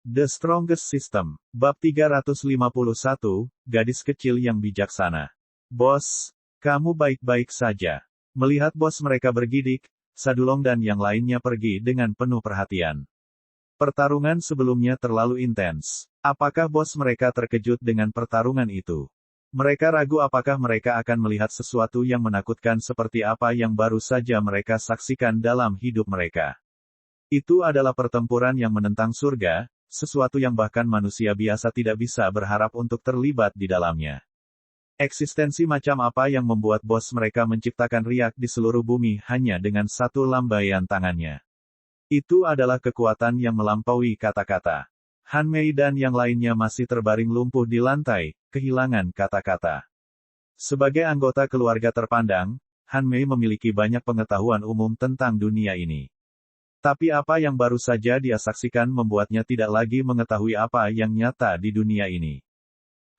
The Strongest System, Bab 351, Gadis Kecil yang Bijaksana. Bos, kamu baik-baik saja. Melihat bos mereka bergidik, Sadulong dan yang lainnya pergi dengan penuh perhatian. Pertarungan sebelumnya terlalu intens. Apakah bos mereka terkejut dengan pertarungan itu? Mereka ragu apakah mereka akan melihat sesuatu yang menakutkan seperti apa yang baru saja mereka saksikan dalam hidup mereka. Itu adalah pertempuran yang menentang surga, sesuatu yang bahkan manusia biasa tidak bisa berharap untuk terlibat di dalamnya. Eksistensi macam apa yang membuat bos mereka menciptakan riak di seluruh bumi hanya dengan satu lambaian tangannya. Itu adalah kekuatan yang melampaui kata-kata. Han Mei dan yang lainnya masih terbaring lumpuh di lantai, kehilangan kata-kata. Sebagai anggota keluarga terpandang, Han Mei memiliki banyak pengetahuan umum tentang dunia ini. Tapi apa yang baru saja dia saksikan membuatnya tidak lagi mengetahui apa yang nyata di dunia ini.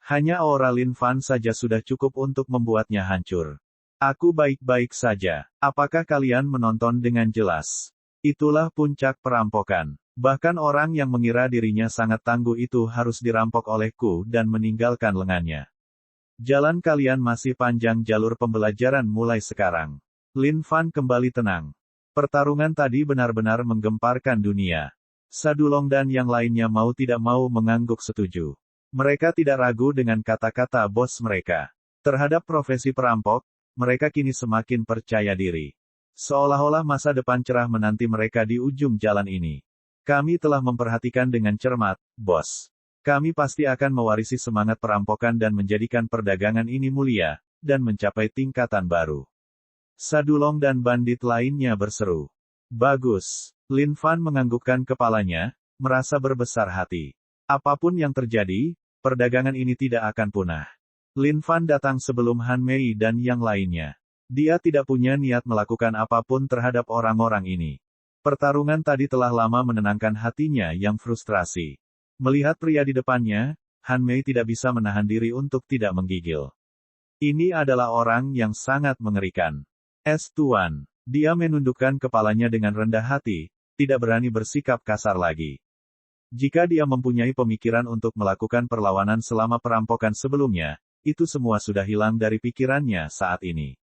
Hanya aura Lin Fan saja sudah cukup untuk membuatnya hancur. Aku baik-baik saja. Apakah kalian menonton dengan jelas? Itulah puncak perampokan. Bahkan orang yang mengira dirinya sangat tangguh itu harus dirampok olehku dan meninggalkan lengannya. Jalan kalian masih panjang, jalur pembelajaran mulai sekarang. Lin Fan kembali tenang. Pertarungan tadi benar-benar menggemparkan dunia. Sadulong dan yang lainnya mau tidak mau mengangguk setuju. Mereka tidak ragu dengan kata-kata bos mereka. Terhadap profesi perampok, mereka kini semakin percaya diri. Seolah-olah masa depan cerah menanti mereka di ujung jalan ini. Kami telah memperhatikan dengan cermat, bos. Kami pasti akan mewarisi semangat perampokan dan menjadikan perdagangan ini mulia, dan mencapai tingkatan baru. Sadulong dan bandit lainnya berseru. Bagus. Lin Fan menganggukkan kepalanya, merasa berbesar hati. Apapun yang terjadi, perdagangan ini tidak akan punah. Lin Fan datang sebelum Han Mei dan yang lainnya. Dia tidak punya niat melakukan apapun terhadap orang-orang ini. Pertarungan tadi telah lama menenangkan hatinya yang frustrasi. Melihat pria di depannya, Han Mei tidak bisa menahan diri untuk tidak menggigil. Ini adalah orang yang sangat mengerikan. Tuan. Dia menundukkan kepalanya dengan rendah hati, tidak berani bersikap kasar lagi. Jika dia mempunyai pemikiran untuk melakukan perlawanan selama perampokan sebelumnya, itu semua sudah hilang dari pikirannya saat ini.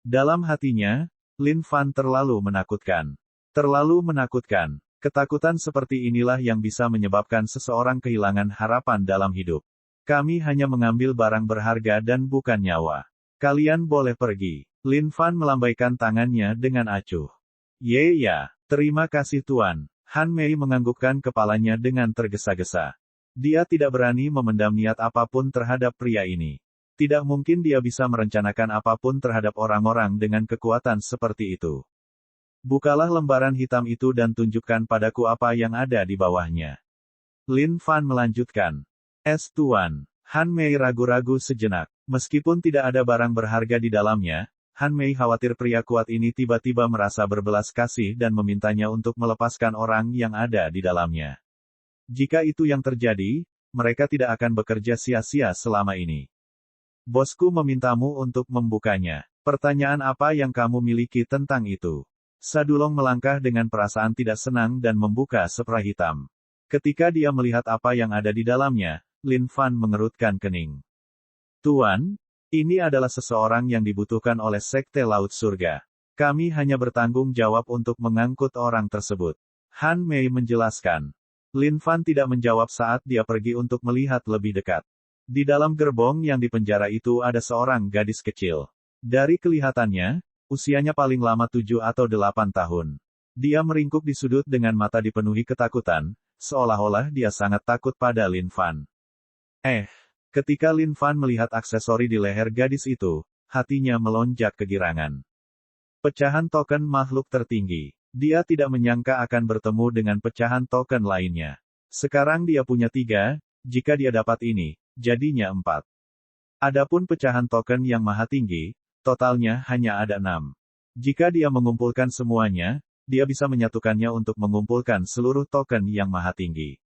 Dalam hatinya, Lin Fan terlalu menakutkan. Terlalu menakutkan. Ketakutan seperti inilah yang bisa menyebabkan seseorang kehilangan harapan dalam hidup. Kami hanya mengambil barang berharga dan bukan nyawa. Kalian boleh pergi. Lin Fan melambaikan tangannya dengan acuh. Ya, terima kasih Tuan. Han Mei menganggukkan kepalanya dengan tergesa-gesa. Dia tidak berani memendam niat apapun terhadap pria ini. Tidak mungkin dia bisa merencanakan apapun terhadap orang-orang dengan kekuatan seperti itu. Bukalah lembaran hitam itu dan tunjukkan padaku apa yang ada di bawahnya. Lin Fan melanjutkan. Tuan. Han Mei ragu-ragu sejenak. Meskipun tidak ada barang berharga di dalamnya, Han Mei khawatir pria kuat ini tiba-tiba merasa berbelas kasih dan memintanya untuk melepaskan orang yang ada di dalamnya. Jika itu yang terjadi, mereka tidak akan bekerja sia-sia selama ini. Bosku memintamu untuk membukanya. Pertanyaan apa yang kamu miliki tentang itu? Sadulong melangkah dengan perasaan tidak senang dan membuka spray hitam. Ketika dia melihat apa yang ada di dalamnya, Lin Fan mengerutkan kening. Tuan, ini adalah seseorang yang dibutuhkan oleh Sekte Laut Surga. Kami hanya bertanggung jawab untuk mengangkut orang tersebut. Han Mei menjelaskan. Lin Fan tidak menjawab saat dia pergi untuk melihat lebih dekat. Di dalam gerbong yang di penjara itu ada seorang gadis kecil. Dari kelihatannya, usianya paling lama 7 atau 8 tahun. Dia meringkuk di sudut dengan mata dipenuhi ketakutan, seolah-olah dia sangat takut pada Lin Fan. Ketika Lin Fan melihat aksesori di leher gadis itu, hatinya melonjak kegirangan. Pecahan token makhluk tertinggi. Dia tidak menyangka akan bertemu dengan pecahan token lainnya. Sekarang dia punya 3, jika dia dapat ini, jadinya 4. Adapun pecahan token yang maha tinggi, totalnya hanya ada 6. Jika dia mengumpulkan semuanya, dia bisa menyatukannya untuk mengumpulkan seluruh token yang maha tinggi.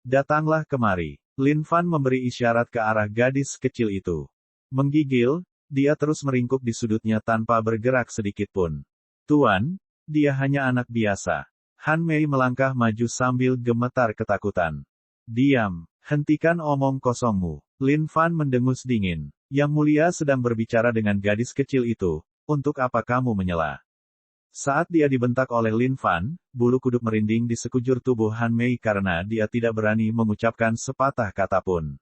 Datanglah kemari. Lin Fan memberi isyarat ke arah gadis kecil itu. Menggigil, dia terus meringkuk di sudutnya tanpa bergerak sedikit pun. Tuan, dia hanya anak biasa. Han Mei melangkah maju sambil gemetar ketakutan. Diam, hentikan omong kosongmu. Lin Fan mendengus dingin. Yang Mulia sedang berbicara dengan gadis kecil itu, untuk apa kamu menyela? Saat dia dibentak oleh Lin Fan, bulu kuduk merinding di sekujur tubuh Han Mei karena dia tidak berani mengucapkan sepatah kata pun.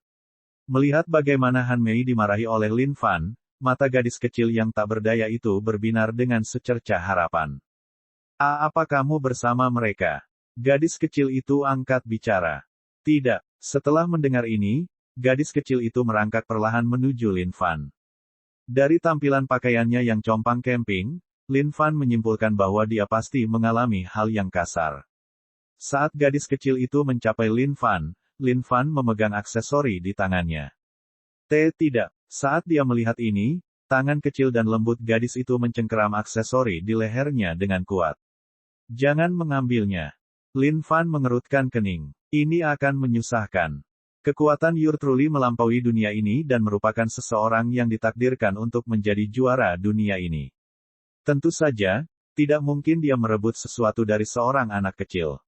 Melihat bagaimana Han Mei dimarahi oleh Lin Fan, mata gadis kecil yang tak berdaya itu berbinar dengan secercah harapan. Apa kamu bersama mereka? Gadis kecil itu angkat bicara. Tidak. Setelah mendengar ini, gadis kecil itu merangkak perlahan menuju Lin Fan. Dari tampilan pakaiannya yang compang camping, Lin Fan menyimpulkan bahwa dia pasti mengalami hal yang kasar. Saat gadis kecil itu mencapai Lin Fan memegang aksesori di tangannya. Tidak. Saat dia melihat ini, tangan kecil dan lembut gadis itu mencengkeram aksesori di lehernya dengan kuat. Jangan mengambilnya. Lin Fan mengerutkan kening. Ini akan menyusahkan. Kekuatan Your Truly melampaui dunia ini dan merupakan seseorang yang ditakdirkan untuk menjadi juara dunia ini. Tentu saja, tidak mungkin dia merebut sesuatu dari seorang anak kecil.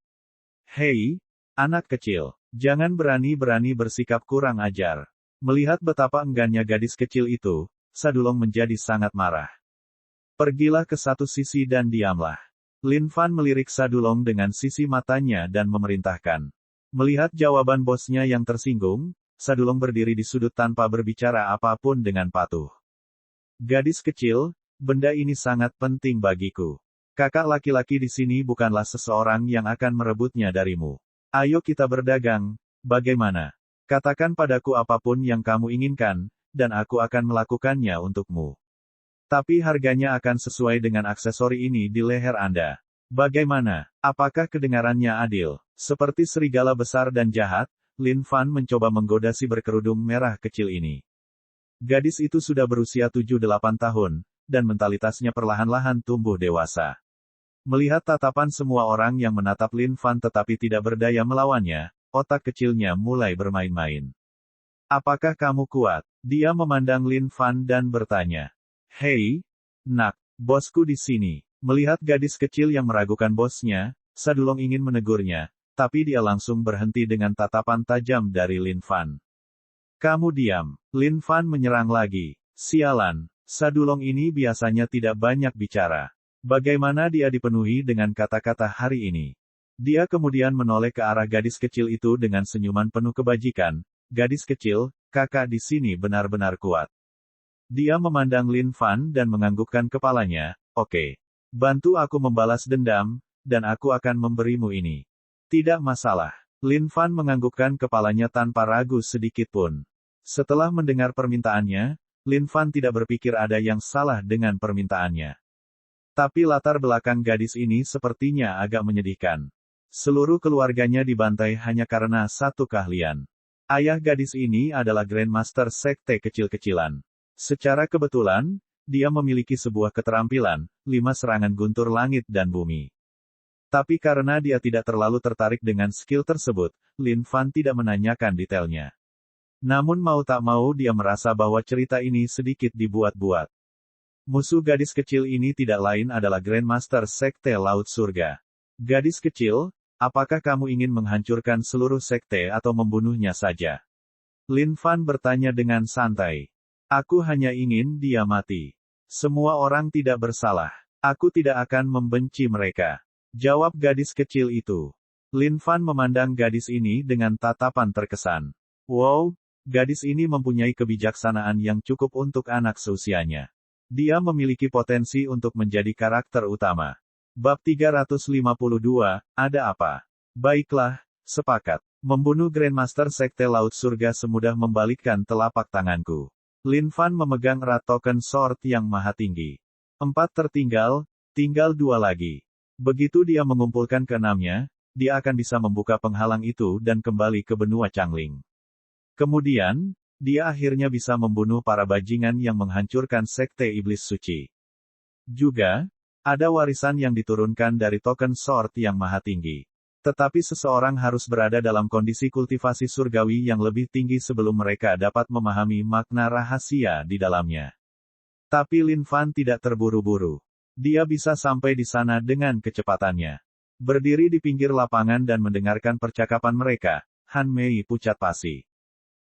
Hei, anak kecil, jangan berani-berani bersikap kurang ajar. Melihat betapa enggannya gadis kecil itu, Sadulong menjadi sangat marah. Pergilah ke satu sisi dan diamlah. Lin Fan melirik Sadulong dengan sisi matanya dan memerintahkan. Melihat jawaban bosnya yang tersinggung, Sadulong berdiri di sudut tanpa berbicara apapun dengan patuh. Gadis kecil, benda ini sangat penting bagiku. Kakak laki-laki di sini bukanlah seseorang yang akan merebutnya darimu. Ayo kita berdagang, bagaimana? Katakan padaku apapun yang kamu inginkan, dan aku akan melakukannya untukmu. Tapi harganya akan sesuai dengan aksesori ini di leher Anda. Bagaimana? Apakah kedengarannya adil? Seperti serigala besar dan jahat, Lin Fan mencoba menggoda si berkerudung merah kecil ini. Gadis itu sudah berusia 7-8 tahun, dan mentalitasnya perlahan-lahan tumbuh dewasa. Melihat tatapan semua orang yang menatap Lin Fan tetapi tidak berdaya melawannya, otak kecilnya mulai bermain-main. Apakah kamu kuat? Dia memandang Lin Fan dan bertanya. Hei, nak, bosku di sini. Melihat gadis kecil yang meragukan bosnya, Sadulong ingin menegurnya, tapi dia langsung berhenti dengan tatapan tajam dari Lin Fan. Kamu diam. Lin Fan menyerang lagi. Sialan. Sadulong ini biasanya tidak banyak bicara. Bagaimana dia dipenuhi dengan kata-kata hari ini? Dia kemudian menoleh ke arah gadis kecil itu dengan senyuman penuh kebajikan. Gadis kecil, kakak di sini benar-benar kuat. Dia memandang Lin Fan dan menganggukkan kepalanya. Oke. Bantu aku membalas dendam, dan aku akan memberimu ini. Tidak masalah. Lin Fan menganggukkan kepalanya tanpa ragu sedikit pun. Setelah mendengar permintaannya, Lin Fan tidak berpikir ada yang salah dengan permintaannya. Tapi latar belakang gadis ini sepertinya agak menyedihkan. Seluruh keluarganya dibantai hanya karena satu keahlian. Ayah gadis ini adalah Grandmaster Sekte kecil-kecilan. Secara kebetulan, dia memiliki sebuah keterampilan, 5 serangan guntur langit dan bumi. Tapi karena dia tidak terlalu tertarik dengan skill tersebut, Lin Fan tidak menanyakan detailnya. Namun mau tak mau dia merasa bahwa cerita ini sedikit dibuat-buat. Musuh gadis kecil ini tidak lain adalah Grandmaster Sekte Laut Surga. Gadis kecil, apakah kamu ingin menghancurkan seluruh sekte atau membunuhnya saja? Lin Fan bertanya dengan santai. Aku hanya ingin dia mati. Semua orang tidak bersalah. Aku tidak akan membenci mereka. Jawab gadis kecil itu. Lin Fan memandang gadis ini dengan tatapan terkesan. Wow, gadis ini mempunyai kebijaksanaan yang cukup untuk anak seusianya. Dia memiliki potensi untuk menjadi karakter utama. Bab 352, ada apa? Baiklah, sepakat. Membunuh Grandmaster Sekte Laut Surga semudah membalikkan telapak tanganku. Lin Fan memegang erat token sword yang maha tinggi. 4 tertinggal, tinggal 2 lagi. Begitu dia mengumpulkan keenamnya, dia akan bisa membuka penghalang itu dan kembali ke benua Changling. Kemudian, dia akhirnya bisa membunuh para bajingan yang menghancurkan Sekte Iblis Suci. Juga, ada warisan yang diturunkan dari token sword yang maha tinggi. Tetapi seseorang harus berada dalam kondisi kultivasi surgawi yang lebih tinggi sebelum mereka dapat memahami makna rahasia di dalamnya. Tapi Lin Fan tidak terburu-buru. Dia bisa sampai di sana dengan kecepatannya. Berdiri di pinggir lapangan dan mendengarkan percakapan mereka, Han Mei pucat pasi.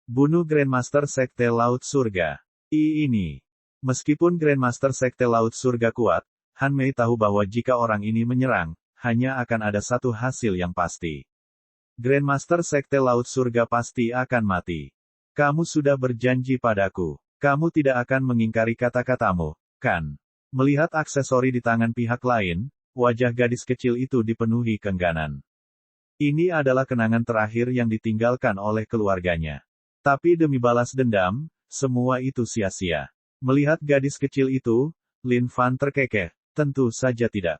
Bunuh Grandmaster Sekte Laut Surga. Ini. Meskipun Grandmaster Sekte Laut Surga kuat, Han Mei tahu bahwa jika orang ini menyerang, hanya akan ada satu hasil yang pasti. Grandmaster Sekte Laut Surga pasti akan mati. Kamu sudah berjanji padaku. Kamu tidak akan mengingkari kata-katamu, kan? Melihat aksesori di tangan pihak lain, wajah gadis kecil itu dipenuhi keengganan. Ini adalah kenangan terakhir yang ditinggalkan oleh keluarganya. Tapi demi balas dendam, semua itu sia-sia. Melihat gadis kecil itu, Lin Fan terkekeh. Tentu saja tidak.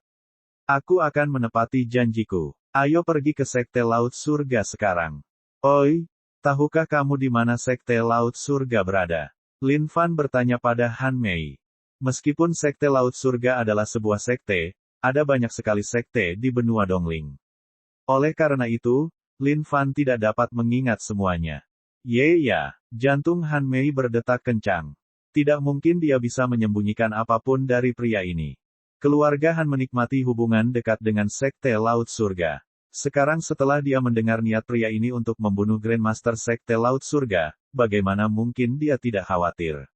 Aku akan menepati janjiku. Ayo pergi ke Sekte Laut Surga sekarang. Oi, tahukah kamu di mana Sekte Laut Surga berada? Lin Fan bertanya pada Han Mei. Meskipun Sekte Laut Surga adalah sebuah sekte, ada banyak sekali sekte di benua Dongling. Oleh karena itu, Lin Fan tidak dapat mengingat semuanya. Ya, jantung Han Mei berdetak kencang. Tidak mungkin dia bisa menyembunyikan apapun dari pria ini. Keluarga Han menikmati hubungan dekat dengan Sekte Laut Surga. Sekarang setelah dia mendengar niat pria ini untuk membunuh Grandmaster Sekte Laut Surga, bagaimana mungkin dia tidak khawatir?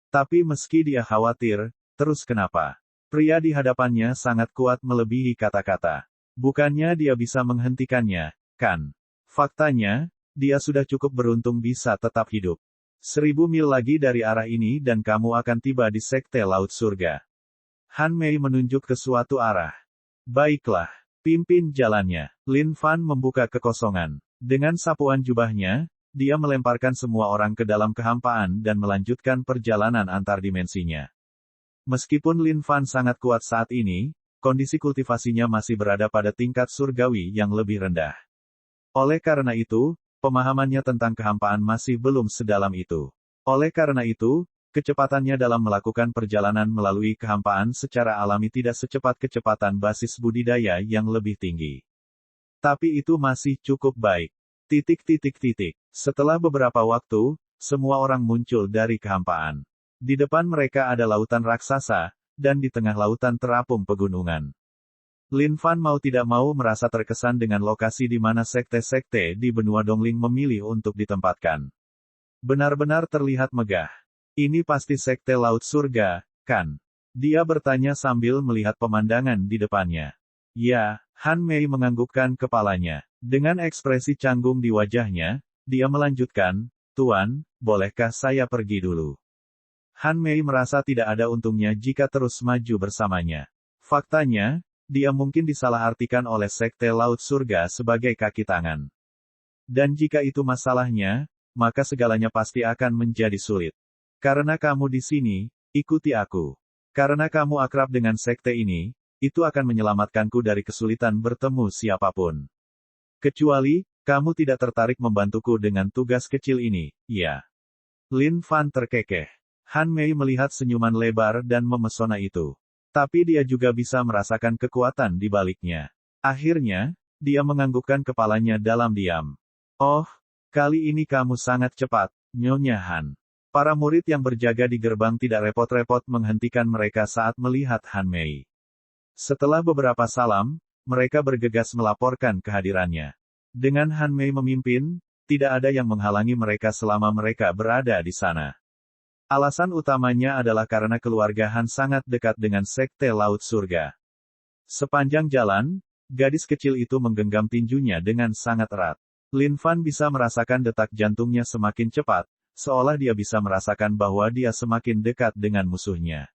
Tapi meski dia khawatir, terus kenapa? Pria di hadapannya sangat kuat melebihi kata-kata. Bukannya dia bisa menghentikannya, kan? Faktanya, dia sudah cukup beruntung bisa tetap hidup. 1000 mil lagi dari arah ini dan kamu akan tiba di Sekte Laut Surga. Han Mei menunjuk ke suatu arah. Baiklah. Pimpin jalannya. Lin Fan membuka kekosongan. Dengan sapuan jubahnya, dia melemparkan semua orang ke dalam kehampaan dan melanjutkan perjalanan antar dimensinya. Meskipun Lin Fan sangat kuat saat ini, kondisi kultivasinya masih berada pada tingkat surgawi yang lebih rendah. Oleh karena itu, pemahamannya tentang kehampaan masih belum sedalam itu. Oleh karena itu, kecepatannya dalam melakukan perjalanan melalui kehampaan secara alami tidak secepat kecepatan basis budidaya yang lebih tinggi. Tapi itu masih cukup baik. Setelah beberapa waktu, semua orang muncul dari kehampaan. Di depan mereka ada lautan raksasa, dan di tengah lautan terapung pegunungan. Lin Fan mau tidak mau merasa terkesan dengan lokasi di mana sekte-sekte di benua Dongling memilih untuk ditempatkan. Benar-benar terlihat megah. Ini pasti Sekte Laut Surga, kan? Dia bertanya sambil melihat pemandangan di depannya. Ya, Han Mei menganggukkan kepalanya. Dengan ekspresi canggung di wajahnya, dia melanjutkan, Tuan, bolehkah saya pergi dulu? Han Mei merasa tidak ada untungnya jika terus maju bersamanya. Faktanya, dia mungkin disalahartikan oleh Sekte Laut Surga sebagai kaki tangan. Dan jika itu masalahnya, maka segalanya pasti akan menjadi sulit. Karena kamu di sini, ikuti aku. Karena kamu akrab dengan sekte ini, itu akan menyelamatkanku dari kesulitan bertemu siapapun. Kecuali, kamu tidak tertarik membantuku dengan tugas kecil ini, ya. Lin Fan terkekeh. Han Mei melihat senyuman lebar dan memesona itu. Tapi dia juga bisa merasakan kekuatan di baliknya. Akhirnya, dia menganggukkan kepalanya dalam diam. Oh, kali ini kamu sangat cepat, Nyonya Han. Para murid yang berjaga di gerbang tidak repot-repot menghentikan mereka saat melihat Han Mei. Setelah beberapa salam, mereka bergegas melaporkan kehadirannya. Dengan Han Mei memimpin, tidak ada yang menghalangi mereka selama mereka berada di sana. Alasan utamanya adalah karena keluarga Han sangat dekat dengan Sekte Laut Surga. Sepanjang jalan, gadis kecil itu menggenggam tinjunya dengan sangat erat. Lin Fan bisa merasakan detak jantungnya semakin cepat, seolah dia bisa merasakan bahwa dia semakin dekat dengan musuhnya.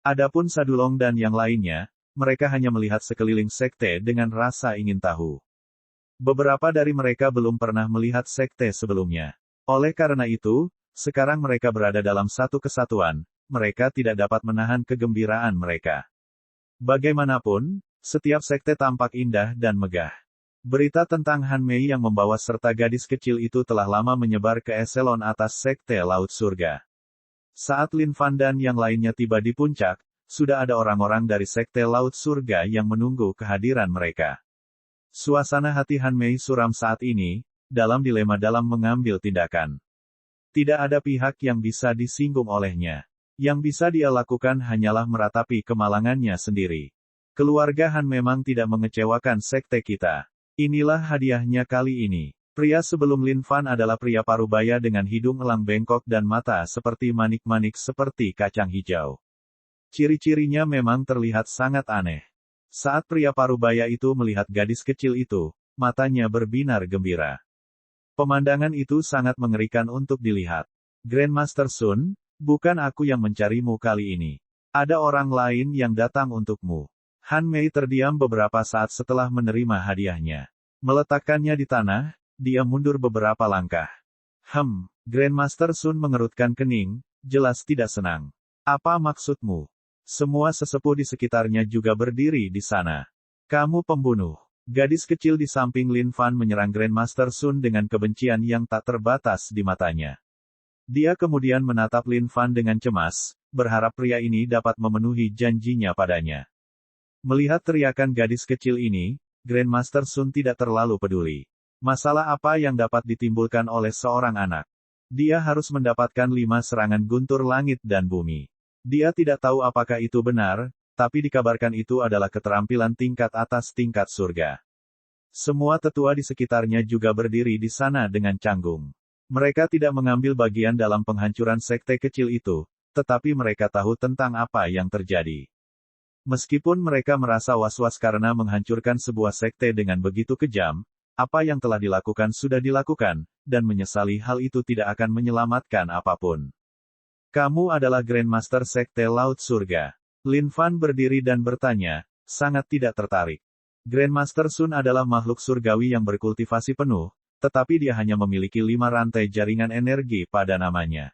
Adapun Sadulong dan yang lainnya, mereka hanya melihat sekeliling sekte dengan rasa ingin tahu. Beberapa dari mereka belum pernah melihat sekte sebelumnya. Oleh karena itu, sekarang mereka berada dalam satu kesatuan, mereka tidak dapat menahan kegembiraan mereka. Bagaimanapun, setiap sekte tampak indah dan megah. Berita tentang Han Mei yang membawa serta gadis kecil itu telah lama menyebar ke eselon atas Sekte Laut Surga. Saat Lin Fan dan yang lainnya tiba di puncak, sudah ada orang-orang dari Sekte Laut Surga yang menunggu kehadiran mereka. Suasana hati Han Mei suram saat ini, dalam dilema dalam mengambil tindakan. Tidak ada pihak yang bisa disinggung olehnya. Yang bisa dia lakukan hanyalah meratapi kemalangannya sendiri. Keluarga Han memang tidak mengecewakan sekte kita. Inilah hadiahnya kali ini. Pria sebelum Lin Fan adalah pria parubaya dengan hidung elang bengkok dan mata seperti manik-manik seperti kacang hijau. Ciri-cirinya memang terlihat sangat aneh. Saat pria parubaya itu melihat gadis kecil itu, matanya berbinar gembira. Pemandangan itu sangat mengerikan untuk dilihat. Grandmaster Sun, bukan aku yang mencarimu kali ini. Ada orang lain yang datang untukmu. Han Mei terdiam beberapa saat setelah menerima hadiahnya. Meletakkannya di tanah, dia mundur beberapa langkah. Grandmaster Sun mengerutkan kening, jelas tidak senang. Apa maksudmu? Semua sesepuh di sekitarnya juga berdiri di sana. Kamu pembunuh. Gadis kecil di samping Lin Fan menyerang Grandmaster Sun dengan kebencian yang tak terbatas di matanya. Dia kemudian menatap Lin Fan dengan cemas, berharap pria ini dapat memenuhi janjinya padanya. Melihat teriakan gadis kecil ini, Grandmaster Sun tidak terlalu peduli. Masalah apa yang dapat ditimbulkan oleh seorang anak? Dia harus mendapatkan 5 serangan guntur langit dan bumi. Dia tidak tahu apakah itu benar, tapi dikabarkan itu adalah keterampilan tingkat atas tingkat surga. Semua tetua di sekitarnya juga berdiri di sana dengan canggung. Mereka tidak mengambil bagian dalam penghancuran sekte kecil itu, tetapi mereka tahu tentang apa yang terjadi. Meskipun mereka merasa was-was karena menghancurkan sebuah sekte dengan begitu kejam, apa yang telah dilakukan sudah dilakukan, dan menyesali hal itu tidak akan menyelamatkan apapun. Kamu adalah Grandmaster Sekte Laut Surga. Lin Fan berdiri dan bertanya, sangat tidak tertarik. Grandmaster Sun adalah makhluk surgawi yang berkultivasi penuh, tetapi dia hanya memiliki 5 rantai jaringan energi pada namanya.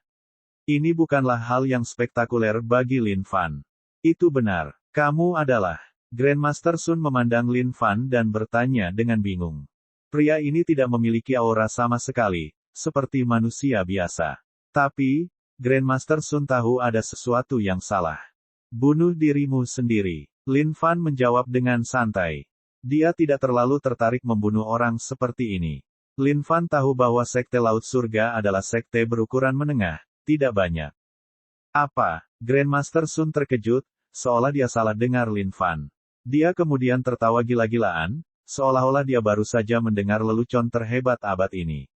Ini bukanlah hal yang spektakuler bagi Lin Fan. Itu benar. Kamu adalah. Grandmaster Sun memandang Lin Fan dan bertanya dengan bingung. Pria ini tidak memiliki aura sama sekali, seperti manusia biasa. Tapi, Grandmaster Sun tahu ada sesuatu yang salah. Bunuh dirimu sendiri. Lin Fan menjawab dengan santai. Dia tidak terlalu tertarik membunuh orang seperti ini. Lin Fan tahu bahwa sekte Laut Surga adalah sekte berukuran menengah, tidak banyak. Apa? Grandmaster Sun terkejut, seolah dia salah dengar Lin Fan. Dia kemudian tertawa gila-gilaan, seolah-olah dia baru saja mendengar lelucon terhebat abad ini.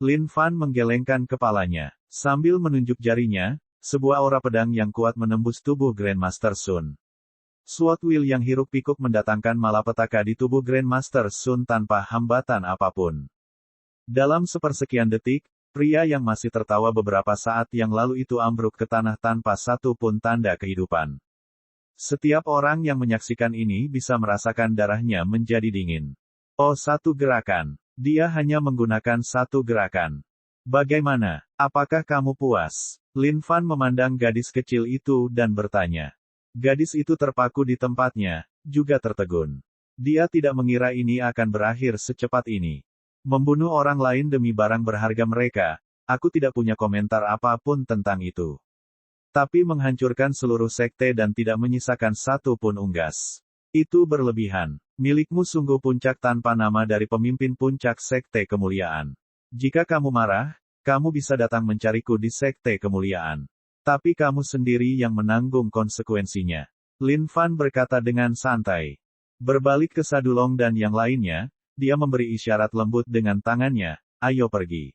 Lin Fan menggelengkan kepalanya. Sambil menunjuk jarinya, sebuah aura pedang yang kuat menembus tubuh Grandmaster Sun. Sword Wheel yang hiruk-pikuk mendatangkan malapetaka di tubuh Grandmaster Sun tanpa hambatan apapun. Dalam sepersekian detik, pria yang masih tertawa beberapa saat yang lalu itu ambruk ke tanah tanpa satu pun tanda kehidupan. Setiap orang yang menyaksikan ini bisa merasakan darahnya menjadi dingin. Oh, satu gerakan. Dia hanya menggunakan satu gerakan. Bagaimana? Apakah kamu puas? Lin Fan memandang gadis kecil itu dan bertanya. Gadis itu terpaku di tempatnya, juga tertegun. Dia tidak mengira ini akan berakhir secepat ini. Membunuh orang lain demi barang berharga mereka, aku tidak punya komentar apapun tentang itu. Tapi menghancurkan seluruh sekte dan tidak menyisakan satu pun unggas. Itu berlebihan. Milikmu sungguh puncak tanpa nama dari pemimpin puncak sekte kemuliaan. Jika kamu marah, kamu bisa datang mencariku di sekte kemuliaan. Tapi kamu sendiri yang menanggung konsekuensinya. Lin Fan berkata dengan santai. Berbalik ke Sadulong dan yang lainnya, dia memberi isyarat lembut dengan tangannya, ayo pergi.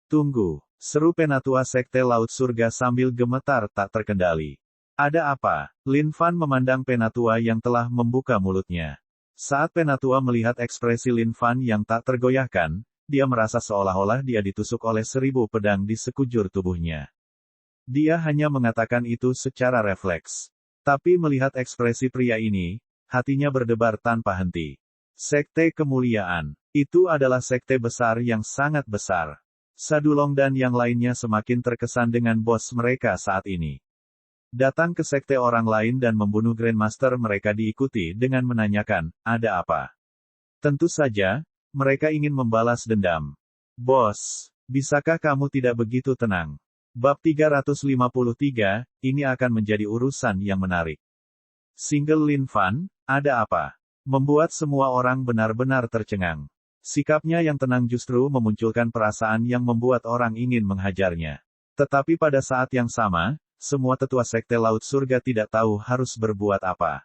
Tunggu, seru penatua sekte Laut Surga sambil gemetar tak terkendali. Ada apa? Lin Fan memandang penatua yang telah membuka mulutnya. Saat penatua melihat ekspresi Lin Fan yang tak tergoyahkan, dia merasa seolah-olah dia ditusuk oleh 1000 pedang di sekujur tubuhnya. Dia hanya mengatakan itu secara refleks. Tapi melihat ekspresi pria ini, hatinya berdebar tanpa henti. Sekte kemuliaan. Itu adalah sekte besar yang sangat besar. Sadulong dan yang lainnya semakin terkesan dengan bos mereka saat ini. Datang ke sekte orang lain dan membunuh Grandmaster mereka diikuti dengan menanyakan, ada apa? Tentu saja, mereka ingin membalas dendam. Bos, bisakah kamu tidak begitu tenang? Bab 353, ini akan menjadi urusan yang menarik. Single Lin Fan, ada apa? Membuat semua orang benar-benar tercengang. Sikapnya yang tenang justru memunculkan perasaan yang membuat orang ingin menghajarnya. Tetapi pada saat yang sama, semua tetua sekte Laut Surga tidak tahu harus berbuat apa.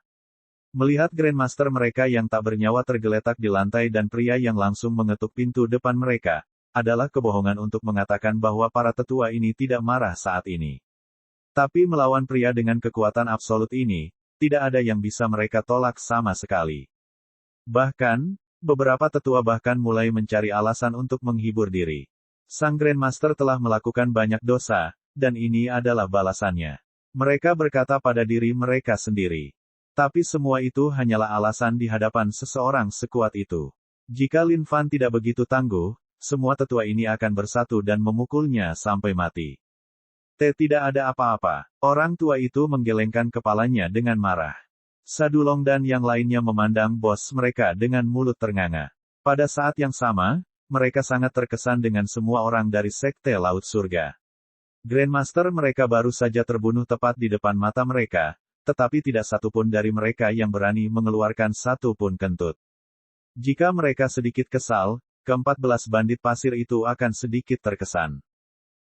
Melihat Grandmaster mereka yang tak bernyawa tergeletak di lantai dan pria yang langsung mengetuk pintu depan mereka, adalah kebohongan untuk mengatakan bahwa para tetua ini tidak marah saat ini. Tapi melawan pria dengan kekuatan absolut ini, tidak ada yang bisa mereka tolak sama sekali. Bahkan, beberapa tetua bahkan mulai mencari alasan untuk menghibur diri. Sang Grandmaster telah melakukan banyak dosa, dan ini adalah balasannya. Mereka berkata pada diri mereka sendiri. Tapi semua itu hanyalah alasan di hadapan seseorang sekuat itu. Jika Lin Fan tidak begitu tangguh, semua tetua ini akan bersatu dan memukulnya sampai mati. Tidak ada apa-apa. Orang tua itu menggelengkan kepalanya dengan marah. Sadulong dan yang lainnya memandang bos mereka dengan mulut ternganga. Pada saat yang sama, mereka sangat terkesan dengan semua orang dari Sekte Laut Surga. Grandmaster mereka baru saja terbunuh tepat di depan mata mereka, tetapi tidak satupun dari mereka yang berani mengeluarkan satu pun kentut. Jika mereka sedikit kesal, ke-14 bandit pasir itu akan sedikit terkesan.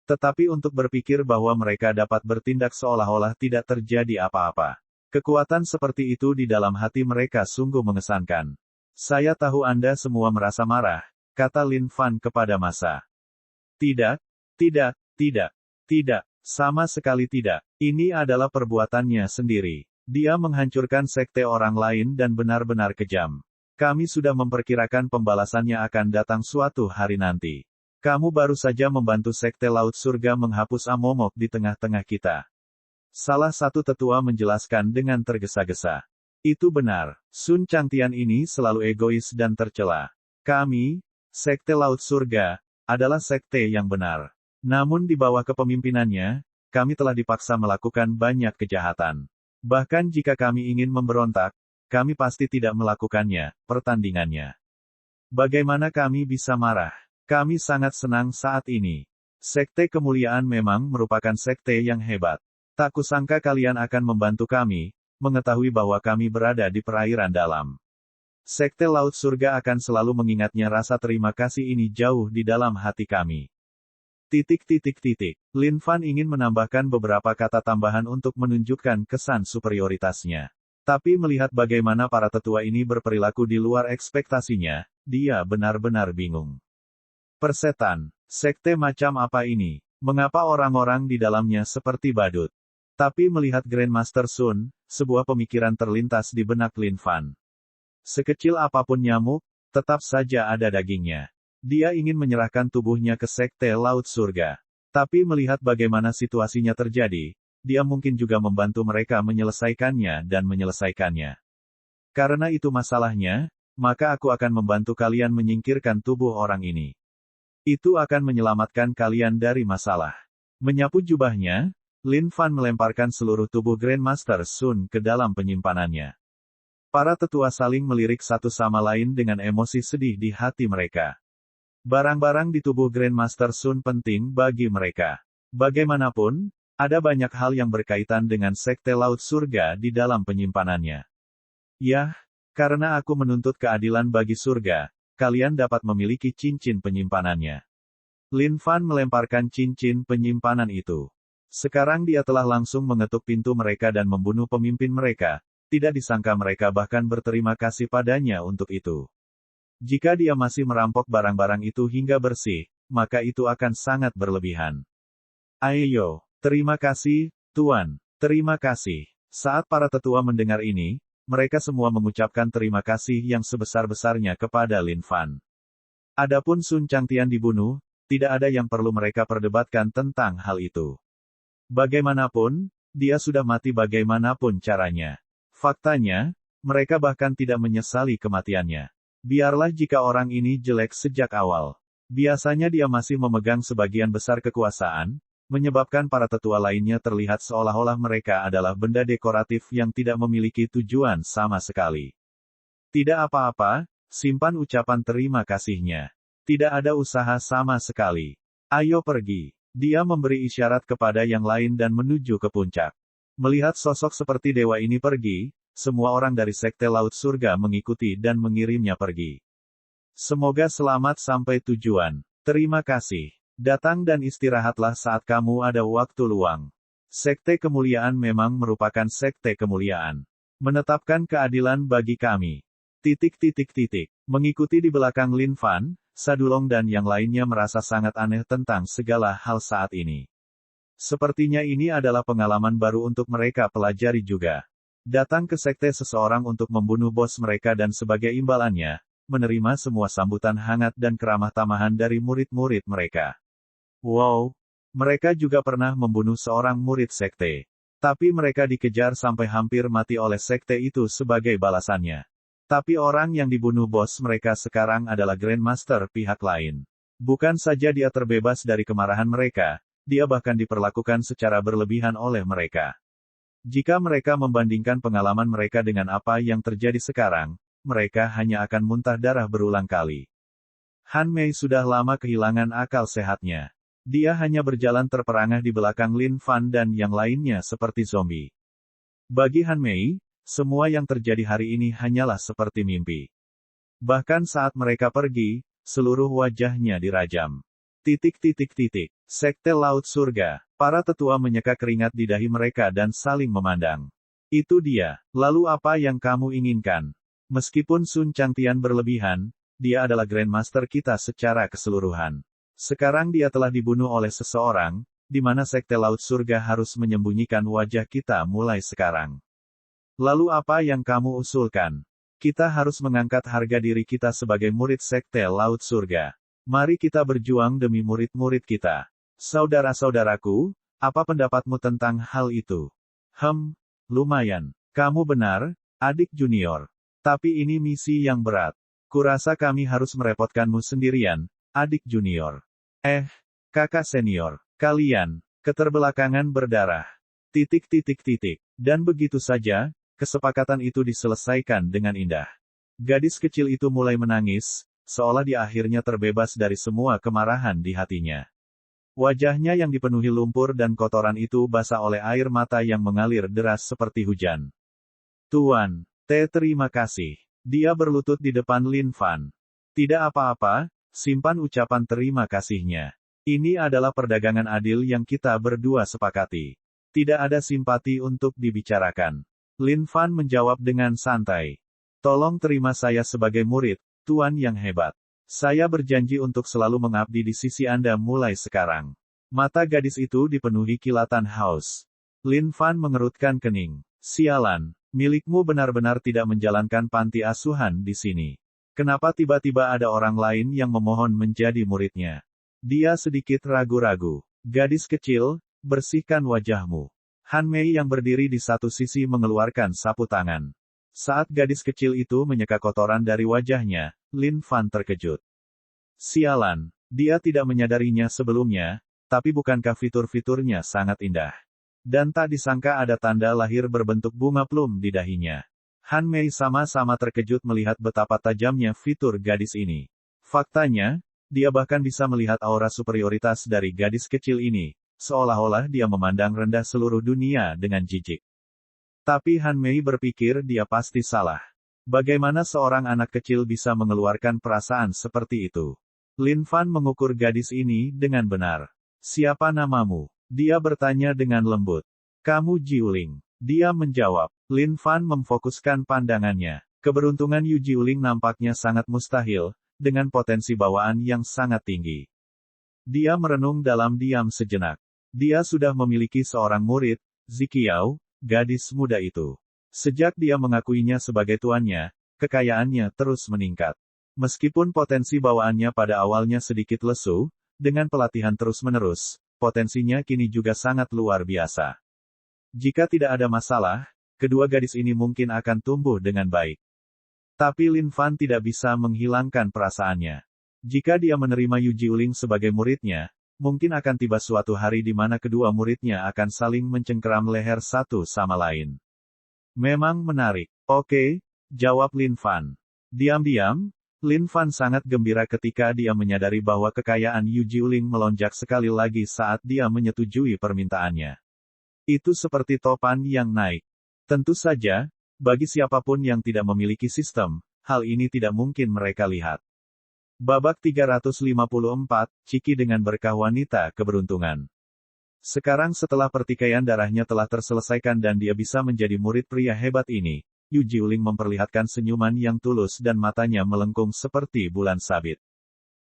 Tetapi untuk berpikir bahwa mereka dapat bertindak seolah-olah tidak terjadi apa-apa. Kekuatan seperti itu di dalam hati mereka sungguh mengesankan. Saya tahu Anda semua merasa marah, kata Lin Fan kepada massa. Tidak, tidak, tidak, tidak. Sama sekali tidak. Ini adalah perbuatannya sendiri. Dia menghancurkan sekte orang lain dan benar-benar kejam. Kami sudah memperkirakan pembalasannya akan datang suatu hari nanti. Kamu baru saja membantu Sekte Laut Surga menghapus Amomok di tengah-tengah kita. Salah satu tetua menjelaskan dengan tergesa-gesa. Itu benar. Sun Changtian ini selalu egois dan tercela. Kami, Sekte Laut Surga, adalah sekte yang benar. Namun di bawah kepemimpinannya, kami telah dipaksa melakukan banyak kejahatan. Bahkan jika kami ingin memberontak, kami pasti tidak melakukannya, pertandingannya. Bagaimana kami bisa marah? Kami sangat senang saat ini. Sekte Kemuliaan memang merupakan sekte yang hebat. Tak kusangka kalian akan membantu kami, mengetahui bahwa kami berada di perairan dalam. Sekte Laut Surga akan selalu mengingatnya rasa terima kasih ini jauh di dalam hati kami. Lin Fan ingin menambahkan beberapa kata tambahan untuk menunjukkan kesan superioritasnya. Tapi melihat bagaimana para tetua ini berperilaku di luar ekspektasinya, dia benar-benar bingung. Persetan, sekte macam apa ini? Mengapa orang-orang di dalamnya seperti badut? Tapi melihat Grandmaster Sun, sebuah pemikiran terlintas di benak Lin Fan. Sekecil apapun nyamuk, tetap saja ada dagingnya. Dia ingin menyerahkan tubuhnya ke Sekte Laut Surga. Tapi melihat bagaimana situasinya terjadi, dia mungkin juga membantu mereka menyelesaikannya dan menyelesaikannya. Karena itu masalahnya, maka aku akan membantu kalian menyingkirkan tubuh orang ini. Itu akan menyelamatkan kalian dari masalah. Menyapu jubahnya, Lin Fan melemparkan seluruh tubuh Grandmaster Sun ke dalam penyimpanannya. Para tetua saling melirik satu sama lain dengan emosi sedih di hati mereka. Barang-barang di tubuh Grandmaster Sun penting bagi mereka. Bagaimanapun, ada banyak hal yang berkaitan dengan Sekte Laut Surga di dalam penyimpanannya. Yah, karena aku menuntut keadilan bagi surga, kalian dapat memiliki cincin penyimpanannya. Lin Fan melemparkan cincin penyimpanan itu. Sekarang dia telah langsung mengetuk pintu mereka dan membunuh pemimpin mereka, tidak disangka mereka bahkan berterima kasih padanya untuk itu. Jika dia masih merampok barang-barang itu hingga bersih, maka itu akan sangat berlebihan. Ayo, terima kasih, Tuan. Terima kasih. Saat para tetua mendengar ini, mereka semua mengucapkan terima kasih yang sebesar-besarnya kepada Lin Fan. Adapun Sun Changtian dibunuh, tidak ada yang perlu mereka perdebatkan tentang hal itu. Bagaimanapun, dia sudah mati bagaimanapun caranya. Faktanya, mereka bahkan tidak menyesali kematiannya. Biarlah jika orang ini jelek sejak awal. Biasanya dia masih memegang sebagian besar kekuasaan, menyebabkan para tetua lainnya terlihat seolah-olah mereka adalah benda dekoratif yang tidak memiliki tujuan sama sekali. Tidak apa-apa, simpan ucapan terima kasihnya. Tidak ada usaha sama sekali. Ayo pergi. Dia memberi isyarat kepada yang lain dan menuju ke puncak. Melihat sosok seperti dewa ini pergi, semua orang dari Sekte Laut Surga mengikuti dan mengirimnya pergi. Semoga selamat sampai tujuan. Terima kasih. Datang dan istirahatlah saat kamu ada waktu luang. Sekte Kemuliaan memang merupakan sekte kemuliaan. Menetapkan keadilan bagi kami. Mengikuti di belakang Lin Fan, Sadulong dan yang lainnya merasa sangat aneh tentang segala hal saat ini. Sepertinya ini adalah pengalaman baru untuk mereka pelajari juga. Datang ke sekte seseorang untuk membunuh bos mereka dan sebagai imbalannya, menerima semua sambutan hangat dan keramah tamahan dari murid-murid mereka. Wow, mereka juga pernah membunuh seorang murid sekte. Tapi mereka dikejar sampai hampir mati oleh sekte itu sebagai balasannya. Tapi orang yang dibunuh bos mereka sekarang adalah Grandmaster pihak lain. Bukan saja dia terbebas dari kemarahan mereka, dia bahkan diperlakukan secara berlebihan oleh mereka. Jika mereka membandingkan pengalaman mereka dengan apa yang terjadi sekarang, mereka hanya akan muntah darah berulang kali. Han Mei sudah lama kehilangan akal sehatnya. Dia hanya berjalan terperangah di belakang Lin Fan dan yang lainnya seperti zombie. Bagi Han Mei, semua yang terjadi hari ini hanyalah seperti mimpi. Bahkan saat mereka pergi, seluruh wajahnya dirajam. Sekte Laut Surga. Para tetua menyeka keringat di dahi mereka dan saling memandang. Itu dia. Lalu apa yang kamu inginkan? Meskipun Sun Changtian berlebihan, dia adalah Grandmaster kita secara keseluruhan. Sekarang dia telah dibunuh oleh seseorang, di mana Sekte Laut Surga harus menyembunyikan wajah kita mulai sekarang. Lalu apa yang kamu usulkan? Kita harus mengangkat harga diri kita sebagai murid Sekte Laut Surga. Mari kita berjuang demi murid-murid kita. Saudara-saudaraku, apa pendapatmu tentang hal itu? Lumayan. Kamu benar, adik junior. Tapi ini misi yang berat. Kurasa kami harus merepotkanmu sendirian, adik junior. Kakak senior. Kalian, keterbelakangan berdarah. Dan begitu saja, kesepakatan itu diselesaikan dengan indah. Gadis kecil itu mulai menangis, seolah dia akhirnya terbebas dari semua kemarahan di hatinya. Wajahnya yang dipenuhi lumpur dan kotoran itu basah oleh air mata yang mengalir deras seperti hujan. Tuan, terima kasih. Dia berlutut di depan Lin Fan. Tidak apa-apa, simpan ucapan terima kasihnya. Ini adalah perdagangan adil yang kita berdua sepakati. Tidak ada simpati untuk dibicarakan. Lin Fan menjawab dengan santai. Tolong terima saya sebagai murid, Tuan yang hebat. Saya berjanji untuk selalu mengabdi di sisi Anda mulai sekarang. Mata gadis itu dipenuhi kilatan haus. Lin Fan mengerutkan kening. Sialan, milikmu benar-benar tidak menjalankan panti asuhan di sini. Kenapa tiba-tiba ada orang lain yang memohon menjadi muridnya? Dia sedikit ragu-ragu. Gadis kecil, bersihkan wajahmu. Han Mei yang berdiri di satu sisi mengeluarkan sapu tangan. Saat gadis kecil itu menyeka kotoran dari wajahnya, Lin Fan terkejut. Sialan, dia tidak menyadarinya sebelumnya, tapi bukankah fitur-fiturnya sangat indah? Dan tak disangka ada tanda lahir berbentuk bunga plum di dahinya. Han Mei sama-sama terkejut melihat betapa tajamnya fitur gadis ini. Faktanya, dia bahkan bisa melihat aura superioritas dari gadis kecil ini, seolah-olah dia memandang rendah seluruh dunia dengan jijik. Tapi Han Mei berpikir dia pasti salah. Bagaimana seorang anak kecil bisa mengeluarkan perasaan seperti itu? Lin Fan mengukur gadis ini dengan benar. Siapa namamu? Dia bertanya dengan lembut. Kamu Jiuling. Dia menjawab. Lin Fan memfokuskan pandangannya. Keberuntungan Yu Jiuling nampaknya sangat mustahil, dengan potensi bawaan yang sangat tinggi. Dia merenung dalam diam sejenak. Dia sudah memiliki seorang murid, Ziqiao, gadis muda itu. Sejak dia mengakuinya sebagai tuannya, kekayaannya terus meningkat. Meskipun potensi bawaannya pada awalnya sedikit lesu, dengan pelatihan terus-menerus, potensinya kini juga sangat luar biasa. Jika tidak ada masalah, kedua gadis ini mungkin akan tumbuh dengan baik. Tapi Lin Fan tidak bisa menghilangkan perasaannya. Jika dia menerima Yu Jiuling sebagai muridnya, mungkin akan tiba suatu hari di mana kedua muridnya akan saling mencengkeram leher satu sama lain. Memang menarik. Oke, jawab Lin Fan. Diam-diam, Lin Fan sangat gembira ketika dia menyadari bahwa kekayaan Yu Jiuling melonjak sekali lagi saat dia menyetujui permintaannya. Itu seperti topan yang naik. Tentu saja, bagi siapapun yang tidak memiliki sistem, hal ini tidak mungkin mereka lihat. Babak 354, Ciki dengan berkah wanita keberuntungan. Sekarang setelah pertikaian darahnya telah terselesaikan dan dia bisa menjadi murid pria hebat ini, Yu Jiuling memperlihatkan senyuman yang tulus dan matanya melengkung seperti bulan sabit.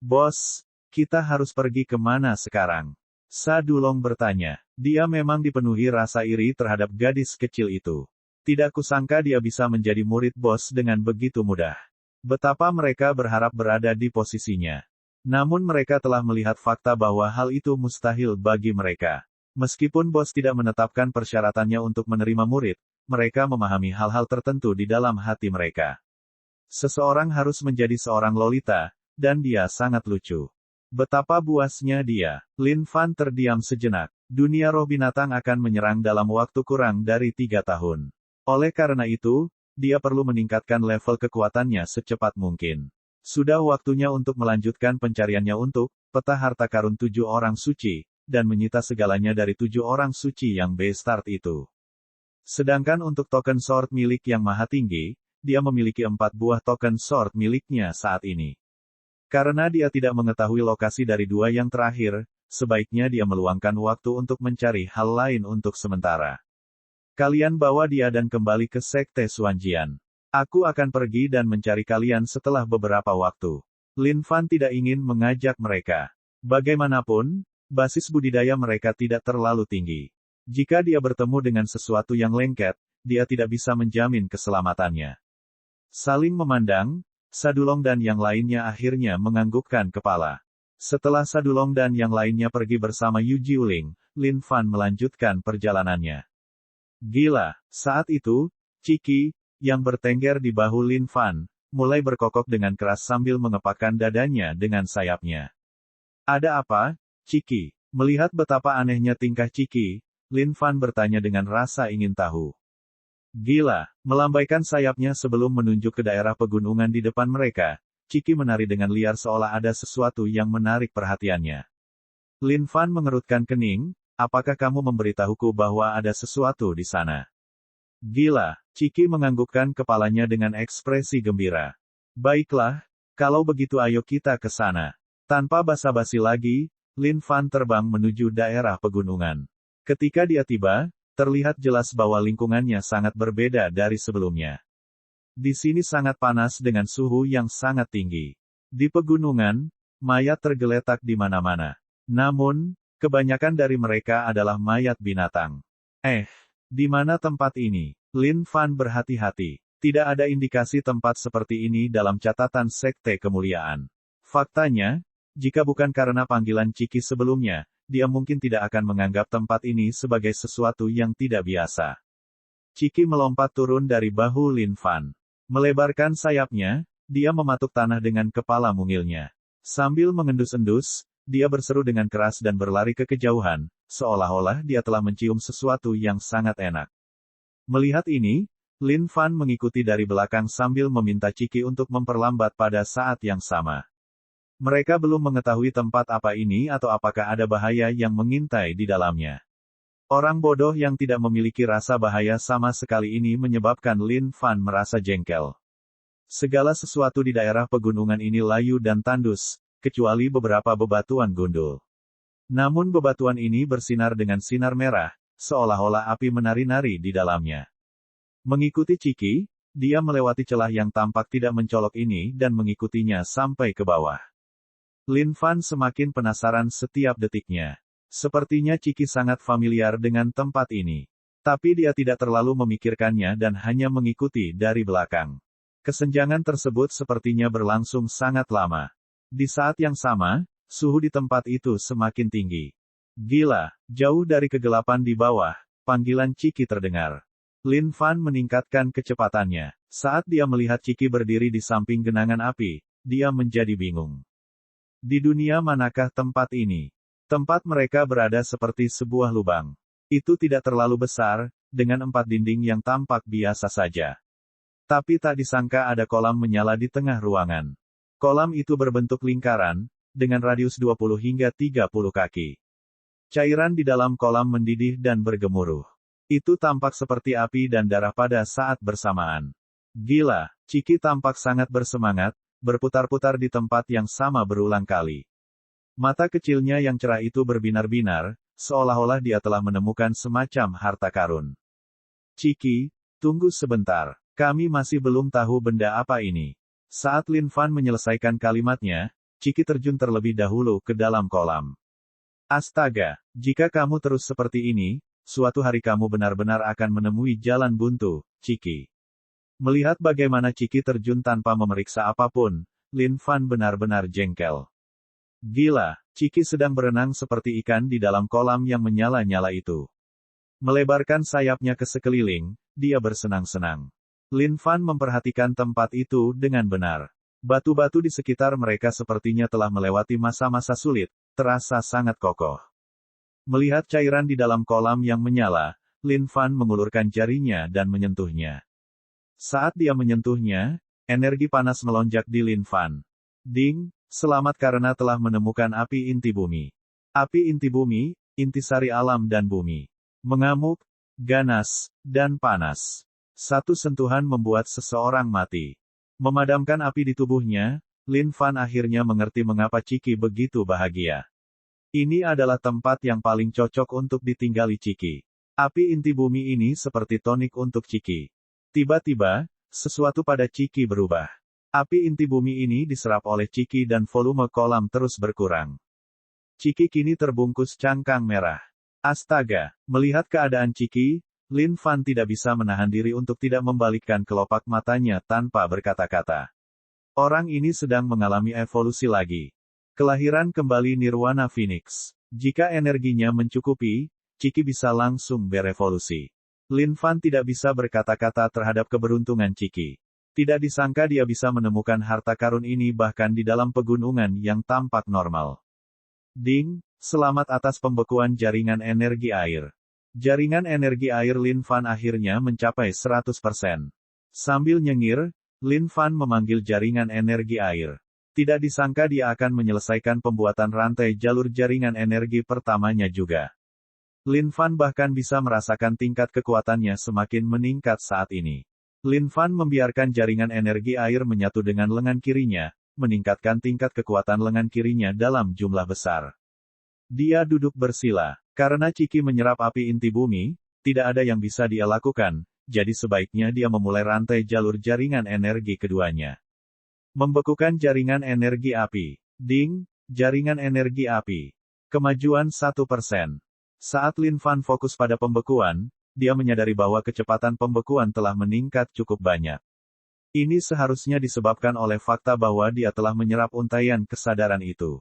Bos, kita harus pergi kemana sekarang? Sa Dulong bertanya. Dia memang dipenuhi rasa iri terhadap gadis kecil itu. Tidak kusangka dia bisa menjadi murid bos dengan begitu mudah. Betapa mereka berharap berada di posisinya. Namun mereka telah melihat fakta bahwa hal itu mustahil bagi mereka. Meskipun bos tidak menetapkan persyaratannya untuk menerima murid, mereka memahami hal-hal tertentu di dalam hati mereka. Seseorang harus menjadi seorang lolita, dan dia sangat lucu. Betapa buasnya dia. Lin Fan terdiam sejenak. Dunia roh binatang akan menyerang dalam waktu kurang dari 3 tahun. Oleh karena itu, dia perlu meningkatkan level kekuatannya secepat mungkin. Sudah waktunya untuk melanjutkan pencariannya untuk peta harta karun 7 orang suci, dan menyita segalanya dari 7 orang suci yang B-Start itu. Sedangkan untuk token sword milik yang maha tinggi, dia memiliki 4 buah token sword miliknya saat ini. Karena dia tidak mengetahui lokasi dari 2 yang terakhir, sebaiknya dia meluangkan waktu untuk mencari hal lain untuk sementara. Kalian bawa dia dan kembali ke Sekte Xuanjian. Aku akan pergi dan mencari kalian setelah beberapa waktu. Lin Fan tidak ingin mengajak mereka. Bagaimanapun, basis budidaya mereka tidak terlalu tinggi. Jika dia bertemu dengan sesuatu yang lengket, dia tidak bisa menjamin keselamatannya. Saling memandang, Sa Dulong dan yang lainnya akhirnya menganggukkan kepala. Setelah Sa Dulong dan yang lainnya pergi bersama Yu Jiuling, Lin Fan melanjutkan perjalanannya. Gila, saat itu, Ciki, yang bertengger di bahu Lin Fan, mulai berkokok dengan keras sambil mengepakkan dadanya dengan sayapnya. Ada apa, Ciki? Melihat betapa anehnya tingkah Ciki, Lin Fan bertanya dengan rasa ingin tahu. Gila, melambaikan sayapnya sebelum menunjuk ke daerah pegunungan di depan mereka, Ciki menari dengan liar seolah ada sesuatu yang menarik perhatiannya. Lin Fan mengerutkan kening, apakah kamu memberitahuku bahwa ada sesuatu di sana? Gila, Ciki menganggukkan kepalanya dengan ekspresi gembira. Baiklah, kalau begitu ayo kita ke sana. Tanpa basa-basi lagi, Lin Fan terbang menuju daerah pegunungan. Ketika dia tiba, terlihat jelas bahwa lingkungannya sangat berbeda dari sebelumnya. Di sini sangat panas dengan suhu yang sangat tinggi. Di pegunungan, mayat tergeletak di mana-mana. Namun, kebanyakan dari mereka adalah mayat binatang. Di mana tempat ini? Lin Fan berhati-hati. Tidak ada indikasi tempat seperti ini dalam catatan Sekte Kemuliaan. Faktanya, jika bukan karena panggilan Ciki sebelumnya, dia mungkin tidak akan menganggap tempat ini sebagai sesuatu yang tidak biasa. Ciki melompat turun dari bahu Lin Fan. Melebarkan sayapnya, dia mematuk tanah dengan kepala mungilnya. Sambil mengendus-endus, dia berseru dengan keras dan berlari ke kejauhan, seolah-olah dia telah mencium sesuatu yang sangat enak. Melihat ini, Lin Fan mengikuti dari belakang sambil meminta Ciki untuk memperlambat pada saat yang sama. Mereka belum mengetahui tempat apa ini atau apakah ada bahaya yang mengintai di dalamnya. Orang bodoh yang tidak memiliki rasa bahaya sama sekali ini menyebabkan Lin Fan merasa jengkel. Segala sesuatu di daerah pegunungan ini layu dan tandus, kecuali beberapa bebatuan gundul. Namun bebatuan ini bersinar dengan sinar merah, seolah-olah api menari-nari di dalamnya. Mengikuti Ciki, dia melewati celah yang tampak tidak mencolok ini dan mengikutinya sampai ke bawah. Lin Fan semakin penasaran setiap detiknya. Sepertinya Ciki sangat familiar dengan tempat ini. Tapi dia tidak terlalu memikirkannya dan hanya mengikuti dari belakang. Kesenjangan tersebut sepertinya berlangsung sangat lama. Di saat yang sama, suhu di tempat itu semakin tinggi. Gila, jauh dari kegelapan di bawah, panggilan Ciki terdengar. Lin Fan meningkatkan kecepatannya. Saat dia melihat Ciki berdiri di samping genangan api, dia menjadi bingung. Di dunia manakah tempat ini? Tempat mereka berada seperti sebuah lubang. Itu tidak terlalu besar, dengan 4 dinding yang tampak biasa saja. Tapi tak disangka ada kolam menyala di tengah ruangan. Kolam itu berbentuk lingkaran, dengan radius 20 hingga 30 kaki. Cairan di dalam kolam mendidih dan bergemuruh. Itu tampak seperti api dan darah pada saat bersamaan. Gila, Ciki tampak sangat bersemangat, berputar-putar di tempat yang sama berulang kali. Mata kecilnya yang cerah itu berbinar-binar, seolah-olah dia telah menemukan semacam harta karun. Ciki, tunggu sebentar. Kami masih belum tahu benda apa ini. Saat Lin Fan menyelesaikan kalimatnya, Ciki terjun terlebih dahulu ke dalam kolam. Astaga, jika kamu terus seperti ini, suatu hari kamu benar-benar akan menemui jalan buntu, Ciki. Melihat bagaimana Ciki terjun tanpa memeriksa apapun, Lin Fan benar-benar jengkel. Gila, Ciki sedang berenang seperti ikan di dalam kolam yang menyala-nyala itu. Melebarkan sayapnya ke sekeliling, dia bersenang-senang. Lin Fan memperhatikan tempat itu dengan benar. Batu-batu di sekitar mereka sepertinya telah melewati masa-masa sulit, terasa sangat kokoh. Melihat cairan di dalam kolam yang menyala, Lin Fan mengulurkan jarinya dan menyentuhnya. Saat dia menyentuhnya, energi panas melonjak di Lin Fan. Ding, selamat karena telah menemukan api inti bumi. Api inti bumi, intisari alam dan bumi. Mengamuk, ganas, dan panas. Satu sentuhan membuat seseorang mati. Memadamkan api di tubuhnya, Lin Fan akhirnya mengerti mengapa Ciki begitu bahagia. Ini adalah tempat yang paling cocok untuk ditinggali Ciki. Api inti bumi ini seperti tonik untuk Ciki. Tiba-tiba, sesuatu pada Ciki berubah. Api inti bumi ini diserap oleh Ciki dan volume kolam terus berkurang. Ciki kini terbungkus cangkang merah. Astaga, melihat keadaan Ciki, Lin Fan tidak bisa menahan diri untuk tidak membalikkan kelopak matanya tanpa berkata-kata. Orang ini sedang mengalami evolusi lagi. Kelahiran kembali Nirwana Phoenix. Jika energinya mencukupi, Ciki bisa langsung berevolusi. Lin Fan tidak bisa berkata-kata terhadap keberuntungan Ciki. Tidak disangka dia bisa menemukan harta karun ini bahkan di dalam pegunungan yang tampak normal. Ding, selamat atas pembekuan jaringan energi air. Jaringan energi air Lin Fan akhirnya mencapai 100%. Sambil nyengir, Lin Fan memanggil jaringan energi air. Tidak disangka dia akan menyelesaikan pembuatan rantai jalur jaringan energi pertamanya juga. Lin Fan bahkan bisa merasakan tingkat kekuatannya semakin meningkat saat ini. Lin Fan membiarkan jaringan energi air menyatu dengan lengan kirinya, meningkatkan tingkat kekuatan lengan kirinya dalam jumlah besar. Dia duduk bersila. Karena Ciki menyerap api inti bumi, tidak ada yang bisa dia lakukan, jadi sebaiknya dia memulai rantai jalur jaringan energi keduanya. Membekukan jaringan energi api. Ding, jaringan energi api. Kemajuan 1%. Saat Lin Fan fokus pada pembekuan, dia menyadari bahwa kecepatan pembekuan telah meningkat cukup banyak. Ini seharusnya disebabkan oleh fakta bahwa dia telah menyerap untaian kesadaran itu.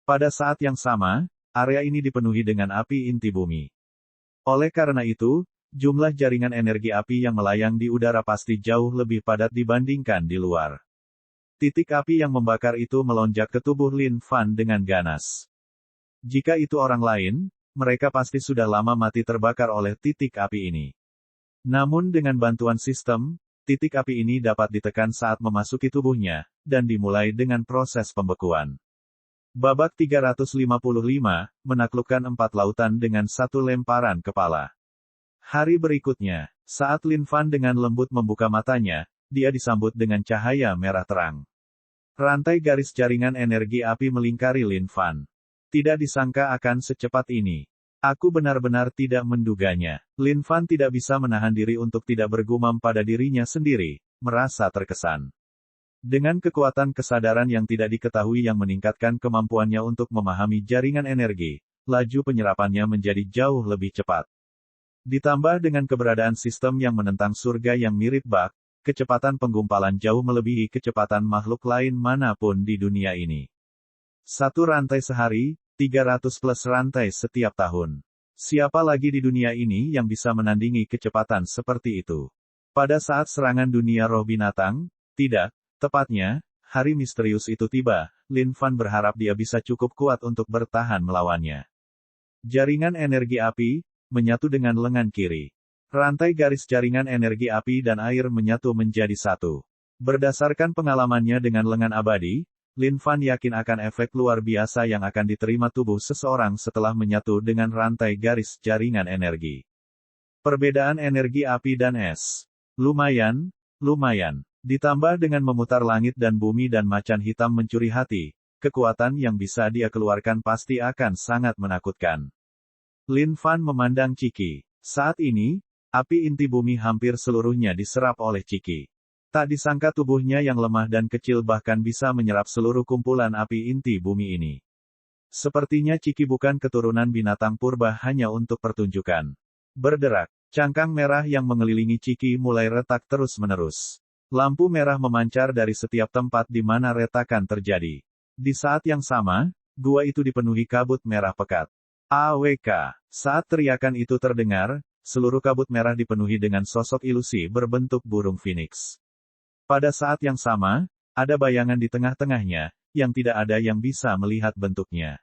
Pada saat yang sama, area ini dipenuhi dengan api inti bumi. Oleh karena itu, jumlah jaringan energi api yang melayang di udara pasti jauh lebih padat dibandingkan di luar. Titik api yang membakar itu melonjak ke tubuh Lin Fan dengan ganas. Jika itu orang lain, mereka pasti sudah lama mati terbakar oleh titik api ini. Namun dengan bantuan sistem, titik api ini dapat ditekan saat memasuki tubuhnya, dan dimulai dengan proses pembekuan. Babak 355, menaklukkan 4 lautan dengan 1 lemparan kepala. Hari berikutnya, saat Lin Fan dengan lembut membuka matanya, dia disambut dengan cahaya merah terang. Rantai garis jaringan energi api melingkari Lin Fan. Tidak disangka akan secepat ini. Aku benar-benar tidak menduganya. Lin Fan tidak bisa menahan diri untuk tidak bergumam pada dirinya sendiri, merasa terkesan. Dengan kekuatan kesadaran yang tidak diketahui yang meningkatkan kemampuannya untuk memahami jaringan energi, laju penyerapannya menjadi jauh lebih cepat. Ditambah dengan keberadaan sistem yang menentang surga yang mirip bak, kecepatan penggumpalan jauh melebihi kecepatan makhluk lain manapun di dunia ini. Satu rantai sehari, 300 plus rantai setiap tahun. Siapa lagi di dunia ini yang bisa menandingi kecepatan seperti itu? Pada saat serangan dunia roh binatang, tidak. Tepatnya, hari misterius itu tiba, Lin Fan berharap dia bisa cukup kuat untuk bertahan melawannya. Jaringan energi api, menyatu dengan lengan kiri. Rantai garis jaringan energi api dan air menyatu menjadi satu. Berdasarkan pengalamannya dengan lengan abadi, Lin Fan yakin akan efek luar biasa yang akan diterima tubuh seseorang setelah menyatu dengan rantai garis jaringan energi. Perbedaan energi api dan es. Lumayan. Ditambah dengan memutar langit dan bumi dan macan hitam mencuri hati, kekuatan yang bisa dia keluarkan pasti akan sangat menakutkan. Lin Fan memandang Ciki. Saat ini, Api inti bumi hampir seluruhnya diserap oleh Chiki. Tak disangka tubuhnya yang lemah dan kecil bahkan bisa menyerap seluruh kumpulan api inti bumi ini. Sepertinya Chiki bukan keturunan binatang purba hanya untuk pertunjukan. Berderak, cangkang merah yang mengelilingi Chiki mulai retak terus-menerus. Lampu merah memancar dari setiap tempat di mana retakan terjadi. Di saat yang sama, gua itu dipenuhi kabut merah pekat. AWK. Saat teriakan itu terdengar, seluruh kabut merah dipenuhi dengan sosok ilusi berbentuk burung phoenix. Pada saat yang sama, ada bayangan di tengah-tengahnya, yang tidak ada yang bisa melihat bentuknya.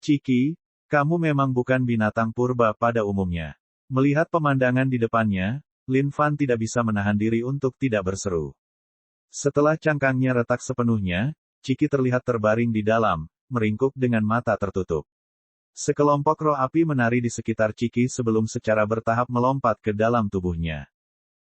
Chiki, kamu memang bukan binatang purba pada umumnya. Melihat pemandangan di depannya, Lin Fan tidak bisa menahan diri untuk tidak berseru. Setelah cangkangnya retak sepenuhnya, Chiki terlihat terbaring di dalam, meringkuk dengan mata tertutup. Sekelompok roh api menari di sekitar Chiki sebelum secara bertahap melompat ke dalam tubuhnya.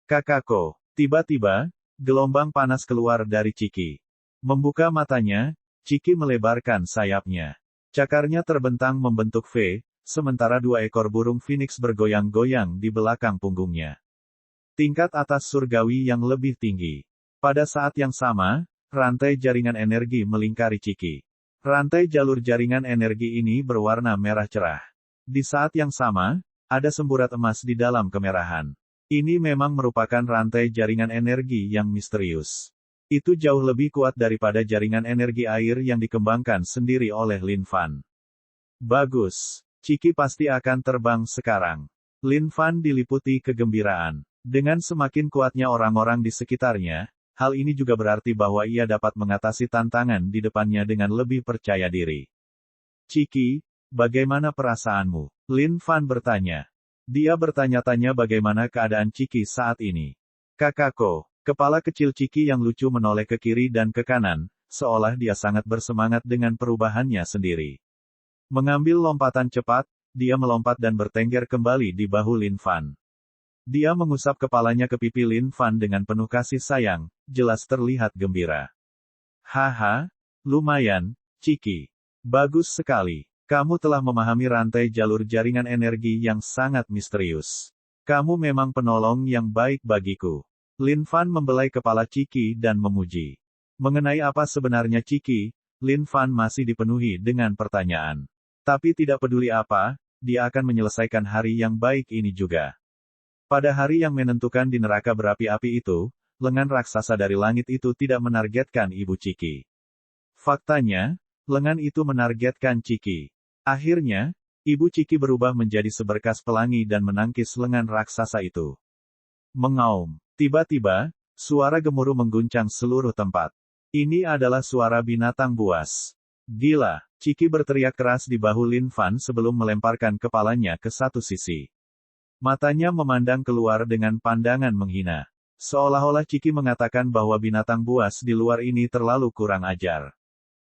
Kakako, tiba-tiba, gelombang panas keluar dari Chiki. Membuka matanya, Chiki melebarkan sayapnya. Cakarnya terbentang membentuk V, sementara dua ekor burung phoenix bergoyang-goyang di belakang punggungnya. Tingkat atas surgawi yang lebih tinggi. Pada saat yang sama, rantai jaringan energi melingkari Chiki. Rantai jalur jaringan energi ini berwarna merah cerah. Di saat yang sama, ada semburat emas di dalam kemerahan. Ini memang merupakan rantai jaringan energi yang misterius. Itu jauh lebih kuat daripada jaringan energi air yang dikembangkan sendiri oleh Lin Fan. Bagus. Chiki pasti akan terbang sekarang. Lin Fan diliputi kegembiraan. Dengan semakin kuatnya orang-orang di sekitarnya, hal ini juga berarti bahwa ia dapat mengatasi tantangan di depannya dengan lebih percaya diri. Chiki, bagaimana perasaanmu? Lin Fan bertanya. Dia bertanya-tanya bagaimana keadaan Chiki saat ini. Kakako, kepala kecil Chiki yang lucu menoleh ke kiri dan ke kanan, seolah dia sangat bersemangat dengan perubahannya sendiri. Mengambil lompatan cepat, dia melompat dan bertengger kembali di bahu Lin Fan. Dia mengusap kepalanya ke pipi Lin Fan dengan penuh kasih sayang, jelas terlihat gembira. Haha, lumayan, Chiki. Bagus sekali. Kamu telah memahami rantai jalur jaringan energi yang sangat misterius. Kamu memang penolong yang baik bagiku. Lin Fan membelai kepala Chiki dan memuji. Mengenai apa sebenarnya Chiki, Lin Fan masih dipenuhi dengan pertanyaan. Tapi tidak peduli apa, dia akan menyelesaikan hari yang baik ini juga. Pada hari yang menentukan di neraka berapi-api itu, lengan raksasa dari langit itu tidak menargetkan Ibu Chiki. Faktanya, lengan itu menargetkan Chiki. Akhirnya, Ibu Chiki berubah menjadi seberkas pelangi dan menangkis lengan raksasa itu. Mengaum. Tiba-tiba, suara gemuruh mengguncang seluruh tempat. Ini adalah suara binatang buas. Gila, Chiki berteriak keras di bahu Lin Fan sebelum melemparkan kepalanya ke satu sisi. Matanya memandang keluar dengan pandangan menghina. Seolah-olah Chiki mengatakan bahwa binatang buas di luar ini terlalu kurang ajar.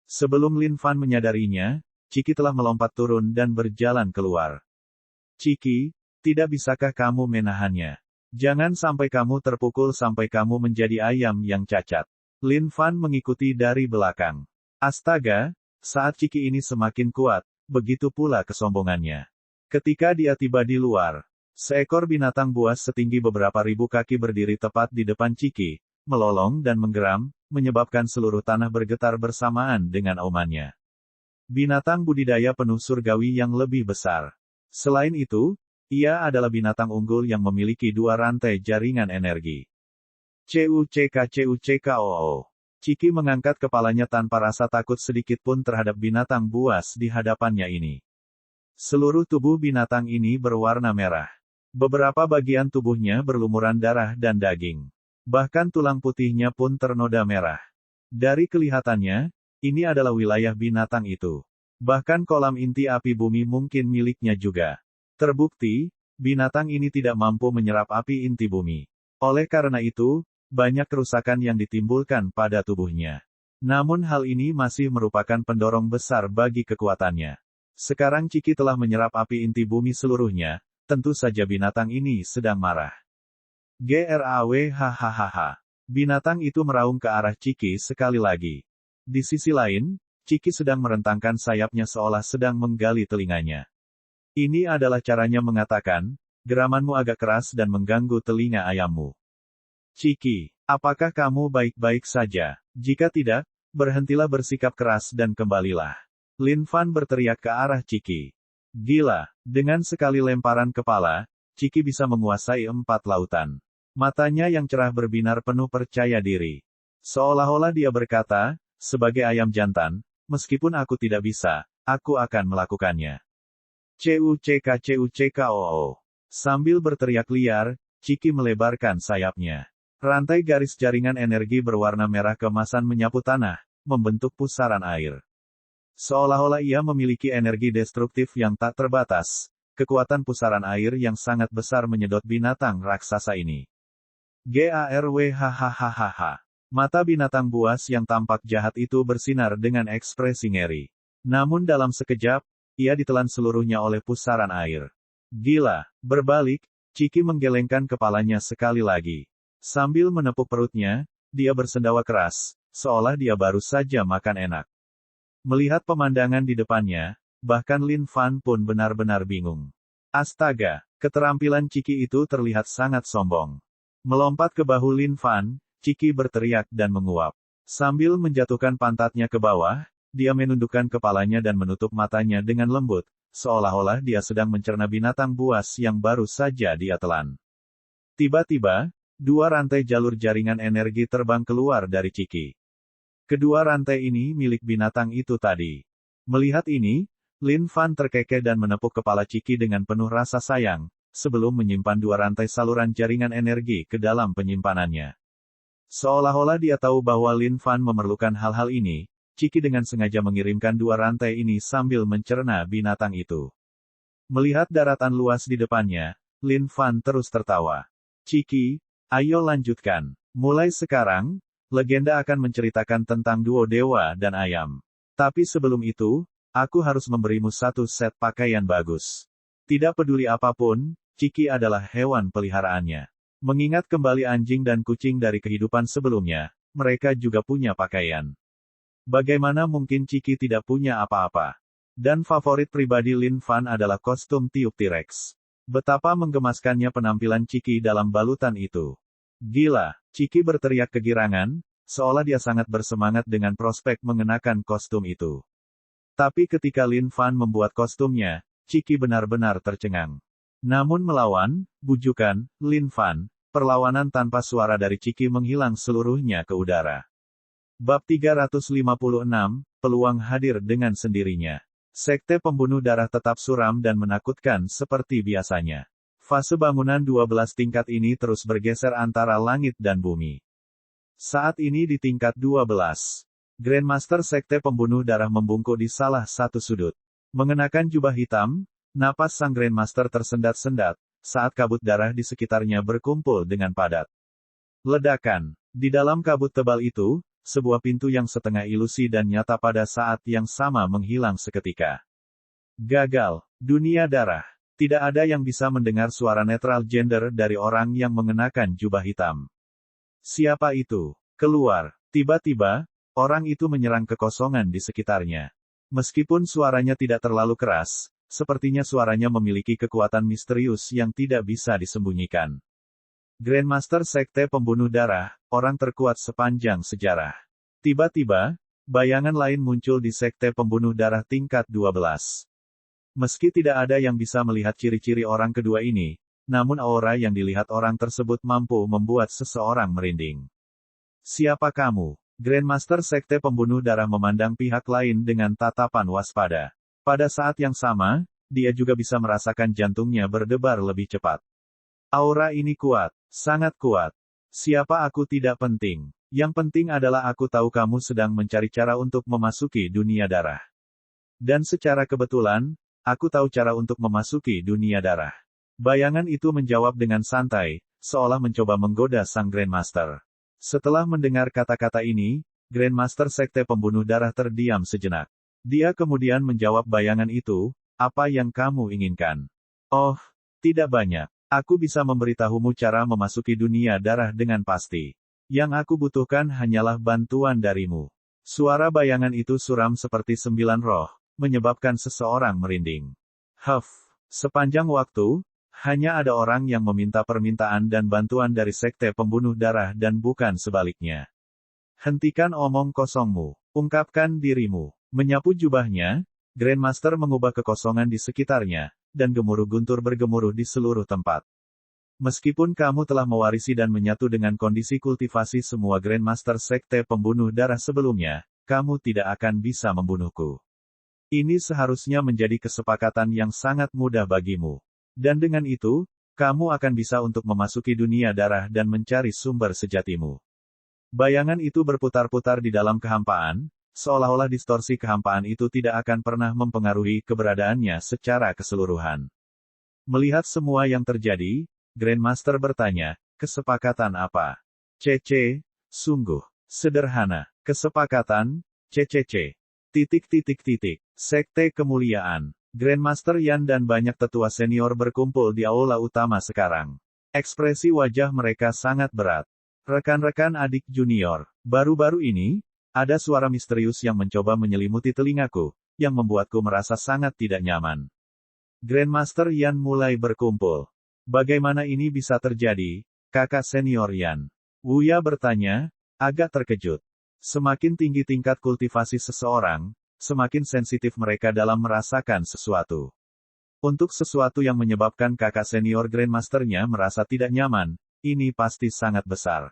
Sebelum Lin Fan menyadarinya, Chiki telah melompat turun dan berjalan keluar. Chiki, tidak bisakah kamu menahannya? Jangan sampai kamu terpukul sampai kamu menjadi ayam yang cacat. Lin Fan mengikuti dari belakang. Astaga, saat Chiki ini semakin kuat, begitu pula kesombongannya. Ketika dia tiba di luar, seekor binatang buas setinggi beberapa ribu kaki berdiri tepat di depan Chiki, melolong dan menggeram, menyebabkan seluruh tanah bergetar bersamaan dengan aumannya. Binatang budidaya penuh surgawi yang lebih besar. Selain itu, ia adalah binatang unggul yang memiliki dua rantai jaringan energi. CUCKOO. Chiki mengangkat kepalanya tanpa rasa takut sedikit pun terhadap binatang buas di hadapannya ini. Seluruh tubuh binatang ini berwarna merah. Beberapa bagian tubuhnya berlumuran darah dan daging. Bahkan tulang putihnya pun ternoda merah. Dari kelihatannya, ini adalah wilayah binatang itu. Bahkan kolam inti api bumi mungkin miliknya juga. Terbukti, binatang ini tidak mampu menyerap api inti bumi. Oleh karena itu, banyak kerusakan yang ditimbulkan pada tubuhnya. Namun hal ini masih merupakan pendorong besar bagi kekuatannya. Sekarang Chiki telah menyerap api inti bumi seluruhnya, tentu saja binatang ini sedang marah. GRAWHHH. Binatang itu meraung ke arah Chiki sekali lagi. Di sisi lain, Chiki sedang merentangkan sayapnya seolah sedang menggali telinganya. Ini adalah caranya mengatakan, Geramanmu agak keras dan mengganggu telinga ayammu. Ciki, apakah kamu baik-baik saja? Jika tidak, berhentilah bersikap keras dan kembalilah. Lin Fan berteriak ke arah Ciki. Gila, dengan sekali lemparan kepala, Ciki bisa menguasai 4 lautan. Matanya yang cerah berbinar penuh percaya diri. Seolah-olah dia berkata, sebagai ayam jantan, meskipun aku tidak bisa, aku akan melakukannya. Cuckoo. Sambil berteriak liar, Ciki melebarkan sayapnya. Rantai garis jaringan energi berwarna merah keemasan menyapu tanah, membentuk pusaran air. Seolah-olah ia memiliki energi destruktif yang tak terbatas, kekuatan pusaran air yang sangat besar menyedot binatang raksasa ini. Garwhahaha. Mata binatang buas yang tampak jahat itu bersinar dengan ekspresi ngeri. Namun dalam sekejap, ia ditelan seluruhnya oleh pusaran air. Gila, berbalik, Ciki menggelengkan kepalanya sekali lagi. Sambil menepuk perutnya, dia bersendawa keras, seolah dia baru saja makan enak. Melihat pemandangan di depannya, bahkan Lin Fan pun benar-benar bingung. Astaga, keterampilan Ciki itu terlihat sangat sombong. Melompat ke bahu Lin Fan, Ciki berteriak dan menguap. Sambil menjatuhkan pantatnya ke bawah, dia menundukkan kepalanya dan menutup matanya dengan lembut, seolah-olah dia sedang mencerna binatang buas yang baru saja dia telan. Tiba-tiba, 2 rantai jalur jaringan energi terbang keluar dari Ciki. Kedua rantai ini milik binatang itu tadi. Melihat ini, Lin Fan terkekeh dan menepuk kepala Ciki dengan penuh rasa sayang, sebelum menyimpan 2 rantai saluran jaringan energi ke dalam penyimpanannya. Seolah-olah dia tahu bahwa Lin Fan memerlukan hal-hal ini, Ciki dengan sengaja mengirimkan 2 rantai ini sambil mencerna binatang itu. Melihat daratan luas di depannya, Lin Fan terus tertawa. Ciki, ayo lanjutkan. Mulai sekarang, legenda akan menceritakan tentang duo dewa dan ayam. Tapi sebelum itu, aku harus memberimu 1 set pakaian bagus. Tidak peduli apapun, Ciki adalah hewan peliharaannya. Mengingat kembali anjing dan kucing dari kehidupan sebelumnya, mereka juga punya pakaian. Bagaimana mungkin Ciki tidak punya apa-apa? Dan favorit pribadi Lin Fan adalah kostum tiup T-Rex. Betapa menggemaskannya penampilan Ciki dalam balutan itu. Gila, Ciki berteriak kegirangan, seolah dia sangat bersemangat dengan prospek mengenakan kostum itu. Tapi ketika Lin Fan membuat kostumnya, Ciki benar-benar tercengang. Namun melawan, bujukan, Lin Fan, perlawanan tanpa suara dari Ciki menghilang seluruhnya ke udara. Bab 356, Peluang hadir dengan sendirinya. Sekte pembunuh darah tetap suram dan menakutkan seperti biasanya. Fase bangunan 12 tingkat ini terus bergeser antara langit dan bumi. Saat ini di tingkat 12, Grandmaster Sekte Pembunuh Darah membungkuk di salah satu sudut. Mengenakan jubah hitam, napas sang Grandmaster tersendat-sendat, saat kabut darah di sekitarnya berkumpul dengan padat. Ledakan. Di dalam kabut tebal itu, sebuah pintu yang setengah ilusi dan nyata pada saat yang sama menghilang seketika. Gagal. Dunia darah. Tidak ada yang bisa mendengar suara netral gender dari orang yang mengenakan jubah hitam. Siapa itu? Keluar. Tiba-tiba, orang itu menyerang kekosongan di sekitarnya. Meskipun suaranya tidak terlalu keras, sepertinya suaranya memiliki kekuatan misterius yang tidak bisa disembunyikan. Grandmaster Sekte Pembunuh Darah, orang terkuat sepanjang sejarah. Tiba-tiba, bayangan lain muncul di Sekte Pembunuh Darah tingkat 12. Meski tidak ada yang bisa melihat ciri-ciri orang kedua ini, namun aura yang dilihat orang tersebut mampu membuat seseorang merinding. Siapa kamu? Grandmaster Sekte Pembunuh Darah memandang pihak lain dengan tatapan waspada. Pada saat yang sama, dia juga bisa merasakan jantungnya berdebar lebih cepat. Aura ini kuat, sangat kuat. Siapa aku tidak penting. Yang penting adalah aku tahu kamu sedang mencari cara untuk memasuki dunia darah. Dan secara kebetulan, aku tahu cara untuk memasuki dunia darah. Bayangan itu menjawab dengan santai, seolah mencoba menggoda sang Grandmaster. Setelah mendengar kata-kata ini, Grandmaster Sekte Pembunuh Darah terdiam sejenak. Dia kemudian menjawab bayangan itu, apa yang kamu inginkan? Oh, tidak banyak. Aku bisa memberitahumu cara memasuki dunia darah dengan pasti. Yang aku butuhkan hanyalah bantuan darimu. Suara bayangan itu suram seperti 9 roh, menyebabkan seseorang merinding. Huff. Sepanjang waktu, Hanya ada orang yang meminta permintaan dan bantuan dari sekte pembunuh darah dan bukan sebaliknya. Hentikan omong kosongmu. Ungkapkan dirimu. Menyapu jubahnya, Grandmaster mengubah kekosongan di sekitarnya, dan gemuruh guntur bergemuruh di seluruh tempat. Meskipun kamu telah mewarisi dan menyatu dengan kondisi kultivasi semua Grandmaster sekte pembunuh darah sebelumnya, kamu tidak akan bisa membunuhku. Ini seharusnya menjadi kesepakatan yang sangat mudah bagimu. Dan dengan itu, kamu akan bisa untuk memasuki dunia darah dan mencari sumber sejatimu. Bayangan itu berputar-putar di dalam kehampaan, seolah-olah distorsi kehampaan itu tidak akan pernah mempengaruhi keberadaannya secara keseluruhan. Melihat semua yang terjadi, Grandmaster bertanya, kesepakatan apa? CC, sungguh sederhana. Kesepakatan, CCC. Sekte kemuliaan. Grandmaster Yan dan banyak tetua senior berkumpul di aula utama sekarang. Ekspresi wajah mereka sangat berat. Rekan-rekan adik junior, baru-baru ini, ada suara misterius yang mencoba menyelimuti telingaku, yang membuatku merasa sangat tidak nyaman. Grandmaster Yan mulai berkumpul. Bagaimana ini bisa terjadi, kakak senior Yan? Wuya bertanya, agak terkejut. Semakin tinggi tingkat kultivasi seseorang, semakin sensitif mereka dalam merasakan sesuatu. Untuk sesuatu yang menyebabkan kakak senior Grandmasternya merasa tidak nyaman, ini pasti sangat besar.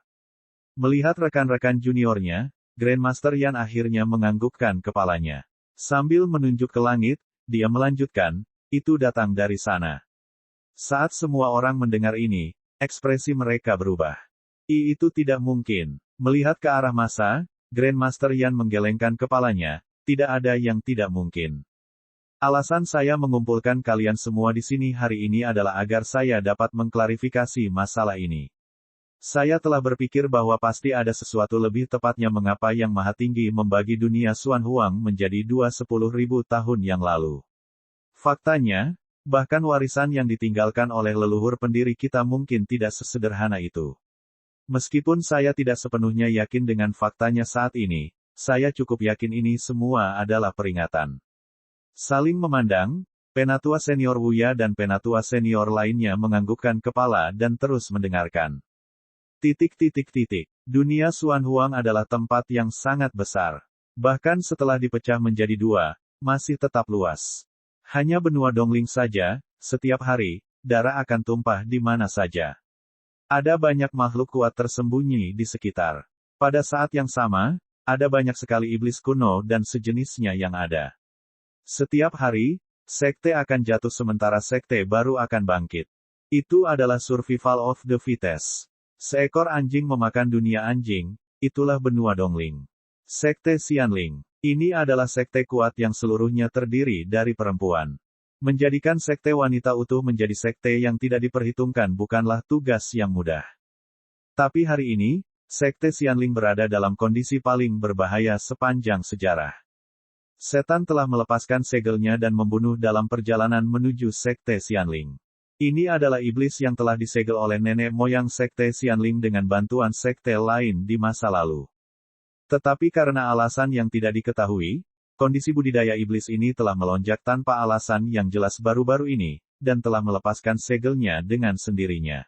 Melihat rekan-rekan juniornya, Grandmaster Yan akhirnya menganggukkan kepalanya. Sambil menunjuk ke langit, dia melanjutkan, itu datang dari sana. Saat semua orang mendengar ini, ekspresi mereka berubah. Itu tidak mungkin. Melihat ke arah masa, Grandmaster Yan menggelengkan kepalanya, tidak ada yang tidak mungkin. Alasan saya mengumpulkan kalian semua di sini hari ini adalah agar saya dapat mengklarifikasi masalah ini. Saya telah berpikir bahwa pasti ada sesuatu lebih tepatnya mengapa Yang Maha Tinggi membagi dunia Xuan Huang menjadi 10.000 tahun yang lalu. Faktanya, bahkan warisan yang ditinggalkan oleh leluhur pendiri kita mungkin tidak sesederhana itu. Meskipun saya tidak sepenuhnya yakin dengan faktanya saat ini, saya cukup yakin ini semua adalah peringatan. Saling memandang, penatua senior Wuya dan penatua senior lainnya menganggukkan kepala dan terus mendengarkan. Dunia Xuan Huang adalah tempat yang sangat besar. Bahkan setelah dipecah menjadi dua, masih tetap luas. Hanya benua Dongling saja, setiap hari, darah akan tumpah di mana saja. Ada banyak makhluk kuat tersembunyi di sekitar. Pada saat yang sama, ada banyak sekali iblis kuno dan sejenisnya yang ada. Setiap hari, sekte akan jatuh sementara sekte baru akan bangkit. Itu adalah survival of the fittest. Seekor anjing memakan dunia anjing, itulah benua Dongling. Sekte Xianling. Ini adalah sekte kuat yang seluruhnya terdiri dari perempuan. Menjadikan sekte wanita utuh menjadi sekte yang tidak diperhitungkan bukanlah tugas yang mudah. Tapi hari ini, Sekte Xianling berada dalam kondisi paling berbahaya sepanjang sejarah. Setan telah melepaskan segelnya dan membunuh dalam perjalanan menuju Sekte Xianling. Ini adalah iblis yang telah disegel oleh nenek moyang Sekte Xianling dengan bantuan sekte lain di masa lalu. Tetapi karena alasan yang tidak diketahui, kondisi budidaya iblis ini telah melonjak tanpa alasan yang jelas baru-baru ini, dan telah melepaskan segelnya dengan sendirinya.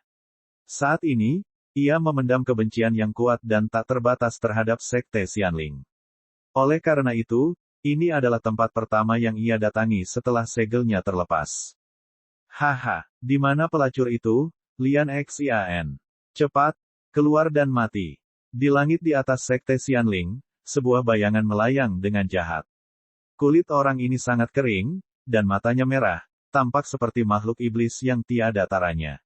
Saat ini, ia memendam kebencian yang kuat dan tak terbatas terhadap Sekte Xianling. Oleh karena itu, ini adalah tempat pertama yang ia datangi setelah segelnya terlepas. Haha, di mana pelacur itu, Lian Xian? Cepat, keluar dan mati. Di langit di atas Sekte Xianling, sebuah bayangan melayang dengan jahat. Kulit orang ini sangat kering, dan matanya merah, tampak seperti makhluk iblis yang tiada taranya.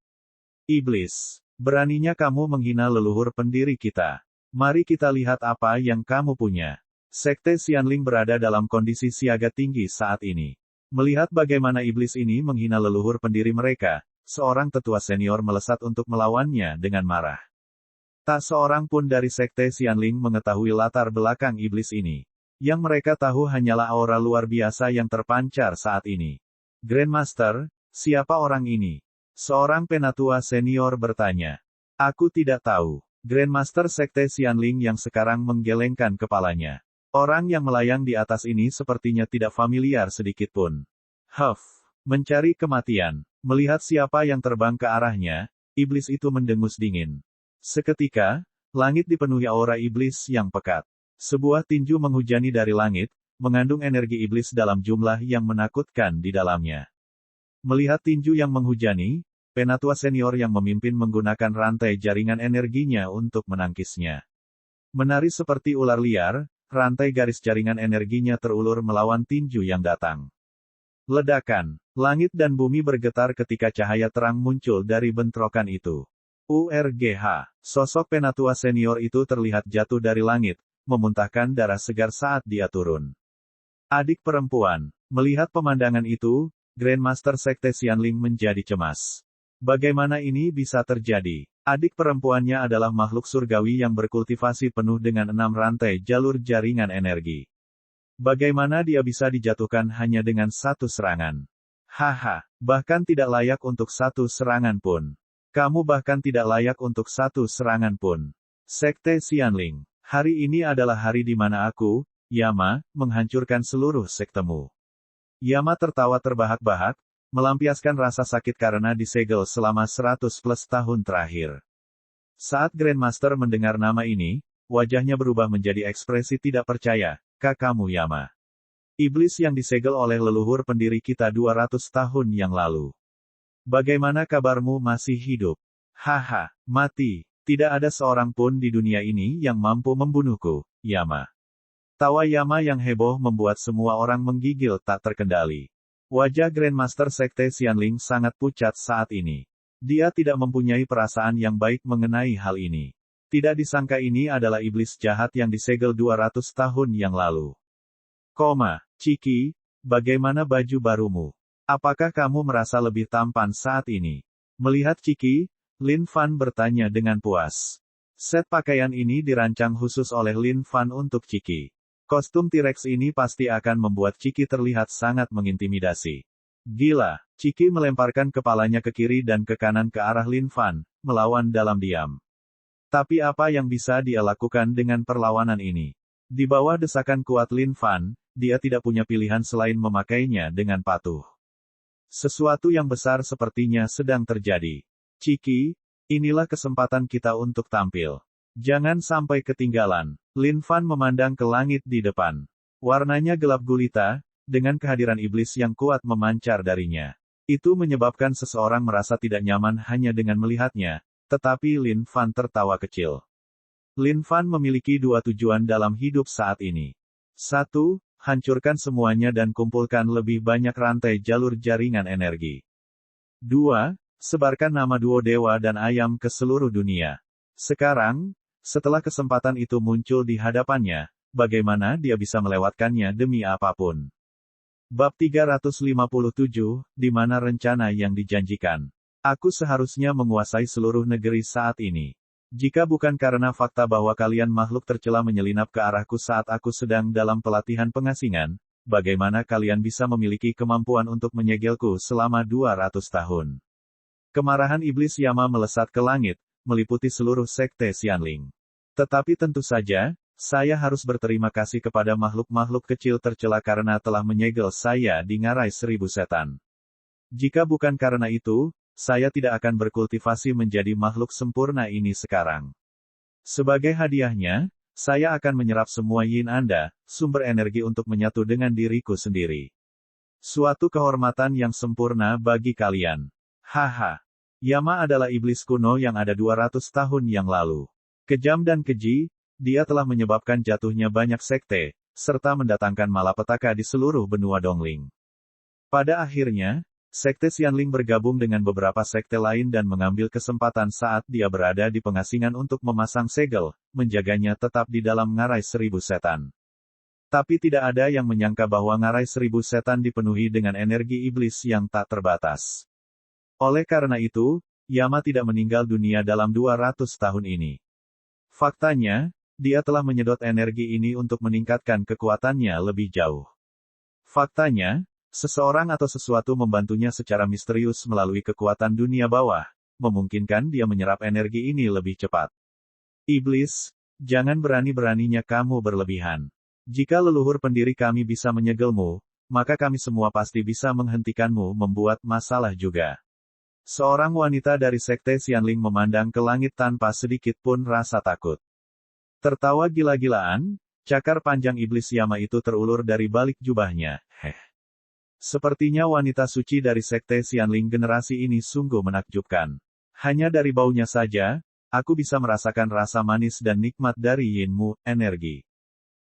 Iblis. Beraninya kamu menghina leluhur pendiri kita. Mari kita lihat apa yang kamu punya. Sekte Xianling berada dalam kondisi siaga tinggi saat ini. Melihat bagaimana iblis ini menghina leluhur pendiri mereka, seorang tetua senior melesat untuk melawannya dengan marah. Tak seorang pun dari Sekte Xianling mengetahui latar belakang iblis ini. Yang mereka tahu hanyalah aura luar biasa yang terpancar saat ini. Grandmaster, siapa orang ini? Seorang penatua senior bertanya. Aku tidak tahu. Grandmaster Sekte Xianling yang sekarang menggelengkan kepalanya. Orang yang melayang di atas ini sepertinya tidak familiar sedikitpun. Huff. Mencari kematian. Melihat siapa yang terbang ke arahnya, iblis itu mendengus dingin. Seketika, langit dipenuhi aura iblis yang pekat. Sebuah tinju menghujani dari langit, mengandung energi iblis dalam jumlah yang menakutkan di dalamnya. Melihat tinju yang menghujani, penatua senior yang memimpin menggunakan rantai jaringan energinya untuk menangkisnya. Menari seperti ular liar, rantai garis jaringan energinya terulur melawan tinju yang datang. Ledakan. Langit dan bumi bergetar ketika cahaya terang muncul dari bentrokan itu. URGH. Sosok penatua senior itu terlihat jatuh dari langit, memuntahkan darah segar saat dia turun. Adik perempuan. Melihat pemandangan itu, Grandmaster Sekte Xianling menjadi cemas. Bagaimana ini bisa terjadi? Adik perempuannya adalah makhluk surgawi yang berkultivasi penuh dengan 6 rantai jalur jaringan energi. Bagaimana dia bisa dijatuhkan hanya dengan satu serangan? Haha, bahkan tidak layak untuk satu serangan pun. Kamu bahkan tidak layak untuk satu serangan pun. Sekte Xianling, hari ini adalah hari di mana aku, Yama, menghancurkan seluruh sektemu. Yama tertawa terbahak-bahak, melampiaskan rasa sakit karena disegel selama 100+ tahun terakhir. Saat Grandmaster mendengar nama ini, wajahnya berubah menjadi ekspresi tidak percaya. Kakakmu Yama. Iblis yang disegel oleh leluhur pendiri kita 200 tahun yang lalu. Bagaimana kabarmu masih hidup? Haha, mati. Tidak ada seorang pun di dunia ini yang mampu membunuhku, Yama. Tawa Yama yang heboh membuat semua orang menggigil tak terkendali. Wajah Grandmaster Sekte Xianling sangat pucat saat ini. Dia tidak mempunyai perasaan yang baik mengenai hal ini. Tidak disangka ini adalah iblis jahat yang disegel 200 tahun yang lalu. Ciki, bagaimana baju barumu? Apakah kamu merasa lebih tampan saat ini? Melihat Ciki, Lin Fan bertanya dengan puas. Set pakaian ini dirancang khusus oleh Lin Fan untuk Ciki. Kostum T-Rex ini pasti akan membuat Ciki terlihat sangat mengintimidasi. Gila, Ciki melemparkan kepalanya ke kiri dan ke kanan ke arah Lin Fan, melawan dalam diam. Tapi apa yang bisa dia lakukan dengan perlawanan ini? Di bawah desakan kuat Lin Fan, dia tidak punya pilihan selain memakainya dengan patuh. Sesuatu yang besar sepertinya sedang terjadi. Ciki, inilah kesempatan kita untuk tampil. Jangan sampai ketinggalan. Lin Fan memandang ke langit di depan. Warnanya gelap gulita, dengan kehadiran iblis yang kuat memancar darinya. Itu menyebabkan seseorang merasa tidak nyaman hanya dengan melihatnya, tetapi Lin Fan tertawa kecil. Lin Fan memiliki 2 tujuan dalam hidup saat ini. 1. Hancurkan semuanya dan kumpulkan lebih banyak rantai jalur jaringan energi. 2. Sebarkan nama duo dewa dan ayam ke seluruh dunia. Sekarang, setelah kesempatan itu muncul di hadapannya, bagaimana dia bisa melewatkannya demi apapun? Bab 357, di mana rencana yang dijanjikan. Aku seharusnya menguasai seluruh negeri saat ini. Jika bukan karena fakta bahwa kalian makhluk tercela menyelinap ke arahku saat aku sedang dalam pelatihan pengasingan, bagaimana kalian bisa memiliki kemampuan untuk menyegelku selama 200 tahun? Kemarahan iblis Yama melesat ke langit, meliputi seluruh sekte Xianling. Tetapi tentu saja, saya harus berterima kasih kepada makhluk-makhluk kecil tercela karena telah menyegel saya di ngarai 1000 setan. Jika bukan karena itu, saya tidak akan berkultivasi menjadi makhluk sempurna ini sekarang. Sebagai hadiahnya, saya akan menyerap semua yin Anda, sumber energi untuk menyatu dengan diriku sendiri. Suatu kehormatan yang sempurna bagi kalian. Haha. Yama adalah iblis kuno yang ada 200 tahun yang lalu. Kejam dan keji, dia telah menyebabkan jatuhnya banyak sekte, serta mendatangkan malapetaka di seluruh benua Dongling. Pada akhirnya, Sekte Xianling bergabung dengan beberapa sekte lain dan mengambil kesempatan saat dia berada di pengasingan untuk memasang segel, menjaganya tetap di dalam ngarai 1000 setan. Tapi tidak ada yang menyangka bahwa ngarai 1000 setan dipenuhi dengan energi iblis yang tak terbatas. Oleh karena itu, Yama tidak meninggal dunia dalam 200 tahun ini. Faktanya, dia telah menyedot energi ini untuk meningkatkan kekuatannya lebih jauh. Faktanya, seseorang atau sesuatu membantunya secara misterius melalui kekuatan dunia bawah, memungkinkan dia menyerap energi ini lebih cepat. Iblis, jangan berani-beraninya kamu berlebihan. Jika leluhur pendiri kami bisa menyegelmu, maka kami semua pasti bisa menghentikanmu membuat masalah juga. Seorang wanita dari Sekte Xianling memandang ke langit tanpa sedikit pun rasa takut. Tertawa gila-gilaan, cakar panjang iblis Yama itu terulur dari balik jubahnya. Sepertinya wanita suci dari Sekte Xianling generasi ini sungguh menakjubkan. Hanya dari baunya saja, aku bisa merasakan rasa manis dan nikmat dari Yin-mu, energi.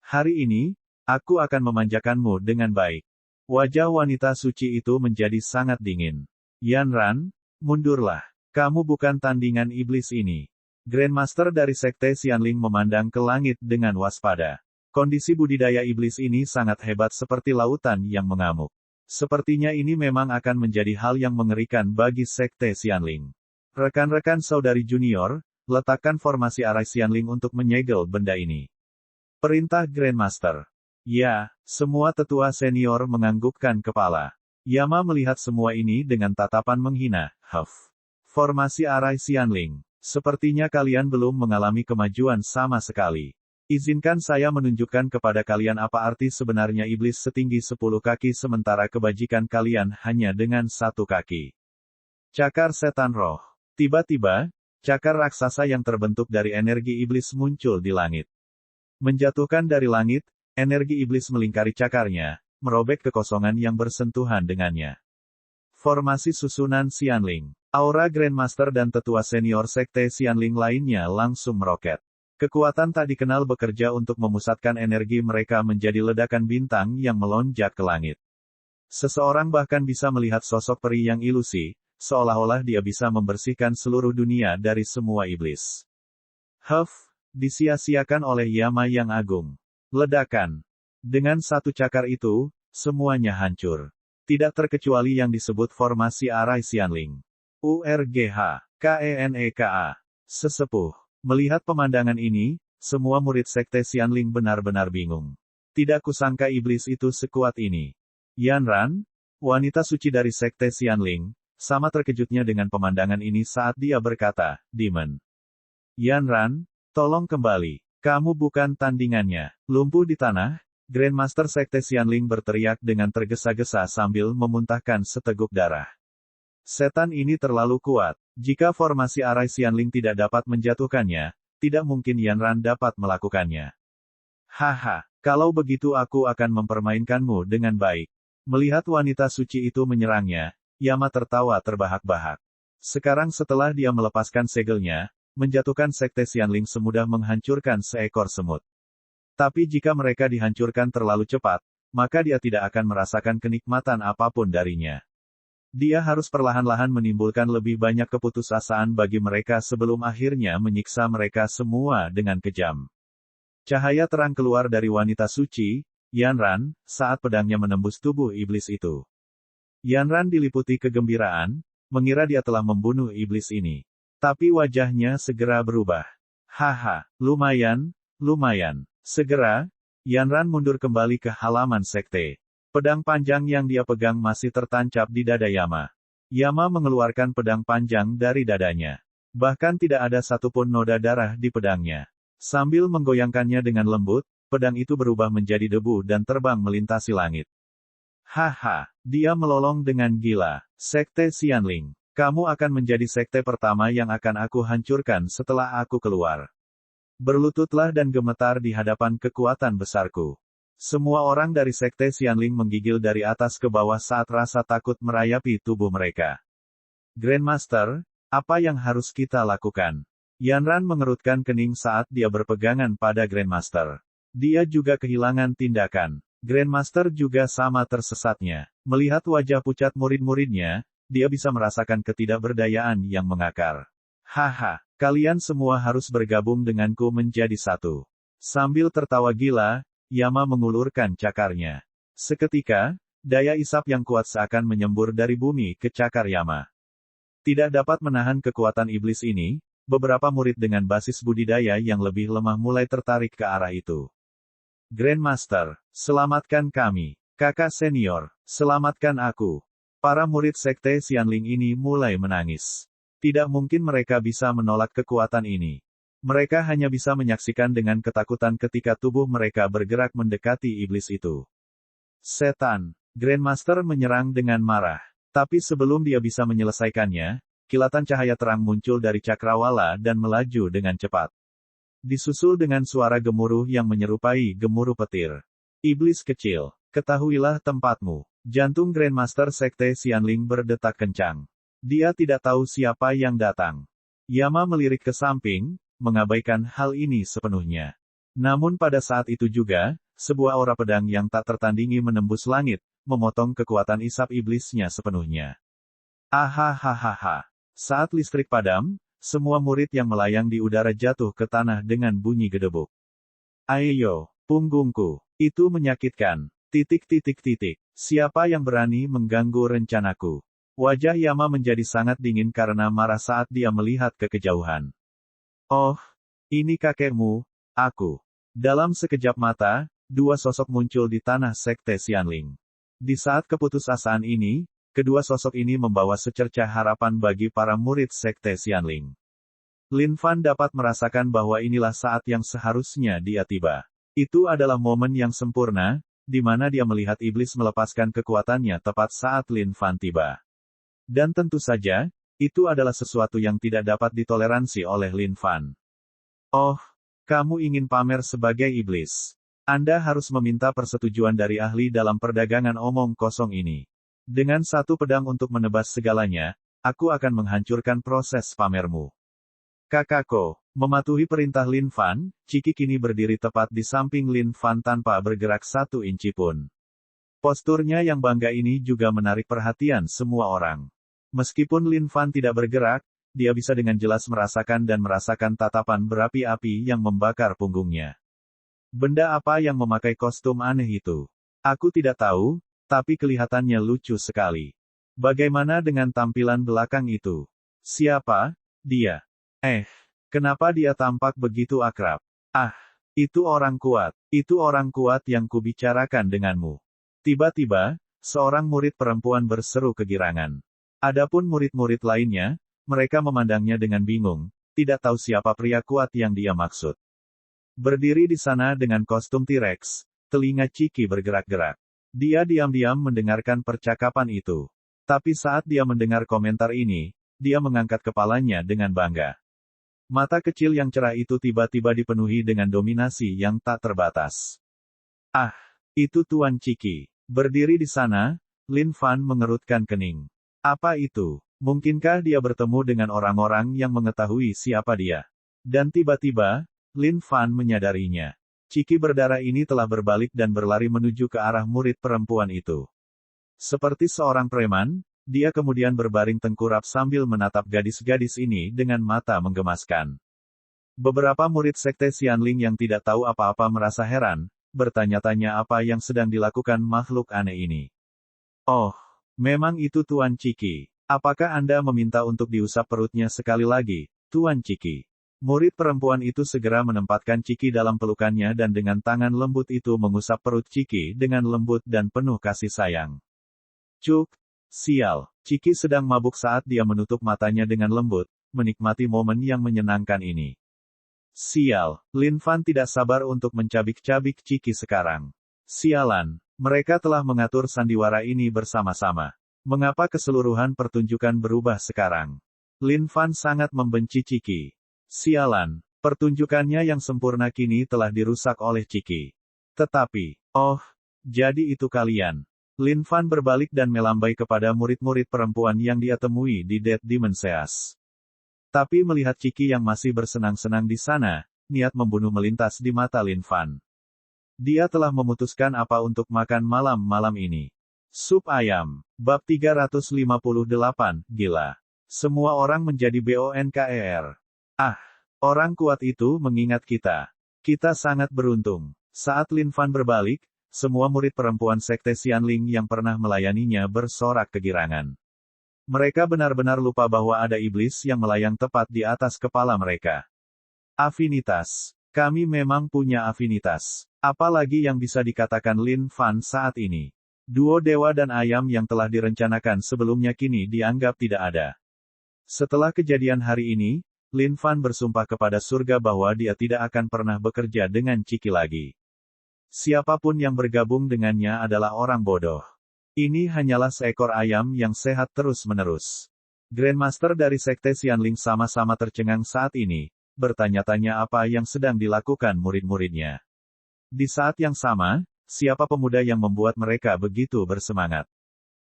Hari ini, aku akan memanjakanmu dengan baik. Wajah wanita suci itu menjadi sangat dingin. Yanran, mundurlah. Kamu bukan tandingan iblis ini. Grandmaster dari Sekte Xianling memandang ke langit dengan waspada. Kondisi budidaya iblis ini sangat hebat seperti lautan yang mengamuk. Sepertinya ini memang akan menjadi hal yang mengerikan bagi Sekte Xianling. Rekan-rekan saudari junior, letakkan formasi arai Xianling untuk menyegel benda ini. Perintah Grandmaster. Ya, semua tetua senior menganggukkan kepala. Yama melihat semua ini dengan tatapan menghina. Formasi arai Xianling. Sepertinya kalian belum mengalami kemajuan sama sekali. Izinkan saya menunjukkan kepada kalian apa arti sebenarnya iblis setinggi 10 kaki sementara kebajikan kalian hanya dengan 1 kaki. Cakar setan roh. Tiba-tiba, cakar raksasa yang terbentuk dari energi iblis muncul di langit. Menjatuhkan dari langit, energi iblis melingkari cakarnya, merobek kekosongan yang bersentuhan dengannya. Formasi susunan Xianling. Aura Grandmaster dan tetua senior Sekte Xianling lainnya langsung meroket. Kekuatan tak dikenal bekerja untuk memusatkan energi mereka menjadi ledakan bintang yang melonjak ke langit. Seseorang bahkan bisa melihat sosok peri yang ilusi, seolah-olah dia bisa membersihkan seluruh dunia dari semua iblis. Disia-siakan oleh Yama yang agung. Ledakan. Dengan satu cakar itu, semuanya hancur. Tidak terkecuali yang disebut formasi arai Xianling. URGH, KENEKA. Sesepuh. Melihat pemandangan ini, semua murid Sekte Xianling benar-benar bingung. Tidak kusangka iblis itu sekuat ini. Yanran, wanita suci dari Sekte Xianling, sama terkejutnya dengan pemandangan ini saat dia berkata, Demon. Yanran, tolong kembali. Kamu bukan tandingannya. Lumpuh di tanah, Grandmaster Sekte Xianling berteriak dengan tergesa-gesa sambil memuntahkan seteguk darah. Setan ini terlalu kuat. Jika formasi arai Xianling tidak dapat menjatuhkannya, tidak mungkin Yanran dapat melakukannya. Haha, kalau begitu aku akan mempermainkanmu dengan baik. Melihat wanita suci itu menyerangnya, Yama tertawa terbahak-bahak. Sekarang setelah dia melepaskan segelnya, menjatuhkan Sekte Xianling semudah menghancurkan seekor semut. Tapi jika mereka dihancurkan terlalu cepat, maka dia tidak akan merasakan kenikmatan apapun darinya. Dia harus perlahan-lahan menimbulkan lebih banyak keputusasaan bagi mereka sebelum akhirnya menyiksa mereka semua dengan kejam. Cahaya terang keluar dari wanita suci, Yanran, saat pedangnya menembus tubuh iblis itu. Yanran diliputi kegembiraan, mengira dia telah membunuh iblis ini. Tapi wajahnya segera berubah. Haha, lumayan. Segera, Yanran mundur kembali ke halaman sekte. Pedang panjang yang dia pegang masih tertancap di dada Yama. Yama mengeluarkan pedang panjang dari dadanya. Bahkan tidak ada satupun noda darah di pedangnya. Sambil menggoyangkannya dengan lembut, pedang itu berubah menjadi debu dan terbang melintasi langit. Haha, dia melolong dengan gila. Sekte Xianling. Kamu akan menjadi sekte pertama yang akan aku hancurkan setelah aku keluar. Berlututlah dan gemetar di hadapan kekuatan besarku. Semua orang dari Sekte Xianling menggigil dari atas ke bawah saat rasa takut merayapi tubuh mereka. Grandmaster, apa yang harus kita lakukan? Yanran mengerutkan kening saat dia berpegangan pada Grandmaster. Dia juga kehilangan tindakan. Grandmaster juga sama tersesatnya. Melihat wajah pucat murid-muridnya, dia bisa merasakan ketidakberdayaan yang mengakar. Haha, kalian semua harus bergabung denganku menjadi satu. Sambil tertawa gila, Yama mengulurkan cakarnya. Seketika, daya isap yang kuat seakan menyembur dari bumi ke cakar Yama. Tidak dapat menahan kekuatan iblis ini, beberapa murid dengan basis budidaya yang lebih lemah mulai tertarik ke arah itu. Grandmaster, selamatkan kami. Kakak senior, selamatkan aku. Para murid Sekte Xianling ini mulai menangis. Tidak mungkin mereka bisa menolak kekuatan ini. Mereka hanya bisa menyaksikan dengan ketakutan ketika tubuh mereka bergerak mendekati iblis itu. Setan, Grandmaster menyerang dengan marah. Tapi sebelum dia bisa menyelesaikannya, kilatan cahaya terang muncul dari cakrawala dan melaju dengan cepat. Disusul dengan suara gemuruh yang menyerupai gemuruh petir. Iblis kecil, ketahuilah tempatmu. Jantung Grandmaster Sekte Xianling berdetak kencang. Dia tidak tahu siapa yang datang. Yama melirik ke samping, mengabaikan hal ini sepenuhnya. Namun pada saat itu juga, sebuah aura pedang yang tak tertandingi menembus langit, memotong kekuatan isap iblisnya sepenuhnya. Ahahaha. Saat listrik padam, semua murid yang melayang di udara jatuh ke tanah dengan bunyi gedebuk. Ayo, punggungku, itu menyakitkan. Siapa yang berani mengganggu rencanaku? Wajah Yama menjadi sangat dingin karena marah saat dia melihat ke kejauhan. Oh, ini kakekmu, aku. Dalam sekejap mata, dua sosok muncul di tanah Sekte Xianling. Di saat keputusasaan ini, kedua sosok ini membawa secercah harapan bagi para murid Sekte Xianling. Lin Fan dapat merasakan bahwa inilah saat yang seharusnya dia tiba. Itu adalah momen yang sempurna, di mana dia melihat iblis melepaskan kekuatannya tepat saat Lin Fan tiba. Dan tentu saja, itu adalah sesuatu yang tidak dapat ditoleransi oleh Lin Fan. Oh, kamu ingin pamer sebagai iblis. Anda harus meminta persetujuan dari ahli dalam perdagangan omong kosong ini. Dengan satu pedang untuk menebas segalanya, aku akan menghancurkan proses pamermu. Kakakku, mematuhi perintah Lin Fan, Ciki kini berdiri tepat di samping Lin Fan tanpa bergerak satu inci pun. Posturnya yang bangga ini juga menarik perhatian semua orang. Meskipun Lin Fan tidak bergerak, dia bisa dengan jelas merasakan tatapan berapi-api yang membakar punggungnya. Benda apa yang memakai kostum aneh itu? Aku tidak tahu, tapi kelihatannya lucu sekali. Bagaimana dengan tampilan belakang itu? Siapa dia? Kenapa dia tampak begitu akrab? Ah, itu orang kuat. Itu orang kuat yang kubicarakan denganmu. Tiba-tiba, seorang murid perempuan berseru kegirangan. Adapun murid-murid lainnya, mereka memandangnya dengan bingung, tidak tahu siapa pria kuat yang dia maksud. Berdiri di sana dengan kostum T-Rex, telinga Ciki bergerak-gerak. Dia diam-diam mendengarkan percakapan itu. Tapi saat dia mendengar komentar ini, dia mengangkat kepalanya dengan bangga. Mata kecil yang cerah itu tiba-tiba dipenuhi dengan dominasi yang tak terbatas. Ah, itu Tuan Ciki. Berdiri di sana, Lin Fan mengerutkan kening. Apa itu? Mungkinkah dia bertemu dengan orang-orang yang mengetahui siapa dia? Dan tiba-tiba, Lin Fan menyadarinya. Ciki berdarah ini telah berbalik dan berlari menuju ke arah murid perempuan itu. Seperti seorang preman, dia kemudian berbaring tengkurap sambil menatap gadis-gadis ini dengan mata menggemaskan. Beberapa murid Sekte Xianling yang tidak tahu apa-apa merasa heran, bertanya-tanya apa yang sedang dilakukan makhluk aneh ini. Oh, memang itu Tuan Ciki. Apakah Anda meminta untuk diusap perutnya sekali lagi, Tuan Ciki? Murid perempuan itu segera menempatkan Ciki dalam pelukannya dan dengan tangan lembut itu mengusap perut Ciki dengan lembut dan penuh kasih sayang. Cuk, sial. Ciki sedang mabuk saat dia menutup matanya dengan lembut, menikmati momen yang menyenangkan ini. Sial, Lin Fan tidak sabar untuk mencabik-cabik Ciki sekarang. Sialan, mereka telah mengatur sandiwara ini bersama-sama. Mengapa keseluruhan pertunjukan berubah sekarang? Lin Fan sangat membenci Ciki. Sialan, pertunjukannya yang sempurna kini telah dirusak oleh Ciki. Tetapi, oh, jadi itu kalian. Lin Fan berbalik dan melambai kepada murid-murid perempuan yang dia temui di Dead Demon Seas. Tapi melihat Ciki yang masih bersenang-senang di sana, niat membunuh melintas di mata Lin Fan. Dia telah memutuskan apa untuk makan malam-malam ini. Sup ayam. Bab 358, gila. Semua orang menjadi BONKER. Ah, orang kuat itu mengingat kita. Kita sangat beruntung. Saat Lin Fan berbalik, semua murid perempuan Sekte Xianling yang pernah melayaninya bersorak kegirangan. Mereka benar-benar lupa bahwa ada iblis yang melayang tepat di atas kepala mereka. Afinitas. Kami memang punya afinitas. Apalagi yang bisa dikatakan Lin Fan saat ini. Duo dewa dan ayam yang telah direncanakan sebelumnya kini dianggap tidak ada. Setelah kejadian hari ini, Lin Fan bersumpah kepada surga bahwa dia tidak akan pernah bekerja dengan Ciki lagi. Siapapun yang bergabung dengannya adalah orang bodoh. Ini hanyalah seekor ayam yang sehat terus-menerus. Grandmaster dari Sekte Xianling sama-sama tercengang saat ini, bertanya-tanya apa yang sedang dilakukan murid-muridnya. Di saat yang sama, siapa pemuda yang membuat mereka begitu bersemangat?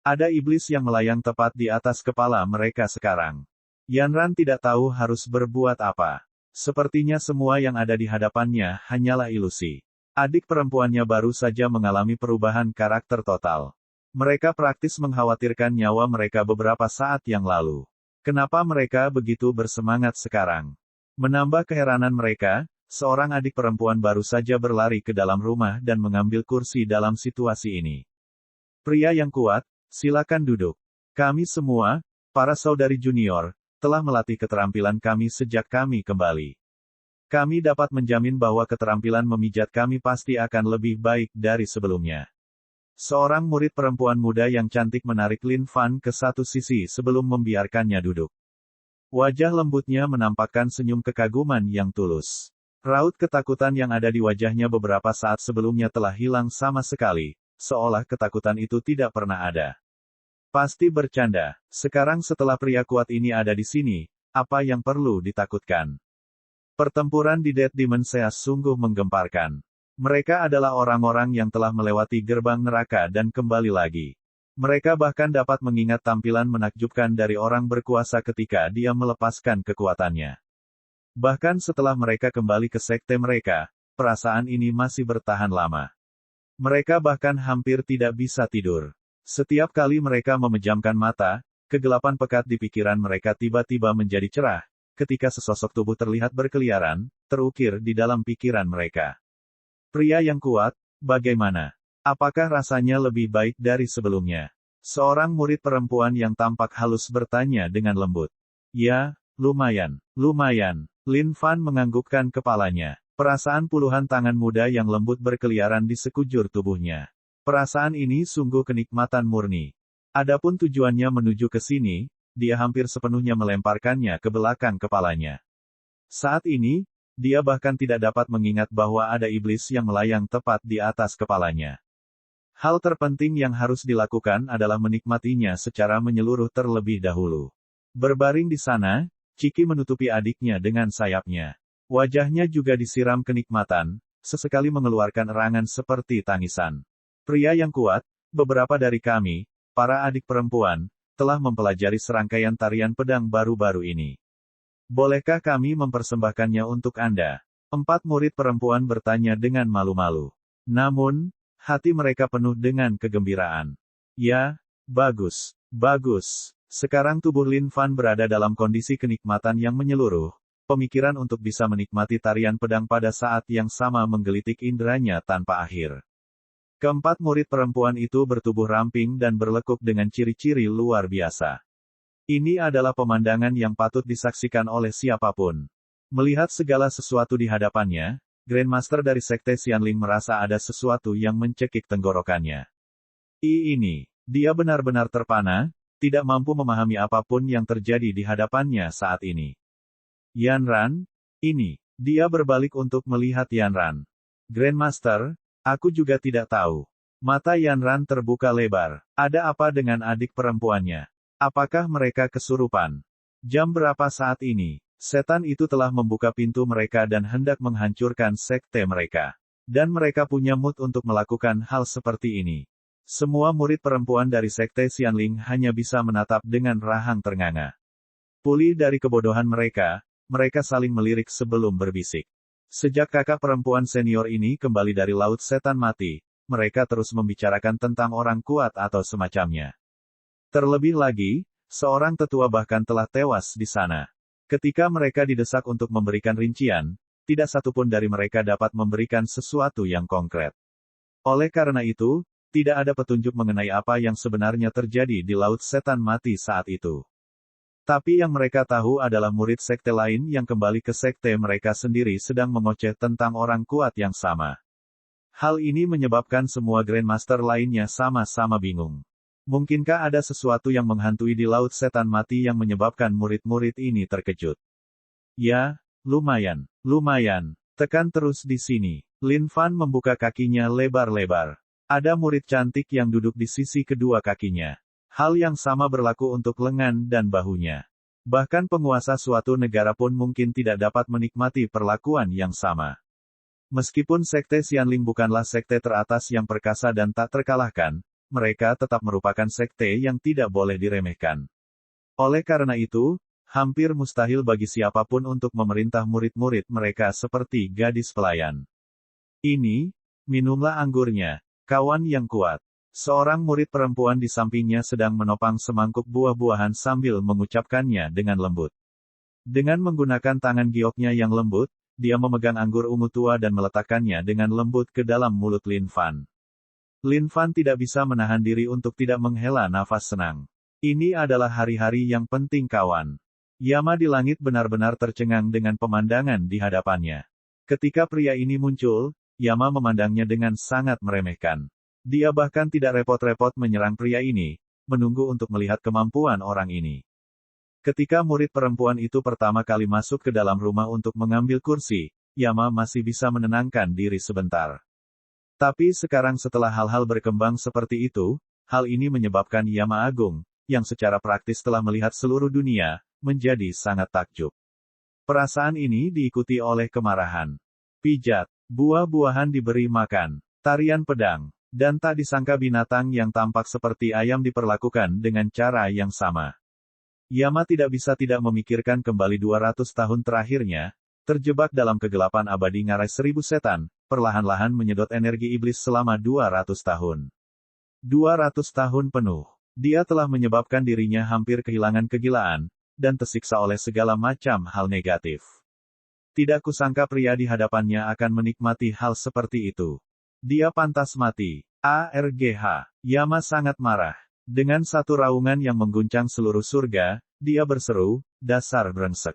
Ada iblis yang melayang tepat di atas kepala mereka sekarang. Yanran tidak tahu harus berbuat apa. Sepertinya semua yang ada di hadapannya hanyalah ilusi. Adik perempuannya baru saja mengalami perubahan karakter total. Mereka praktis mengkhawatirkan nyawa mereka beberapa saat yang lalu. Kenapa mereka begitu bersemangat sekarang? Menambah keheranan mereka, seorang adik perempuan baru saja berlari ke dalam rumah dan mengambil kursi dalam situasi ini. Pria yang kuat, silakan duduk. Kami semua, para saudari junior, telah melatih keterampilan kami sejak kami kembali. Kami dapat menjamin bahwa keterampilan memijat kami pasti akan lebih baik dari sebelumnya. Seorang murid perempuan muda yang cantik menarik Lin Fan ke satu sisi sebelum membiarkannya duduk. Wajah lembutnya menampakkan senyum kekaguman yang tulus. Raut ketakutan yang ada di wajahnya beberapa saat sebelumnya telah hilang sama sekali, seolah ketakutan itu tidak pernah ada. Pasti bercanda. Sekarang setelah pria kuat ini ada di sini, apa yang perlu ditakutkan? Pertempuran di Dead Demon Seas sungguh menggemparkan. Mereka adalah orang-orang yang telah melewati gerbang neraka dan kembali lagi. Mereka bahkan dapat mengingat tampilan menakjubkan dari orang berkuasa ketika dia melepaskan kekuatannya. Bahkan setelah mereka kembali ke sekte mereka, perasaan ini masih bertahan lama. Mereka bahkan hampir tidak bisa tidur. Setiap kali mereka memejamkan mata, kegelapan pekat di pikiran mereka tiba-tiba menjadi cerah, ketika sesosok tubuh terlihat berkeliaran, terukir di dalam pikiran mereka. Pria yang kuat, bagaimana? Apakah rasanya lebih baik dari sebelumnya? Seorang murid perempuan yang tampak halus bertanya dengan lembut. Ya, lumayan, lumayan. Lin Fan menganggukkan kepalanya. Perasaan puluhan tangan muda yang lembut berkeliaran di sekujur tubuhnya. Perasaan ini sungguh kenikmatan murni. Adapun tujuannya menuju ke sini, dia hampir sepenuhnya melemparkannya ke belakang kepalanya. Saat ini, dia bahkan tidak dapat mengingat bahwa ada iblis yang melayang tepat di atas kepalanya. Hal terpenting yang harus dilakukan adalah menikmatinya secara menyeluruh terlebih dahulu. Berbaring di sana, Ciki menutupi adiknya dengan sayapnya. Wajahnya juga disiram kenikmatan, sesekali mengeluarkan erangan seperti tangisan. Pria yang kuat, beberapa dari kami, para adik perempuan, telah mempelajari serangkaian tarian pedang baru-baru ini. Bolehkah kami mempersembahkannya untuk Anda? 4 murid perempuan bertanya dengan malu-malu. Namun, hati mereka penuh dengan kegembiraan. Ya, bagus, bagus. Sekarang tubuh Lin Fan berada dalam kondisi kenikmatan yang menyeluruh. Pemikiran untuk bisa menikmati tarian pedang pada saat yang sama menggelitik inderanya tanpa akhir. Keempat murid perempuan itu bertubuh ramping dan berlekuk dengan ciri-ciri luar biasa. Ini adalah pemandangan yang patut disaksikan oleh siapapun. Melihat segala sesuatu di hadapannya, Grandmaster dari Sekte Xianling merasa ada sesuatu yang mencekik tenggorokannya. Ini, dia benar-benar terpana, tidak mampu memahami apapun yang terjadi di hadapannya saat ini. Yanran, ini, dia berbalik untuk melihat Yanran. Grandmaster, aku juga tidak tahu. Mata Yanran terbuka lebar. Ada apa dengan adik perempuannya? Apakah mereka kesurupan? Jam berapa saat ini? Setan itu telah membuka pintu mereka dan hendak menghancurkan sekte mereka. Dan mereka punya mood untuk melakukan hal seperti ini. Semua murid perempuan dari Sekte Xianling hanya bisa menatap dengan rahang ternganga. Pulih dari kebodohan mereka, mereka saling melirik sebelum berbisik. Sejak kakak perempuan senior ini kembali dari Laut Setan Mati, mereka terus membicarakan tentang orang kuat atau semacamnya. Terlebih lagi, seorang tetua bahkan telah tewas di sana. Ketika mereka didesak untuk memberikan rincian, tidak satupun dari mereka dapat memberikan sesuatu yang konkret. Oleh karena itu, tidak ada petunjuk mengenai apa yang sebenarnya terjadi di Laut Setan Mati saat itu. Tapi yang mereka tahu adalah murid sekte lain yang kembali ke sekte mereka sendiri sedang mengoceh tentang orang kuat yang sama. Hal ini menyebabkan semua Grandmaster lainnya sama-sama bingung. Mungkinkah ada sesuatu yang menghantui di Laut Setan Mati yang menyebabkan murid-murid ini terkejut? Ya, lumayan, lumayan. Tekan terus di sini. Lin Fan membuka kakinya lebar-lebar. Ada murid cantik yang duduk di sisi kedua kakinya. Hal yang sama berlaku untuk lengan dan bahunya. Bahkan penguasa suatu negara pun mungkin tidak dapat menikmati perlakuan yang sama. Meskipun sekte Xianling bukanlah sekte teratas yang perkasa dan tak terkalahkan, mereka tetap merupakan sekte yang tidak boleh diremehkan. Oleh karena itu, hampir mustahil bagi siapapun untuk memerintah murid-murid mereka seperti gadis pelayan. Ini, minumlah anggurnya, kawan yang kuat. Seorang murid perempuan di sampingnya sedang menopang semangkuk buah-buahan sambil mengucapkannya dengan lembut. Dengan menggunakan tangan gioknya yang lembut, dia memegang anggur ungu tua dan meletakkannya dengan lembut ke dalam mulut Lin Fan. Lin Fan tidak bisa menahan diri untuk tidak menghela nafas senang. Ini adalah hari-hari yang penting kawan. Yama di langit benar-benar tercengang dengan pemandangan di hadapannya. Ketika pria ini muncul, Yama memandangnya dengan sangat meremehkan. Dia bahkan tidak repot-repot menyerang pria ini, menunggu untuk melihat kemampuan orang ini. Ketika murid perempuan itu pertama kali masuk ke dalam rumah untuk mengambil kursi, Yama masih bisa menenangkan diri sebentar. Tapi sekarang setelah hal-hal berkembang seperti itu, hal ini menyebabkan Yama Agung, yang secara praktis telah melihat seluruh dunia, menjadi sangat takjub. Perasaan ini diikuti oleh kemarahan. Pijat, buah-buahan diberi makan, tarian pedang. Dan tak disangka binatang yang tampak seperti ayam diperlakukan dengan cara yang sama. Yama tidak bisa tidak memikirkan kembali 200 tahun terakhirnya, terjebak dalam kegelapan abadi ngarai 1000 setan, perlahan-lahan menyedot energi iblis selama 200 tahun. 200 tahun penuh. Dia telah menyebabkan dirinya hampir kehilangan kegilaan, dan tersiksa oleh segala macam hal negatif. Tidak kusangka pria di hadapannya akan menikmati hal seperti itu. Dia pantas mati. ARGH. Yama sangat marah. Dengan satu raungan yang mengguncang seluruh surga, dia berseru, dasar brengsek.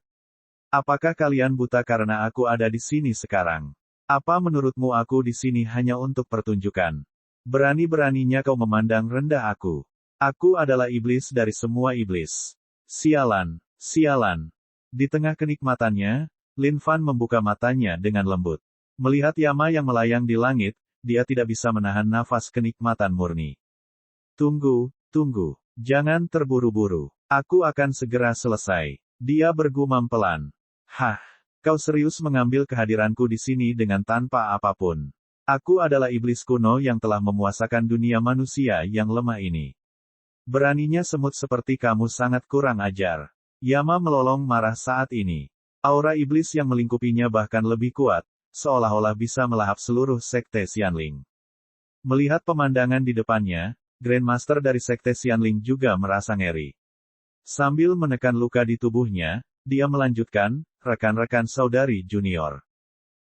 Apakah kalian buta karena aku ada di sini sekarang? Apa menurutmu aku di sini hanya untuk pertunjukan? Berani-beraninya kau memandang rendah aku. Aku adalah iblis dari semua iblis. Sialan, sialan. Di tengah kenikmatannya, Lin Fan membuka matanya dengan lembut. Melihat Yama yang melayang di langit, dia tidak bisa menahan nafas kenikmatan murni. Tunggu, tunggu. Jangan terburu-buru. Aku akan segera selesai. Dia bergumam pelan. Hah, kau serius mengambil kehadiranku di sini dengan tanpa apapun. Aku adalah iblis kuno yang telah memuasakan dunia manusia yang lemah ini. Beraninya semut seperti kamu sangat kurang ajar. Yama melolong marah saat ini. Aura iblis yang melingkupinya bahkan lebih kuat, seolah-olah bisa melahap seluruh sekte Xianling. Melihat pemandangan di depannya, Grandmaster dari sekte Xianling juga merasa ngeri. Sambil menekan luka di tubuhnya, dia melanjutkan, rekan-rekan saudari junior.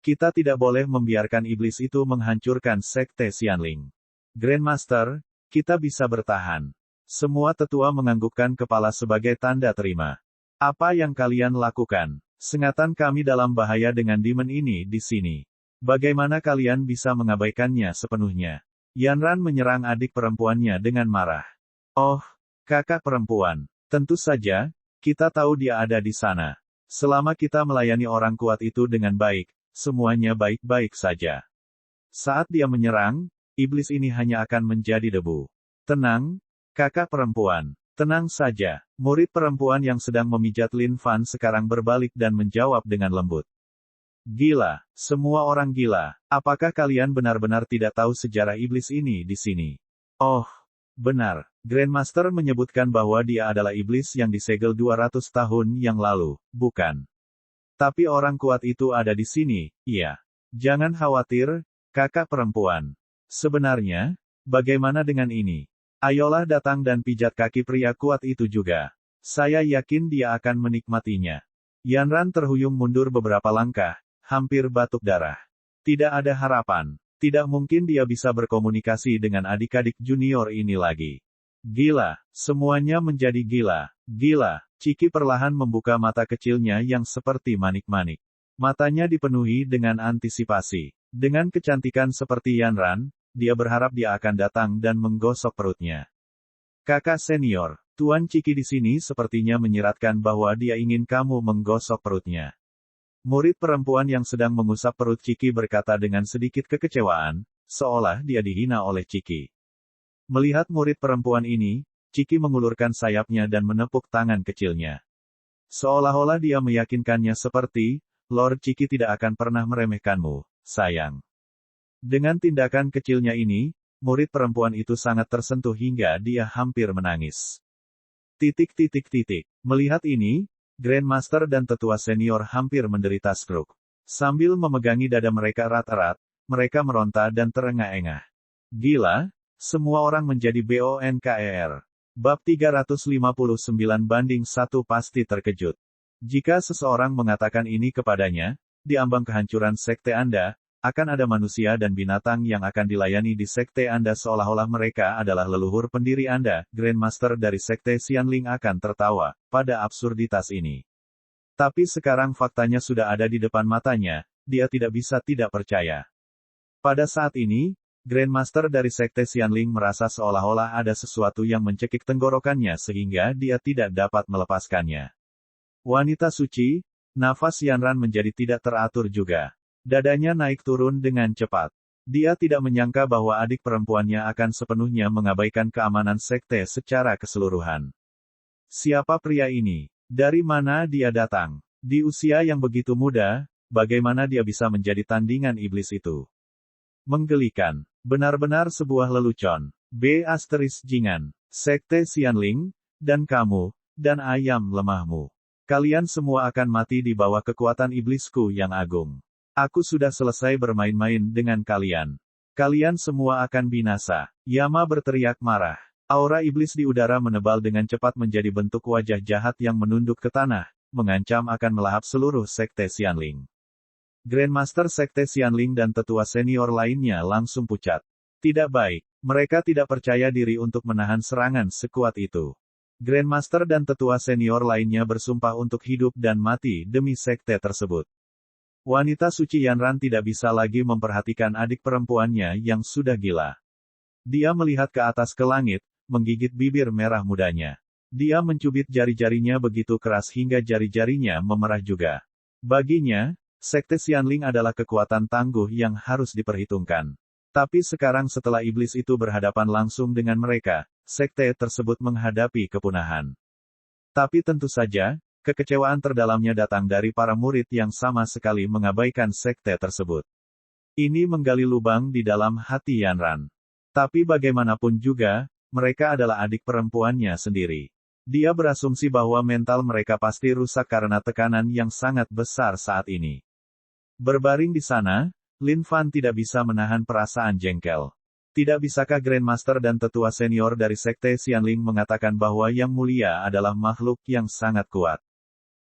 Kita tidak boleh membiarkan iblis itu menghancurkan sekte Xianling. Grandmaster, kita bisa bertahan. Semua tetua menganggukkan kepala sebagai tanda terima. Apa yang kalian lakukan? Sengatan kami dalam bahaya dengan demon ini di sini. Bagaimana kalian bisa mengabaikannya sepenuhnya? Yanran menyerang adik perempuannya dengan marah. Oh, kakak perempuan. Tentu saja, kita tahu dia ada di sana. Selama kita melayani orang kuat itu dengan baik, semuanya baik-baik saja. Saat dia menyerang, iblis ini hanya akan menjadi debu. Tenang, kakak perempuan. Tenang saja. Murid perempuan yang sedang memijat Lin Fan sekarang berbalik dan menjawab dengan lembut. Gila, semua orang gila. Apakah kalian benar-benar tidak tahu sejarah iblis ini di sini? Oh, benar. Grandmaster menyebutkan bahwa dia adalah iblis yang disegel 200 tahun yang lalu, bukan? Tapi orang kuat itu ada di sini, iya. Jangan khawatir, kakak perempuan. Sebenarnya, bagaimana dengan ini? Ayolah datang dan pijat kaki pria kuat itu juga. Saya yakin dia akan menikmatinya. Yanran terhuyung mundur beberapa langkah, hampir batuk darah. Tidak ada harapan. Tidak mungkin dia bisa berkomunikasi dengan adik-adik junior ini lagi. Gila, semuanya menjadi gila. Gila. Ciki perlahan membuka mata kecilnya yang seperti manik-manik. Matanya dipenuhi dengan antisipasi. Dengan kecantikan seperti Yanran, dia berharap dia akan datang dan menggosok perutnya. Kakak senior, Tuan Ciki di sini sepertinya menyiratkan bahwa dia ingin kamu menggosok perutnya. Murid perempuan yang sedang mengusap perut Ciki berkata dengan sedikit kekecewaan, seolah dia dihina oleh Chiki. Melihat murid perempuan ini, Chiki mengulurkan sayapnya dan menepuk tangan kecilnya. Seolah-olah dia meyakinkannya seperti, Lord Chiki tidak akan pernah meremehkanmu, sayang. Dengan tindakan kecilnya ini, murid perempuan itu sangat tersentuh hingga dia hampir menangis. Melihat ini, Grandmaster dan tetua senior hampir menderita stroke. Sambil memegangi dada mereka erat-erat, mereka meronta dan terengah-engah. Gila, semua orang menjadi BONKER. Bab 359-1 pasti terkejut. Jika seseorang mengatakan ini kepadanya, di ambang kehancuran sekte Anda, akan ada manusia dan binatang yang akan dilayani di sekte Anda seolah-olah mereka adalah leluhur pendiri Anda, Grandmaster dari sekte Xianling akan tertawa, pada absurditas ini. Tapi sekarang faktanya sudah ada di depan matanya, dia tidak bisa tidak percaya. Pada saat ini, Grandmaster dari sekte Xianling merasa seolah-olah ada sesuatu yang mencekik tenggorokannya sehingga dia tidak dapat melepaskannya. Wanita suci, nafas Yanran menjadi tidak teratur juga. Dadanya naik turun dengan cepat. Dia tidak menyangka bahwa adik perempuannya akan sepenuhnya mengabaikan keamanan sekte secara keseluruhan. Siapa pria ini? Dari mana dia datang? Di usia yang begitu muda, bagaimana dia bisa menjadi tandingan iblis itu? Menggelikan. Benar-benar sebuah lelucon. Jingan. Sekte Xianling, dan kamu, dan ayam lemahmu. Kalian semua akan mati di bawah kekuatan iblisku yang agung. Aku sudah selesai bermain-main dengan kalian. Kalian semua akan binasa. Yama berteriak marah. Aura iblis di udara menebal dengan cepat menjadi bentuk wajah jahat yang menunduk ke tanah, mengancam akan melahap seluruh sekte Xianling. Grandmaster sekte Xianling dan tetua senior lainnya langsung pucat. Tidak baik. Mereka tidak percaya diri untuk menahan serangan sekuat itu. Grandmaster dan tetua senior lainnya bersumpah untuk hidup dan mati demi sekte tersebut. Wanita suci Yanran tidak bisa lagi memperhatikan adik perempuannya yang sudah gila. Dia melihat ke atas ke langit, menggigit bibir merah mudanya. Dia mencubit jari-jarinya begitu keras hingga jari-jarinya memerah juga. Baginya, sekte Xianling adalah kekuatan tangguh yang harus diperhitungkan. Tapi sekarang setelah iblis itu berhadapan langsung dengan mereka, sekte tersebut menghadapi kepunahan. Tapi tentu saja, kekecewaan terdalamnya datang dari para murid yang sama sekali mengabaikan sekte tersebut. Ini menggali lubang di dalam hati Yanran. Tapi bagaimanapun juga, mereka adalah adik perempuannya sendiri. Dia berasumsi bahwa mental mereka pasti rusak karena tekanan yang sangat besar saat ini. Berbaring di sana, Lin Fan tidak bisa menahan perasaan jengkel. Tidak bisakah Grandmaster dan tetua senior dari sekte Xianling mengatakan bahwa Yang Mulia adalah makhluk yang sangat kuat?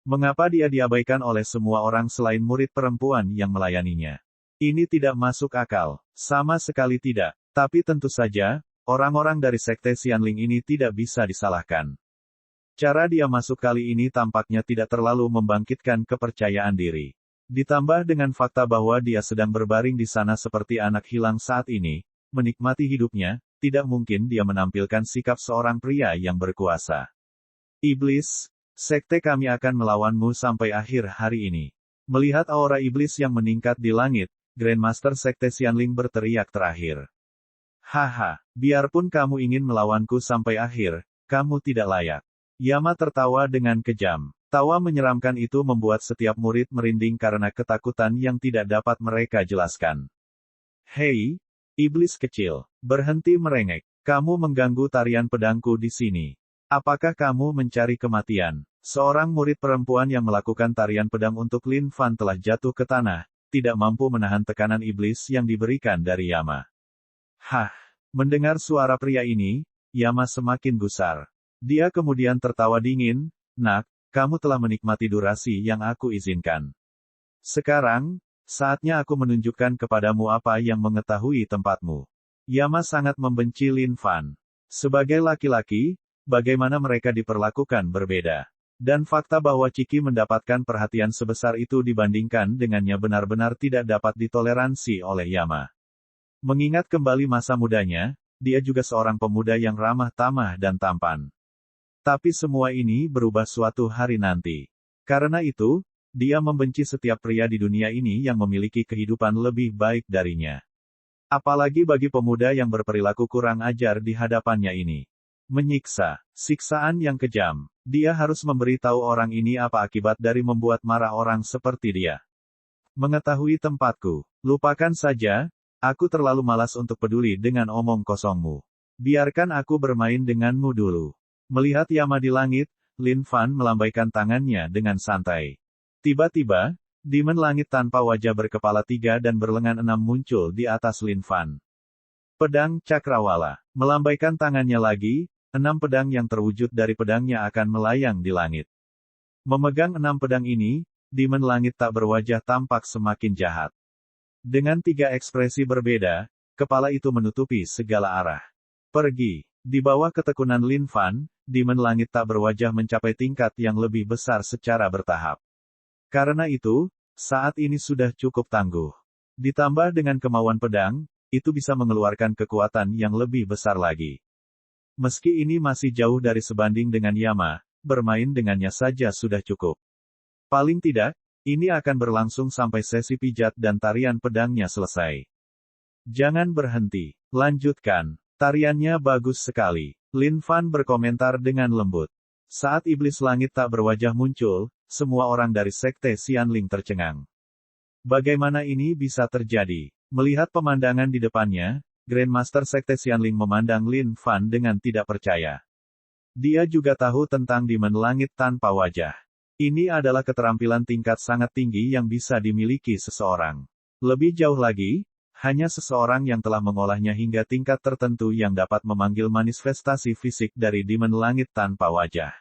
Mengapa dia diabaikan oleh semua orang selain murid perempuan yang melayaninya? Ini tidak masuk akal. Sama sekali tidak. Tapi tentu saja, orang-orang dari sekte Xianling ini tidak bisa disalahkan. Cara dia masuk kali ini tampaknya tidak terlalu membangkitkan kepercayaan diri. Ditambah dengan fakta bahwa dia sedang berbaring di sana seperti anak hilang saat ini, menikmati hidupnya, tidak mungkin dia menampilkan sikap seorang pria yang berkuasa. Iblis, sekte kami akan melawanmu sampai akhir hari ini. Melihat aura iblis yang meningkat di langit, Grandmaster sekte Xianling berteriak terakhir. Haha, biarpun kamu ingin melawanku sampai akhir, kamu tidak layak. Yama tertawa dengan kejam. Tawa menyeramkan itu membuat setiap murid merinding karena ketakutan yang tidak dapat mereka jelaskan. Hei, iblis kecil, berhenti merengek. Kamu mengganggu tarian pedangku di sini. Apakah kamu mencari kematian? Seorang murid perempuan yang melakukan tarian pedang untuk Lin Fan telah jatuh ke tanah, tidak mampu menahan tekanan iblis yang diberikan dari Yama. Hah, mendengar suara pria ini, Yama semakin gusar. Dia kemudian tertawa dingin, nak, kamu telah menikmati durasi yang aku izinkan. Sekarang, saatnya aku menunjukkan kepadamu apa yang mengetahui tempatmu. Yama sangat membenci Lin Fan. Sebagai laki-laki, bagaimana mereka diperlakukan berbeda. Dan fakta bahwa Chiki mendapatkan perhatian sebesar itu dibandingkan dengannya benar-benar tidak dapat ditoleransi oleh Yama. Mengingat kembali masa mudanya, dia juga seorang pemuda yang ramah tamah dan tampan. Tapi semua ini berubah suatu hari nanti. Karena itu, dia membenci setiap pria di dunia ini yang memiliki kehidupan lebih baik darinya. Apalagi bagi pemuda yang berperilaku kurang ajar di hadapannya ini. Menyiksa, siksaan yang kejam. Dia harus memberitahu orang ini apa akibat dari membuat marah orang seperti dia. Mengetahui tempatku. Lupakan saja, aku terlalu malas untuk peduli dengan omong kosongmu. Biarkan aku bermain denganmu dulu. Melihat Yama di langit, Lin Fan melambaikan tangannya dengan santai. Tiba-tiba, Demon Langit tanpa wajah berkepala 3 dan berlengan 6 muncul di atas Lin Fan. Pedang Cakrawala. Melambaikan tangannya lagi, 6 pedang yang terwujud dari pedangnya akan melayang di langit. Memegang 6 pedang ini, Demon Langit tak berwajah tampak semakin jahat. Dengan 3 ekspresi berbeda, kepala itu menutupi segala arah. Pergi. Di bawah ketekunan Lin Fan, Demon Langit tak berwajah mencapai tingkat yang lebih besar secara bertahap. Karena itu, saat ini sudah cukup tangguh. Ditambah dengan kemauan pedang, itu bisa mengeluarkan kekuatan yang lebih besar lagi. Meski ini masih jauh dari sebanding dengan Yama, bermain dengannya saja sudah cukup. Paling tidak, ini akan berlangsung sampai sesi pijat dan tarian pedangnya selesai. Jangan berhenti, lanjutkan. Tariannya bagus sekali. Lin Fan berkomentar dengan lembut. Saat iblis langit tak berwajah muncul, semua orang dari Sekte Xianling tercengang. Bagaimana ini bisa terjadi? Melihat pemandangan di depannya, Grandmaster Sekte Xianling memandang Lin Fan dengan tidak percaya. Dia juga tahu tentang Demon Langit tanpa wajah. Ini adalah keterampilan tingkat sangat tinggi yang bisa dimiliki seseorang. Lebih jauh lagi, hanya seseorang yang telah mengolahnya hingga tingkat tertentu yang dapat memanggil manifestasi fisik dari Demon Langit tanpa wajah.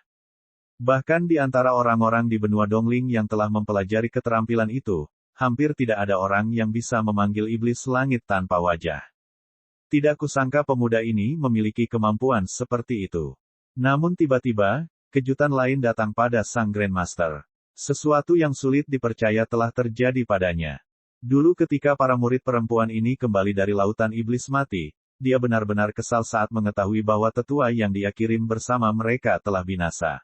Bahkan di antara orang-orang di benua Dongling yang telah mempelajari keterampilan itu, hampir tidak ada orang yang bisa memanggil iblis langit tanpa wajah. Tidak kusangka pemuda ini memiliki kemampuan seperti itu. Namun tiba-tiba, kejutan lain datang pada sang Grandmaster. Sesuatu yang sulit dipercaya telah terjadi padanya. Dulu ketika para murid perempuan ini kembali dari lautan iblis mati, dia benar-benar kesal saat mengetahui bahwa tetua yang dia kirim bersama mereka telah binasa.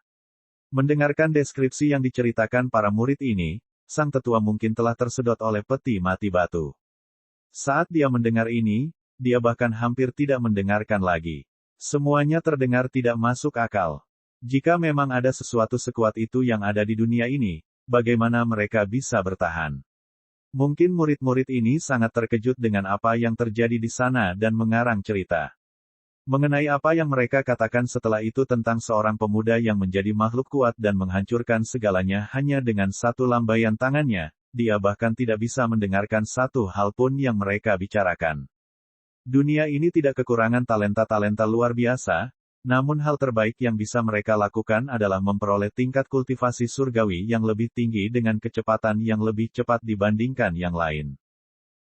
Mendengarkan deskripsi yang diceritakan para murid ini, sang tetua mungkin telah tersedot oleh peti mati batu. Saat dia mendengar ini, dia bahkan hampir tidak mendengarkan lagi. Semuanya terdengar tidak masuk akal. Jika memang ada sesuatu sekuat itu yang ada di dunia ini, bagaimana mereka bisa bertahan? Mungkin murid-murid ini sangat terkejut dengan apa yang terjadi di sana dan mengarang cerita. Mengenai apa yang mereka katakan setelah itu tentang seorang pemuda yang menjadi makhluk kuat dan menghancurkan segalanya hanya dengan satu lambaian tangannya, dia bahkan tidak bisa mendengarkan satu hal pun yang mereka bicarakan. Dunia ini tidak kekurangan talenta-talenta luar biasa, namun hal terbaik yang bisa mereka lakukan adalah memperoleh tingkat kultivasi surgawi yang lebih tinggi dengan kecepatan yang lebih cepat dibandingkan yang lain.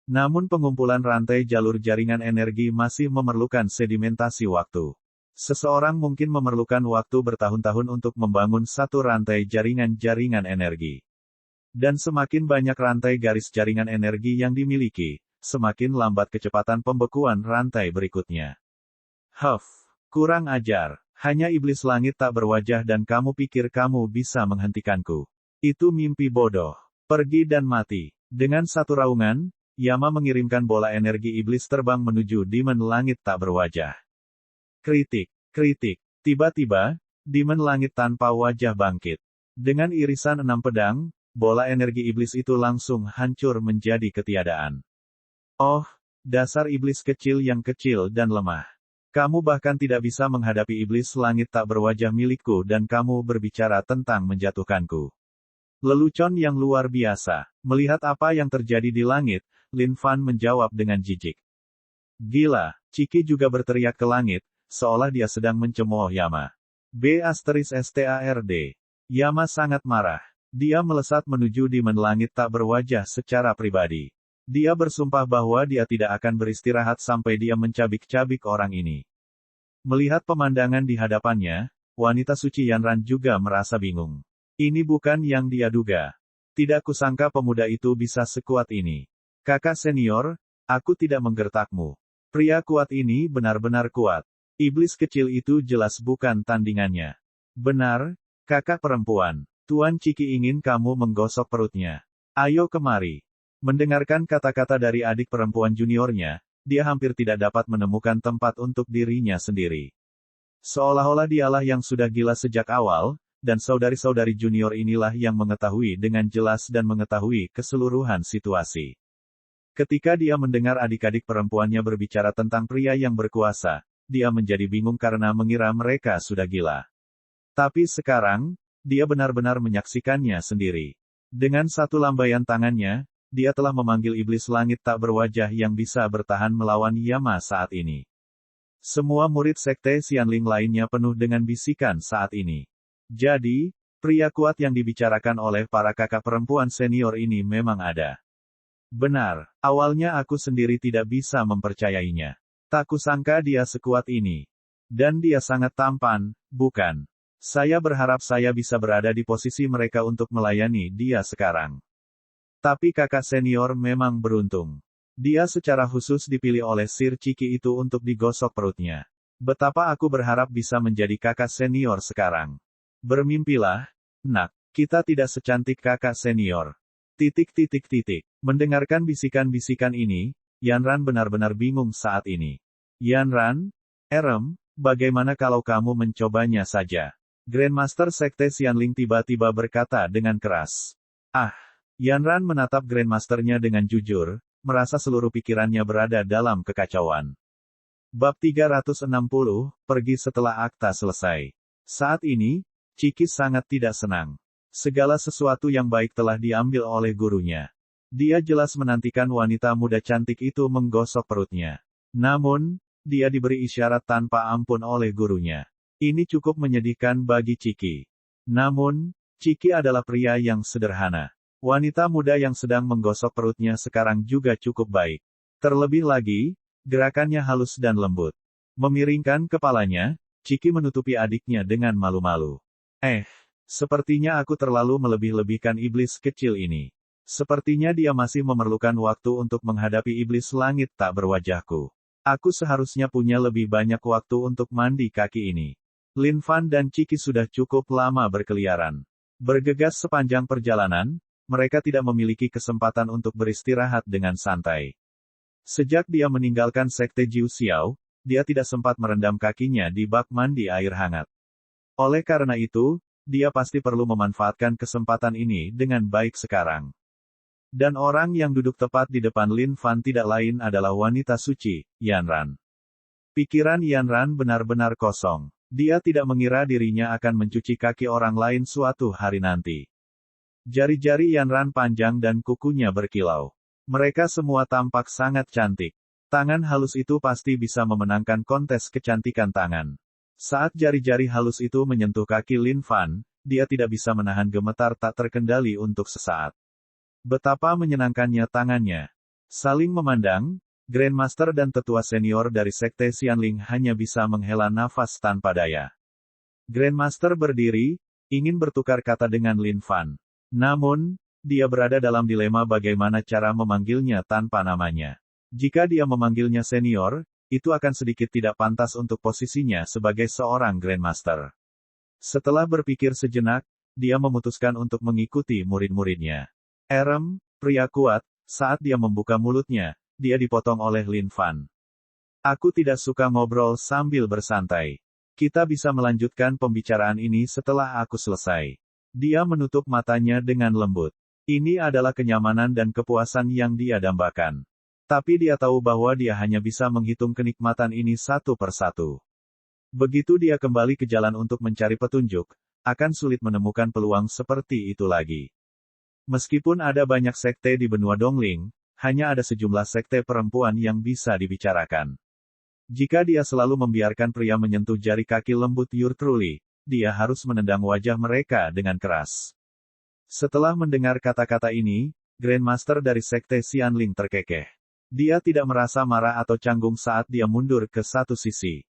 Namun pengumpulan rantai jalur jaringan energi masih memerlukan sedimentasi waktu. Seseorang mungkin memerlukan waktu bertahun-tahun untuk membangun satu rantai jaringan-jaringan energi. Dan semakin banyak rantai garis jaringan energi yang dimiliki, semakin lambat kecepatan pembekuan rantai berikutnya. Kurang ajar. Hanya iblis langit tak berwajah dan kamu pikir kamu bisa menghentikanku. Itu mimpi bodoh. Pergi dan mati. Dengan satu raungan, Yama mengirimkan bola energi iblis terbang menuju Demon Langit tak berwajah. Kritik. Tiba-tiba, Demon Langit tanpa wajah bangkit. Dengan irisan 6 pedang, bola energi iblis itu langsung hancur menjadi ketiadaan. Oh, dasar iblis kecil yang kecil dan lemah. Kamu bahkan tidak bisa menghadapi iblis langit tak berwajah milikku dan kamu berbicara tentang menjatuhkanku. Lelucon yang luar biasa. Melihat apa yang terjadi di langit, Lin Fan menjawab dengan jijik. Gila, Ciki juga berteriak ke langit, seolah dia sedang mencemooh Yama. *STARD. Yama sangat marah. Dia melesat menuju Demon Langit tak berwajah secara pribadi. Dia bersumpah bahwa dia tidak akan beristirahat sampai dia mencabik-cabik orang ini. Melihat pemandangan di hadapannya, wanita suci Yanran juga merasa bingung. Ini bukan yang dia duga. Tidak kusangka pemuda itu bisa sekuat ini. Kakak senior, aku tidak menggertakmu. Pria kuat ini benar-benar kuat. Iblis kecil itu jelas bukan tandingannya. Benar, kakak perempuan. Tuan Ciki ingin kamu menggosok perutnya. Ayo kemari. Mendengarkan kata-kata dari adik perempuan juniornya, dia hampir tidak dapat menemukan tempat untuk dirinya sendiri. Seolah-olah dialah yang sudah gila sejak awal, dan saudari-saudari junior inilah yang mengetahui dengan jelas dan mengetahui keseluruhan situasi. Ketika dia mendengar adik-adik perempuannya berbicara tentang pria yang berkuasa, dia menjadi bingung karena mengira mereka sudah gila. Tapi sekarang, dia benar-benar menyaksikannya sendiri. Dengan satu lambaian tangannya, dia telah memanggil iblis langit tak berwajah yang bisa bertahan melawan Yama saat ini. Semua murid sekte Xianling lainnya penuh dengan bisikan saat ini. Jadi, pria kuat yang dibicarakan oleh para kakak perempuan senior ini memang ada. Benar, awalnya aku sendiri tidak bisa mempercayainya. Tak kusangka dia sekuat ini. Dan dia sangat tampan, bukan? Saya berharap saya bisa berada di posisi mereka untuk melayani dia sekarang. Tapi kakak senior memang beruntung. Dia secara khusus dipilih oleh Sir Ciki itu untuk digosok perutnya. Betapa aku berharap bisa menjadi kakak senior sekarang. Bermimpilah, nak, kita tidak secantik kakak senior. Mendengarkan bisikan-bisikan ini, Yanran benar-benar bingung saat ini. Yanran, Erem, bagaimana kalau kamu mencobanya saja? Grandmaster Sekte Xianling tiba-tiba berkata dengan keras. Yanran menatap Grandmasternya dengan jujur, merasa seluruh pikirannya berada dalam kekacauan. Bab 360, pergi setelah akta selesai. Saat ini, Ciki sangat tidak senang. Segala sesuatu yang baik telah diambil oleh gurunya. Dia jelas menantikan wanita muda cantik itu menggosok perutnya. Namun, dia diberi isyarat tanpa ampun oleh gurunya. Ini cukup menyedihkan bagi Ciki. Namun, Ciki adalah pria yang sederhana. Wanita muda yang sedang menggosok perutnya sekarang juga cukup baik. Terlebih lagi, gerakannya halus dan lembut. Memiringkan kepalanya, Ciki menutupi adiknya dengan malu-malu. Sepertinya aku terlalu melebih-lebihkan iblis kecil ini. Sepertinya dia masih memerlukan waktu untuk menghadapi iblis langit tak berwajahku. Aku seharusnya punya lebih banyak waktu untuk mandi kaki ini. Lin Fan dan Ciki sudah cukup lama berkeliaran. Bergegas sepanjang perjalanan, mereka tidak memiliki kesempatan untuk beristirahat dengan santai. Sejak dia meninggalkan Sekte Jiu Xiao, dia tidak sempat merendam kakinya di bak mandi air hangat. Oleh karena itu, dia pasti perlu memanfaatkan kesempatan ini dengan baik sekarang. Dan orang yang duduk tepat di depan Lin Fan tidak lain adalah wanita suci, Yanran. Pikiran Yanran benar-benar kosong. Dia tidak mengira dirinya akan mencuci kaki orang lain suatu hari nanti. Jari-jari Yanran panjang dan kukunya berkilau. Mereka semua tampak sangat cantik. Tangan halus itu pasti bisa memenangkan kontes kecantikan tangan. Saat jari-jari halus itu menyentuh kaki Lin Fan, dia tidak bisa menahan gemetar tak terkendali untuk sesaat. Betapa menyenangkannya tangannya. Saling memandang, Grandmaster dan tetua senior dari Sekte Xianling hanya bisa menghela nafas tanpa daya. Grandmaster berdiri, ingin bertukar kata dengan Lin Fan. Namun, dia berada dalam dilema bagaimana cara memanggilnya tanpa namanya. Jika dia memanggilnya senior, itu akan sedikit tidak pantas untuk posisinya sebagai seorang Grandmaster. Setelah berpikir sejenak, dia memutuskan untuk mengikuti murid-muridnya. Erem, pria kuat, saat dia membuka mulutnya, dia dipotong oleh Lin Fan. Aku tidak suka ngobrol sambil bersantai. Kita bisa melanjutkan pembicaraan ini setelah aku selesai. Dia menutup matanya dengan lembut. Ini adalah kenyamanan dan kepuasan yang dia dambakan. Tapi dia tahu bahwa dia hanya bisa menghitung kenikmatan ini satu persatu. Begitu dia kembali ke jalan untuk mencari petunjuk, akan sulit menemukan peluang seperti itu lagi. Meskipun ada banyak sekte di benua Dongling, hanya ada sejumlah sekte perempuan yang bisa dibicarakan. Jika dia selalu membiarkan pria menyentuh jari kaki lembut Yurtruli, dia harus menendang wajah mereka dengan keras. Setelah mendengar kata-kata ini, Grandmaster dari Sekte Xianling terkekeh. Dia tidak merasa marah atau canggung saat dia mundur ke satu sisi.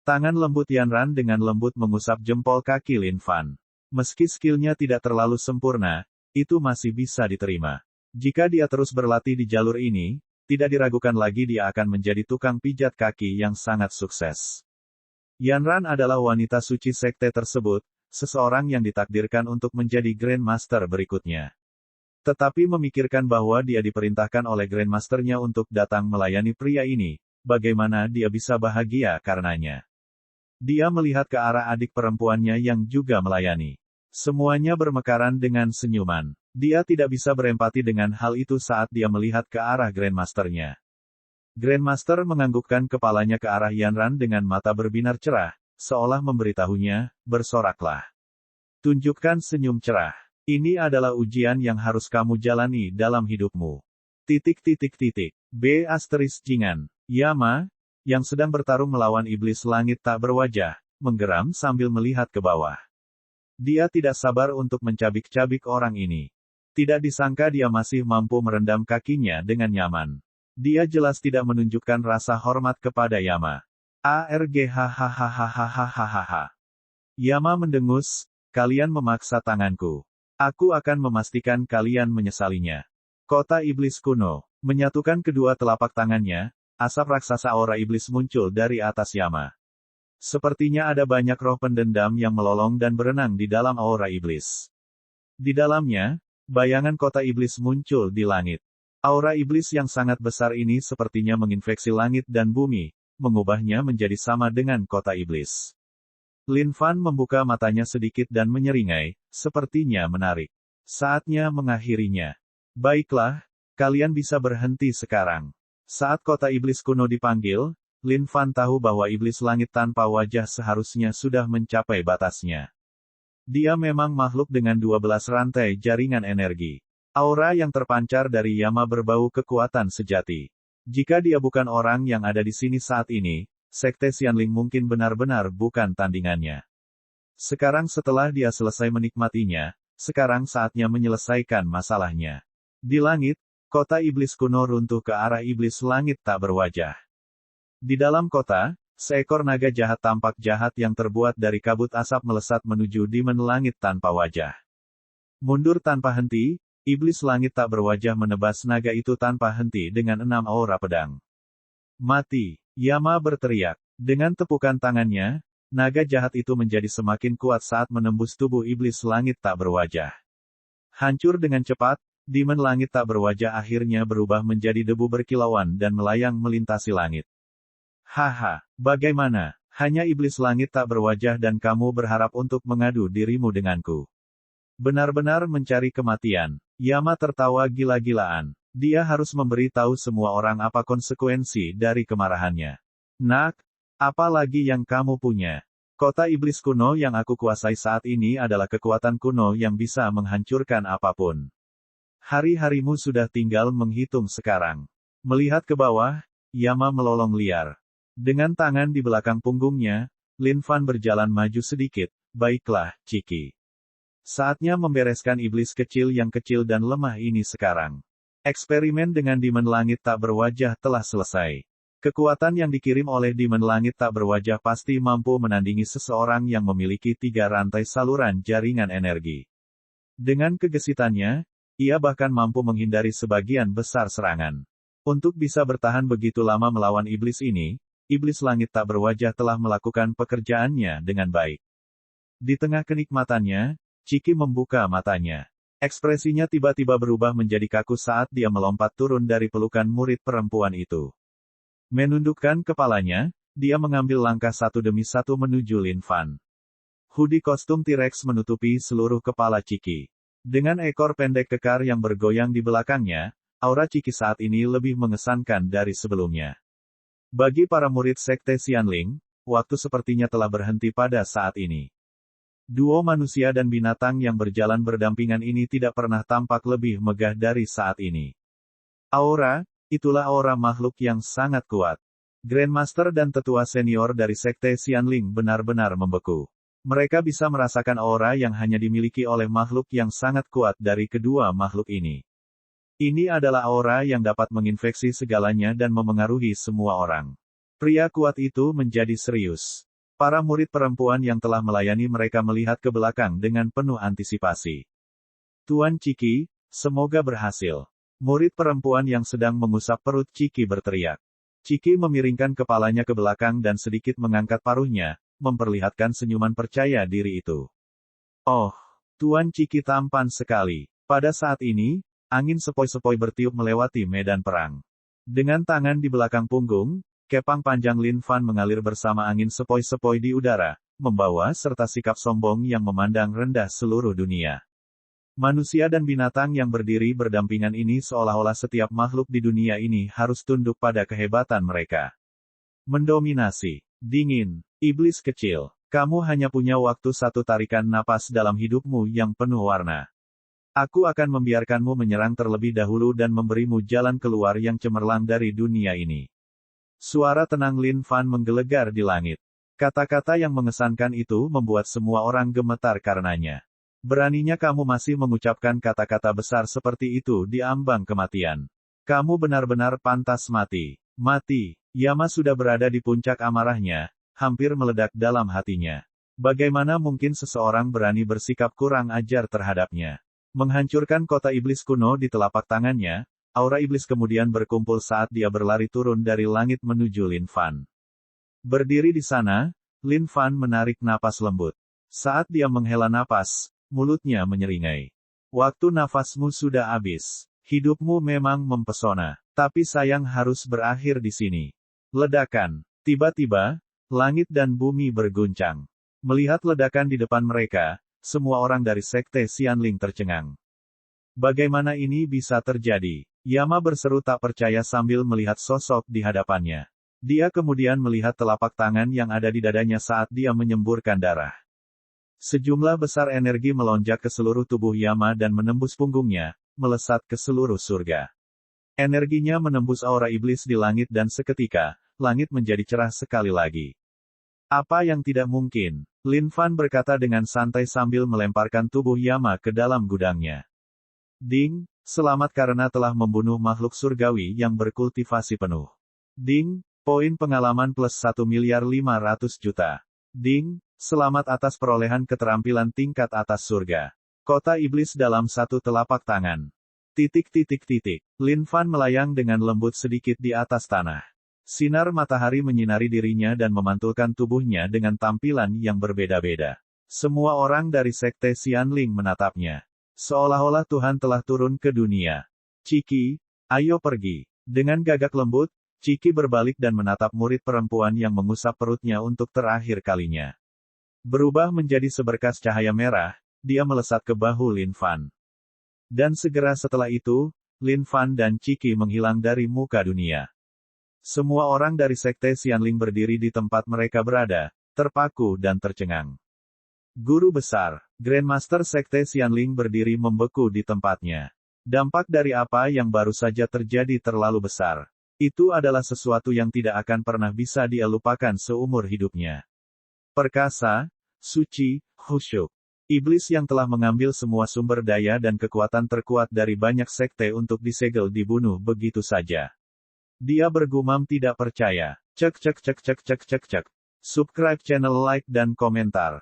Tangan lembut Yanran dengan lembut mengusap jempol kaki Lin Fan. Meski skillnya tidak terlalu sempurna, itu masih bisa diterima. Jika dia terus berlatih di jalur ini, tidak diragukan lagi dia akan menjadi tukang pijat kaki yang sangat sukses. Yanran adalah wanita suci sekte tersebut, seseorang yang ditakdirkan untuk menjadi Grandmaster berikutnya. Tetapi memikirkan bahwa dia diperintahkan oleh Grandmasternya untuk datang melayani pria ini, bagaimana dia bisa bahagia karenanya. Dia melihat ke arah adik perempuannya yang juga melayani. Semuanya bermekaran dengan senyuman. Dia tidak bisa berempati dengan hal itu saat dia melihat ke arah Grandmasternya. Grandmaster menganggukkan kepalanya ke arah Yanran dengan mata berbinar cerah, seolah memberitahunya, bersoraklah. Tunjukkan senyum cerah. Ini adalah ujian yang harus kamu jalani dalam hidupmu. B*. Jingan. Yama, yang sedang bertarung melawan iblis langit tak berwajah, menggeram sambil melihat ke bawah. Dia tidak sabar untuk mencabik-cabik orang ini. Tidak disangka dia masih mampu merendam kakinya dengan nyaman. Dia jelas tidak menunjukkan rasa hormat kepada Yama. Yama mendengus, kalian memaksa tanganku. Aku akan memastikan kalian menyesalinya. Kota iblis kuno, menyatukan kedua telapak tangannya, asap raksasa aura iblis muncul dari atas Yama. Sepertinya ada banyak roh pendendam yang melolong dan berenang di dalam aura iblis. Di dalamnya, bayangan kota iblis muncul di langit. Aura iblis yang sangat besar ini sepertinya menginfeksi langit dan bumi, mengubahnya menjadi sama dengan kota iblis. Lin Fan membuka matanya sedikit dan menyeringai, sepertinya menarik. Saatnya mengakhirinya. Baiklah, kalian bisa berhenti sekarang. Saat kota iblis kuno dipanggil, Lin Fan tahu bahwa iblis langit tanpa wajah seharusnya sudah mencapai batasnya. Dia memang makhluk dengan 12 rantai jaringan energi. Aura yang terpancar dari Yama berbau kekuatan sejati. Jika dia bukan orang yang ada di sini saat ini, Sekte Xianling mungkin benar-benar bukan tandingannya. Sekarang setelah dia selesai menikmatinya, sekarang saatnya menyelesaikan masalahnya. Di langit, kota iblis kuno runtuh ke arah iblis langit tak berwajah. Di dalam kota, seekor naga jahat tampak jahat yang terbuat dari kabut asap melesat menuju Demon Langit tanpa wajah. Mundur tanpa henti, iblis langit tak berwajah menebas naga itu tanpa henti dengan 6 aura pedang. Mati! Yama berteriak. Dengan tepukan tangannya, naga jahat itu menjadi semakin kuat saat menembus tubuh iblis langit tak berwajah. Hancur dengan cepat, Demon Langit tak berwajah akhirnya berubah menjadi debu berkilauan dan melayang melintasi langit. Haha, bagaimana? Hanya iblis langit tak berwajah dan kamu berharap untuk mengadu dirimu denganku. Benar-benar mencari kematian. Yama tertawa gila-gilaan. Dia harus memberi tahu semua orang apa konsekuensi dari kemarahannya. Nak, apa lagi yang kamu punya? Kota iblis kuno yang aku kuasai saat ini adalah kekuatan kuno yang bisa menghancurkan apapun. Hari-harimu sudah tinggal menghitung sekarang. Melihat ke bawah, Yama melolong liar. Dengan tangan di belakang punggungnya, Lin Fan berjalan maju sedikit. Baiklah, Ciki. Saatnya membereskan iblis kecil yang kecil dan lemah ini sekarang. Eksperimen dengan Demon Langit tak berwajah telah selesai. Kekuatan yang dikirim oleh Demon Langit tak berwajah pasti mampu menandingi seseorang yang memiliki 3 rantai saluran jaringan energi. Dengan kegesitannya, ia bahkan mampu menghindari sebagian besar serangan. Untuk bisa bertahan begitu lama melawan iblis ini, iblis langit tak berwajah telah melakukan pekerjaannya dengan baik. Di tengah kenikmatannya, Ciki membuka matanya. Ekspresinya tiba-tiba berubah menjadi kaku saat dia melompat turun dari pelukan murid perempuan itu. Menundukkan kepalanya, dia mengambil langkah satu demi satu menuju Lin Fan. Hoodie kostum T-Rex menutupi seluruh kepala Ciki. Dengan ekor pendek kekar yang bergoyang di belakangnya, aura Ciki saat ini lebih mengesankan dari sebelumnya. Bagi para murid Sekte Xianling, waktu sepertinya telah berhenti pada saat ini. Duo manusia dan binatang yang berjalan berdampingan ini tidak pernah tampak lebih megah dari saat ini. Aura, itulah aura makhluk yang sangat kuat. Grandmaster dan tetua senior dari Sekte Xianling benar-benar membeku. Mereka bisa merasakan aura yang hanya dimiliki oleh makhluk yang sangat kuat dari kedua makhluk ini. Ini adalah aura yang dapat menginfeksi segalanya dan memengaruhi semua orang. Pria kuat itu menjadi serius. Para murid perempuan yang telah melayani mereka melihat ke belakang dengan penuh antisipasi. Tuan Ciki, semoga berhasil. Murid perempuan yang sedang mengusap perut Ciki berteriak. Ciki memiringkan kepalanya ke belakang dan sedikit mengangkat paruhnya, memperlihatkan senyuman percaya diri itu. Oh, Tuan Ciki tampan sekali. Pada saat ini, Angin sepoi-sepoi bertiup melewati medan perang. Dengan tangan di belakang punggung, kepang panjang Lin Fan mengalir bersama angin sepoi-sepoi di udara, membawa serta sikap sombong yang memandang rendah seluruh dunia. Manusia dan binatang yang berdiri berdampingan ini seolah-olah setiap makhluk di dunia ini harus tunduk pada kehebatan mereka. Mendominasi. Dingin. Iblis kecil. Kamu hanya punya waktu satu tarikan napas dalam hidupmu yang penuh warna. Aku akan membiarkanmu menyerang terlebih dahulu dan memberimu jalan keluar yang cemerlang dari dunia ini. Suara tenang Lin Fan menggelegar di langit. Kata-kata yang mengesankan itu membuat semua orang gemetar karenanya. Beraninya kamu masih mengucapkan kata-kata besar seperti itu di ambang kematian. Kamu benar-benar pantas mati. Mati. Yama sudah berada di puncak amarahnya, hampir meledak dalam hatinya. Bagaimana mungkin seseorang berani bersikap kurang ajar terhadapnya? Menghancurkan kota iblis kuno di telapak tangannya, aura iblis kemudian berkumpul saat dia berlari turun dari langit menuju Lin Fan. Berdiri di sana, Lin Fan menarik napas lembut. Saat dia menghela napas, mulutnya menyeringai. Waktu nafasmu sudah habis. Hidupmu memang mempesona, tapi sayang harus berakhir di sini. Ledakan. Tiba-tiba, langit dan bumi berguncang. Melihat ledakan di depan mereka, semua orang dari Sekte Xianling tercengang. Bagaimana ini bisa terjadi? Yama berseru tak percaya sambil melihat sosok di hadapannya. Dia kemudian melihat telapak tangan yang ada di dadanya saat dia menyemburkan darah. Sejumlah besar energi melonjak ke seluruh tubuh Yama dan menembus punggungnya, melesat ke seluruh surga. Energinya menembus aura iblis di langit dan seketika, langit menjadi cerah sekali lagi. Apa yang tidak mungkin? Lin Fan berkata dengan santai sambil melemparkan tubuh Yama ke dalam gudangnya. Ding, selamat karena telah membunuh makhluk surgawi yang berkultivasi penuh. Ding, poin pengalaman plus 1.500.000.000. Ding, selamat atas perolehan keterampilan tingkat atas surga. Kota iblis dalam satu telapak tangan. Lin Fan melayang dengan lembut sedikit di atas tanah. Sinar matahari menyinari dirinya dan memantulkan tubuhnya dengan tampilan yang berbeda-beda. Semua orang dari Sekte Xianling menatapnya. Seolah-olah Tuhan telah turun ke dunia. Ciki, ayo pergi. Dengan gagak lembut, Ciki berbalik dan menatap murid perempuan yang mengusap perutnya untuk terakhir kalinya. Berubah menjadi seberkas cahaya merah, dia melesat ke bahu Lin Fan. Dan segera setelah itu, Lin Fan dan Ciki menghilang dari muka dunia. Semua orang dari Sekte Xianling berdiri di tempat mereka berada, terpaku dan tercengang. Guru besar, Grandmaster Sekte Xianling berdiri membeku di tempatnya. Dampak dari apa yang baru saja terjadi terlalu besar. Itu adalah sesuatu yang tidak akan pernah bisa dia lupakan seumur hidupnya. Perkasa, suci, khusyuk. Iblis yang telah mengambil semua sumber daya dan kekuatan terkuat dari banyak sekte untuk disegel dibunuh begitu saja. Dia bergumam tidak percaya. Cek. Subscribe channel, like dan komentar.